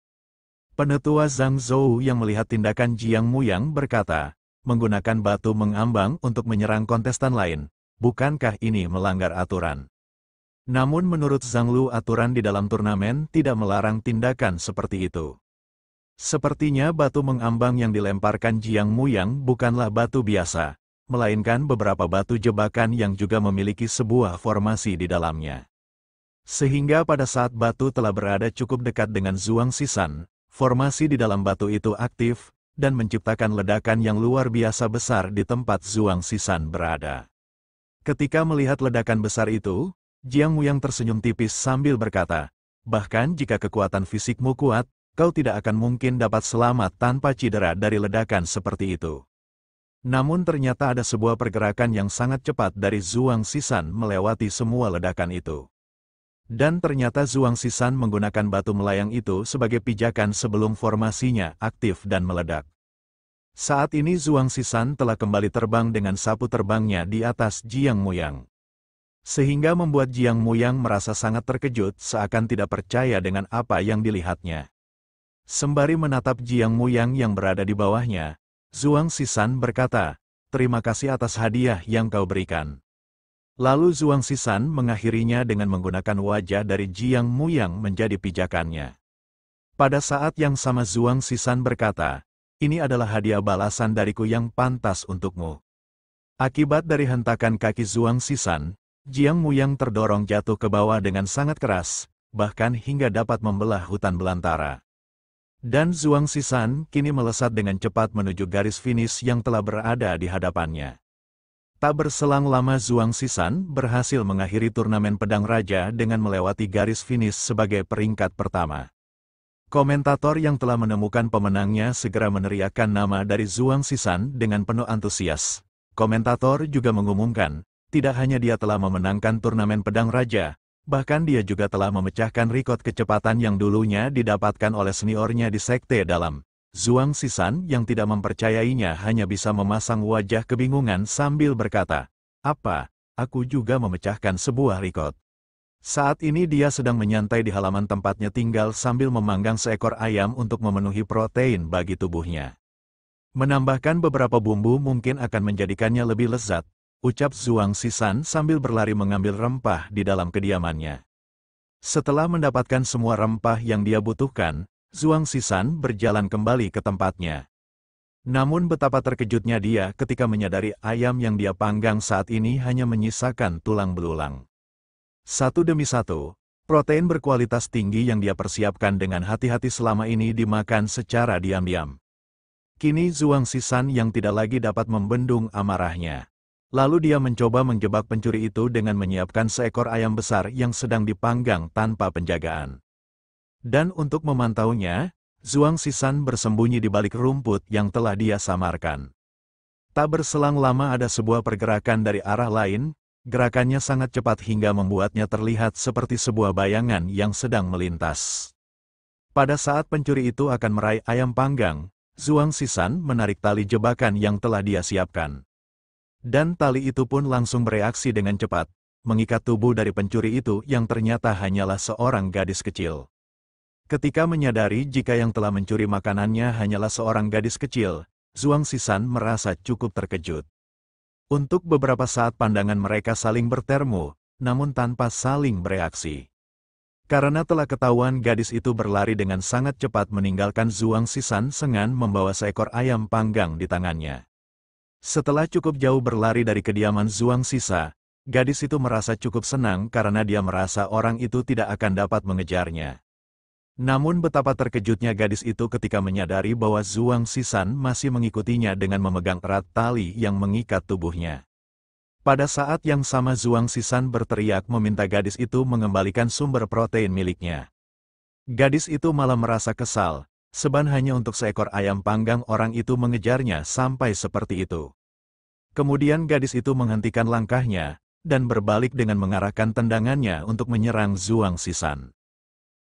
Penetua Zhang Zhou yang melihat tindakan Jiang Muyang berkata, menggunakan batu mengambang untuk menyerang kontestan lain, bukankah ini melanggar aturan? Namun menurut Zhang Lu aturan di dalam turnamen tidak melarang tindakan seperti itu. Sepertinya batu mengambang yang dilemparkan Jiang Muyang bukanlah batu biasa, melainkan beberapa batu jebakan yang juga memiliki sebuah formasi di dalamnya. Sehingga pada saat batu telah berada cukup dekat dengan Zhuang Sisan, formasi di dalam batu itu aktif, dan menciptakan ledakan yang luar biasa besar di tempat Zhuang Sisan berada. Ketika melihat ledakan besar itu, Jiang Muyang tersenyum tipis sambil berkata, "Bahkan jika kekuatan fisikmu kuat, kau tidak akan mungkin dapat selamat tanpa cedera dari ledakan seperti itu." Namun ternyata ada sebuah pergerakan yang sangat cepat dari Zhuang Sisan melewati semua ledakan itu. Dan ternyata Zhuang Sisan menggunakan batu melayang itu sebagai pijakan sebelum formasinya aktif dan meledak. Saat ini Zhuang Sisan telah kembali terbang dengan sapu terbangnya di atas Jiang Muyang. Sehingga membuat Jiang Muyang merasa sangat terkejut seakan tidak percaya dengan apa yang dilihatnya. Sembari menatap Jiang Muyang yang berada di bawahnya, Zhuang Sisan berkata, "Terima kasih atas hadiah yang kau berikan." Lalu Zhuang Sisan mengakhirinya dengan menggunakan wajah dari Jiang Muyang menjadi pijakannya. Pada saat yang sama Zhuang Sisan berkata, "Ini adalah hadiah balasan dariku yang pantas untukmu." Akibat dari hentakan kaki Zhuang Sisan, Jiang Muyang terdorong jatuh ke bawah dengan sangat keras, bahkan hingga dapat membelah hutan belantara. Dan Zhuang Sisan kini melesat dengan cepat menuju garis finish yang telah berada di hadapannya. Tak berselang lama Zhuang Zishan berhasil mengakhiri turnamen pedang raja dengan melewati garis finish sebagai peringkat pertama. Komentator yang telah menemukan pemenangnya segera meneriakkan nama dari Zhuang Zishan dengan penuh antusias. Komentator juga mengumumkan, tidak hanya dia telah memenangkan turnamen pedang raja, bahkan dia juga telah memecahkan rekor kecepatan yang dulunya didapatkan oleh seniornya di sekte dalam. Zhuang Zishan yang tidak mempercayainya hanya bisa memasang wajah kebingungan sambil berkata, "Apa? Aku juga memecahkan sebuah rekor." Saat ini dia sedang menyantai di halaman tempatnya tinggal sambil memanggang seekor ayam untuk memenuhi protein bagi tubuhnya. Menambahkan beberapa bumbu mungkin akan menjadikannya lebih lezat, ucap Zhuang Zishan sambil berlari mengambil rempah di dalam kediamannya. Setelah mendapatkan semua rempah yang dia butuhkan, Zhuang Zishan berjalan kembali ke tempatnya. Namun betapa terkejutnya dia ketika menyadari ayam yang dia panggang saat ini hanya menyisakan tulang belulang. Satu demi satu, protein berkualitas tinggi yang dia persiapkan dengan hati-hati selama ini dimakan secara diam-diam. Kini Zhuang Zishan yang tidak lagi dapat membendung amarahnya. Lalu dia mencoba menjebak pencuri itu dengan menyiapkan seekor ayam besar yang sedang dipanggang tanpa penjagaan. Dan untuk memantaunya, Zhuang Zishan bersembunyi di balik rumput yang telah dia samarkan. Tak berselang lama ada sebuah pergerakan dari arah lain, gerakannya sangat cepat hingga membuatnya terlihat seperti sebuah bayangan yang sedang melintas. Pada saat pencuri itu akan meraih ayam panggang, Zhuang Zishan menarik tali jebakan yang telah dia siapkan. Dan tali itu pun langsung bereaksi dengan cepat, mengikat tubuh dari pencuri itu yang ternyata hanyalah seorang gadis kecil. Ketika menyadari jika yang telah mencuri makanannya hanyalah seorang gadis kecil, Zhuang Zishan merasa cukup terkejut. Untuk beberapa saat pandangan mereka saling bertemu, namun tanpa saling bereaksi. Karena telah ketahuan gadis itu berlari dengan sangat cepat meninggalkan Zhuang Zishan dengan membawa seekor ayam panggang di tangannya. Setelah cukup jauh berlari dari kediaman Zhuang Zishan, gadis itu merasa cukup senang karena dia merasa orang itu tidak akan dapat mengejarnya. Namun betapa terkejutnya gadis itu ketika menyadari bahwa Zhuang Zishan masih mengikutinya dengan memegang erat tali yang mengikat tubuhnya. Pada saat yang sama Zhuang Zishan berteriak meminta gadis itu mengembalikan sumber protein miliknya. Gadis itu malah merasa kesal, seban hanya untuk seekor ayam panggang orang itu mengejarnya sampai seperti itu. Kemudian gadis itu menghentikan langkahnya, dan berbalik dengan mengarahkan tendangannya untuk menyerang Zhuang Zishan.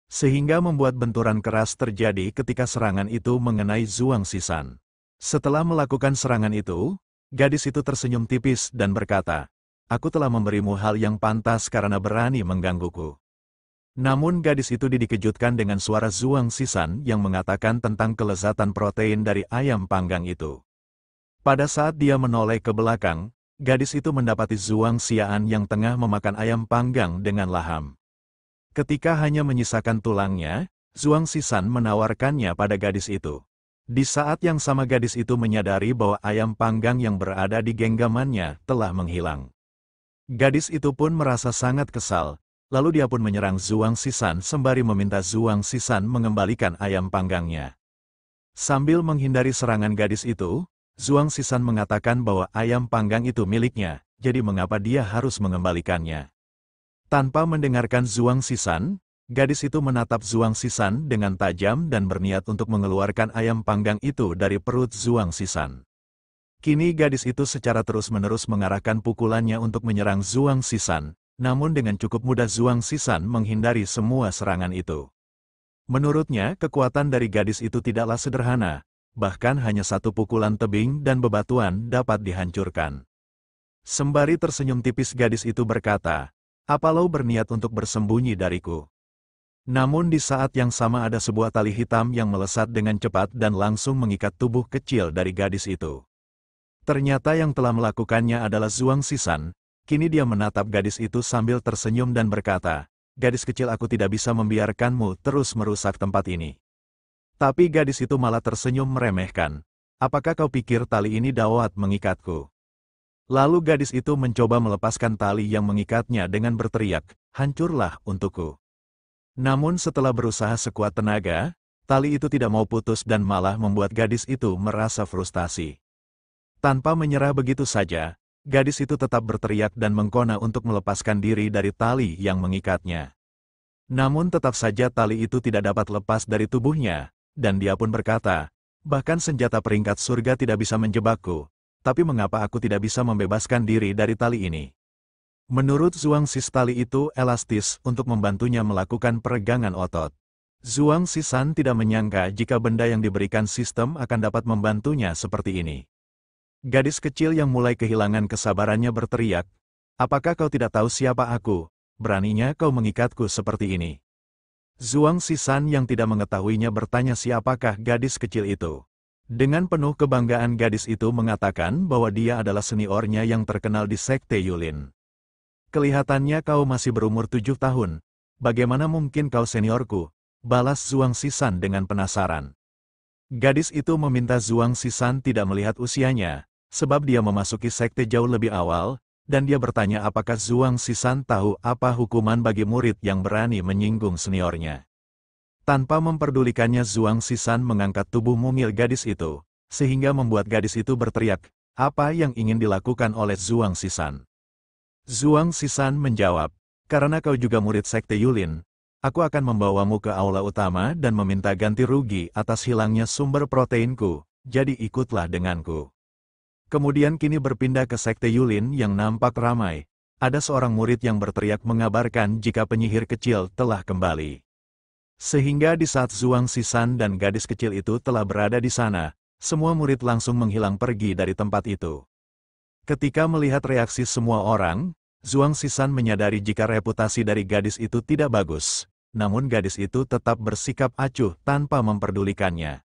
Sehingga membuat benturan keras terjadi ketika serangan itu mengenai Zhuang Zishan. Setelah melakukan serangan itu, gadis itu tersenyum tipis dan berkata, "Aku telah memberimu hal yang pantas karena berani menggangguku." Namun gadis itu dikejutkan dengan suara Zhuang Zishan yang mengatakan tentang kelezatan protein dari ayam panggang itu. Pada saat dia menoleh ke belakang, gadis itu mendapati Zhuang Zishan yang tengah memakan ayam panggang dengan laham. Ketika hanya menyisakan tulangnya, Zhuang Zishan menawarkannya pada gadis itu. Di saat yang sama gadis itu menyadari bahwa ayam panggang yang berada di genggamannya telah menghilang. Gadis itu pun merasa sangat kesal, lalu dia pun menyerang Zhuang Zishan sembari meminta Zhuang Zishan mengembalikan ayam panggangnya. Sambil menghindari serangan gadis itu, Zhuang Zishan mengatakan bahwa ayam panggang itu miliknya, jadi mengapa dia harus mengembalikannya. Tanpa mendengarkan Zhuang Zishan, gadis itu menatap Zhuang Zishan dengan tajam dan berniat untuk mengeluarkan ayam panggang itu dari perut Zhuang Zishan. Kini gadis itu secara terus-menerus mengarahkan pukulannya untuk menyerang Zhuang Zishan, namun dengan cukup mudah Zhuang Zishan menghindari semua serangan itu. Menurutnya, kekuatan dari gadis itu tidaklah sederhana, bahkan hanya satu pukulan tebing dan bebatuan dapat dihancurkan. Sembari tersenyum tipis gadis itu berkata, "Apa lo berniat untuk bersembunyi dariku?" Namun di saat yang sama ada sebuah tali hitam yang melesat dengan cepat dan langsung mengikat tubuh kecil dari gadis itu. Ternyata yang telah melakukannya adalah Zhuang Zishan. Kini dia menatap gadis itu sambil tersenyum dan berkata, "Gadis kecil, aku tidak bisa membiarkanmu terus merusak tempat ini." Tapi gadis itu malah tersenyum meremehkan. "Apakah kau pikir tali ini dapat mengikatku?" Lalu gadis itu mencoba melepaskan tali yang mengikatnya dengan berteriak, "Hancurlah untukku." Namun setelah berusaha sekuat tenaga, tali itu tidak mau putus dan malah membuat gadis itu merasa frustasi. Tanpa menyerah begitu saja, Gadis itu tetap berteriak dan mengkona untuk melepaskan diri dari tali yang mengikatnya. Namun tetap saja tali itu tidak dapat lepas dari tubuhnya, dan dia pun berkata, bahkan senjata peringkat surga tidak bisa menjebakku, tapi mengapa aku tidak bisa membebaskan diri dari tali ini? Menurut Zhuang Sis, tali itu elastis untuk membantunya melakukan peregangan otot. Zhuang Sisan tidak menyangka jika benda yang diberikan sistem akan dapat membantunya seperti ini. Gadis kecil yang mulai kehilangan kesabarannya berteriak, apakah kau tidak tahu siapa aku? Beraninya kau mengikatku seperti ini. Zhuang Sisan yang tidak mengetahuinya bertanya siapakah gadis kecil itu. Dengan penuh kebanggaan gadis itu mengatakan bahwa dia adalah seniornya yang terkenal di Sekte Yulin. Kelihatannya kau masih berumur 7 tahun. Bagaimana mungkin kau seniorku? Balas Zhuang Sisan dengan penasaran. Gadis itu meminta Zhuang Sisan tidak melihat usianya, sebab dia memasuki sekte jauh lebih awal, dan dia bertanya apakah Zhuang Sisan tahu apa hukuman bagi murid yang berani menyinggung seniornya. Tanpa memperdulikannya, Zhuang Sisan mengangkat tubuh mungil gadis itu, sehingga membuat gadis itu berteriak, apa yang ingin dilakukan oleh Zhuang Sisan? Zhuang Sisan menjawab, karena kau juga murid sekte Yulin, aku akan membawamu ke aula utama dan meminta ganti rugi atas hilangnya sumber proteinku, jadi ikutlah denganku. Kemudian kini berpindah ke sekte Yulin yang nampak ramai. Ada seorang murid yang berteriak mengabarkan jika penyihir kecil telah kembali. Sehingga di saat Zhuang Sisan dan gadis kecil itu telah berada di sana, semua murid langsung menghilang pergi dari tempat itu. Ketika melihat reaksi semua orang, Zhuang Sisan menyadari jika reputasi dari gadis itu tidak bagus. Namun gadis itu tetap bersikap acuh tanpa memperdulikannya.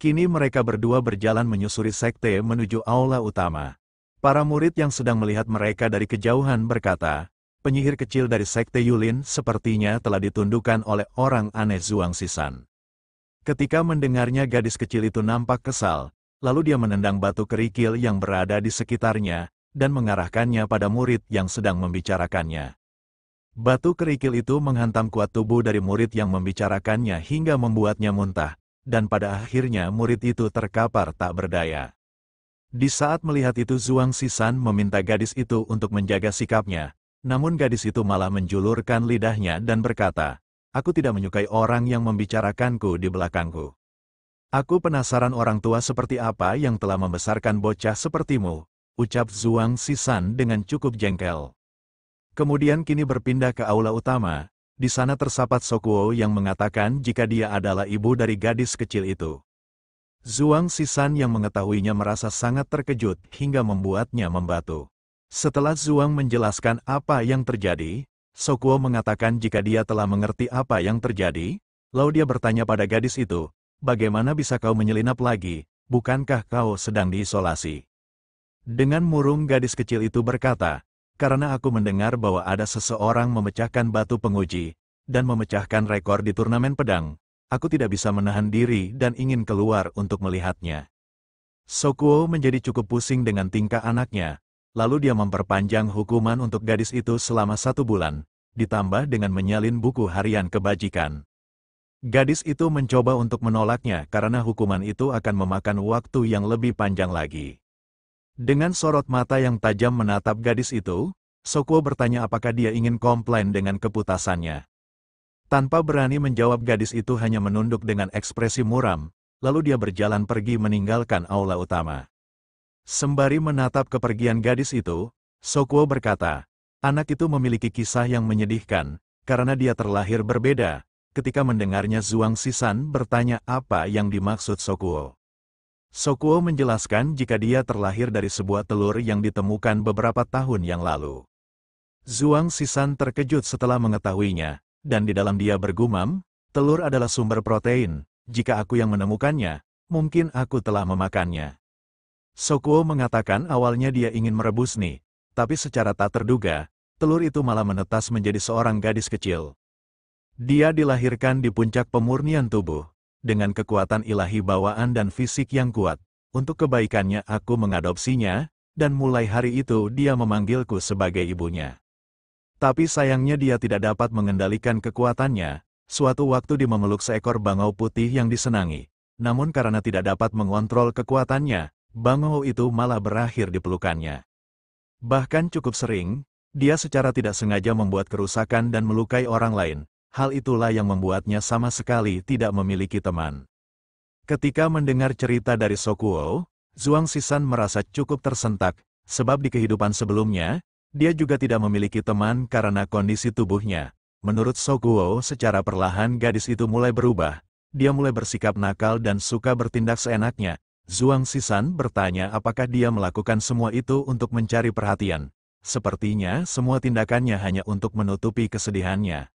Kini mereka berdua berjalan menyusuri sekte menuju aula utama. Para murid yang sedang melihat mereka dari kejauhan berkata, penyihir kecil dari sekte Yulin sepertinya telah ditundukkan oleh orang aneh Zhuang Sisan. Ketika mendengarnya, gadis kecil itu nampak kesal, lalu dia menendang batu kerikil yang berada di sekitarnya, dan mengarahkannya pada murid yang sedang membicarakannya. Batu kerikil itu menghantam kuat tubuh dari murid yang membicarakannya hingga membuatnya muntah, dan pada akhirnya murid itu terkapar tak berdaya. Di saat melihat itu, Zhuang Sisan meminta gadis itu untuk menjaga sikapnya, namun gadis itu malah menjulurkan lidahnya dan berkata, aku tidak menyukai orang yang membicarakanku di belakangku. Aku penasaran orang tua seperti apa yang telah membesarkan bocah sepertimu, ucap Zhuang Sisan dengan cukup jengkel. Kemudian kini berpindah ke aula utama, di sana tersapat Sokuo yang mengatakan jika dia adalah ibu dari gadis kecil itu. Zhuang Sisan yang mengetahuinya merasa sangat terkejut hingga membuatnya membatu. Setelah Zhuang menjelaskan apa yang terjadi, Sokuo mengatakan jika dia telah mengerti apa yang terjadi, lalu dia bertanya pada gadis itu, bagaimana bisa kau menyelinap lagi, bukankah kau sedang diisolasi? Dengan murung gadis kecil itu berkata, karena aku mendengar bahwa ada seseorang memecahkan batu penguji, dan memecahkan rekor di turnamen pedang, aku tidak bisa menahan diri dan ingin keluar untuk melihatnya. Sokuo menjadi cukup pusing dengan tingkah anaknya, lalu dia memperpanjang hukuman untuk gadis itu selama 1 bulan, ditambah dengan menyalin buku harian kebajikan. Gadis itu mencoba untuk menolaknya karena hukuman itu akan memakan waktu yang lebih panjang lagi. Dengan sorot mata yang tajam menatap gadis itu, Sokuo bertanya apakah dia ingin komplain dengan keputusannya. Tanpa berani menjawab, gadis itu hanya menunduk dengan ekspresi muram, lalu dia berjalan pergi meninggalkan aula utama. Sembari menatap kepergian gadis itu, Sokuo berkata, anak itu memiliki kisah yang menyedihkan, karena dia terlahir berbeda. Ketika mendengarnya, Zhuang Sisan bertanya apa yang dimaksud Sokuo. Sokuo menjelaskan jika dia terlahir dari sebuah telur yang ditemukan beberapa tahun yang lalu. Zhuang Sisan terkejut setelah mengetahuinya, dan di dalam dia bergumam, telur adalah sumber protein, jika aku yang menemukannya, mungkin aku telah memakannya. Sokuo mengatakan awalnya dia ingin merebus nih, tapi secara tak terduga, telur itu malah menetas menjadi seorang gadis kecil. Dia dilahirkan di puncak pemurnian tubuh, dengan kekuatan ilahi bawaan dan fisik yang kuat. Untuk kebaikannya aku mengadopsinya, dan mulai hari itu dia memanggilku sebagai ibunya. Tapi sayangnya dia tidak dapat mengendalikan kekuatannya. Suatu waktu dia memeluk seekor bangau putih yang disenangi. Namun karena tidak dapat mengontrol kekuatannya, bangau itu malah berakhir di pelukannya. Bahkan cukup sering, dia secara tidak sengaja membuat kerusakan dan melukai orang lain. Hal itulah yang membuatnya sama sekali tidak memiliki teman. Ketika mendengar cerita dari Sokuo, Zhuang Xishan merasa cukup tersentak, sebab di kehidupan sebelumnya, dia juga tidak memiliki teman karena kondisi tubuhnya. Menurut Sokuo, secara perlahan gadis itu mulai berubah. Dia mulai bersikap nakal dan suka bertindak seenaknya. Zhuang Xishan bertanya apakah dia melakukan semua itu untuk mencari perhatian. Sepertinya semua tindakannya hanya untuk menutupi kesedihannya.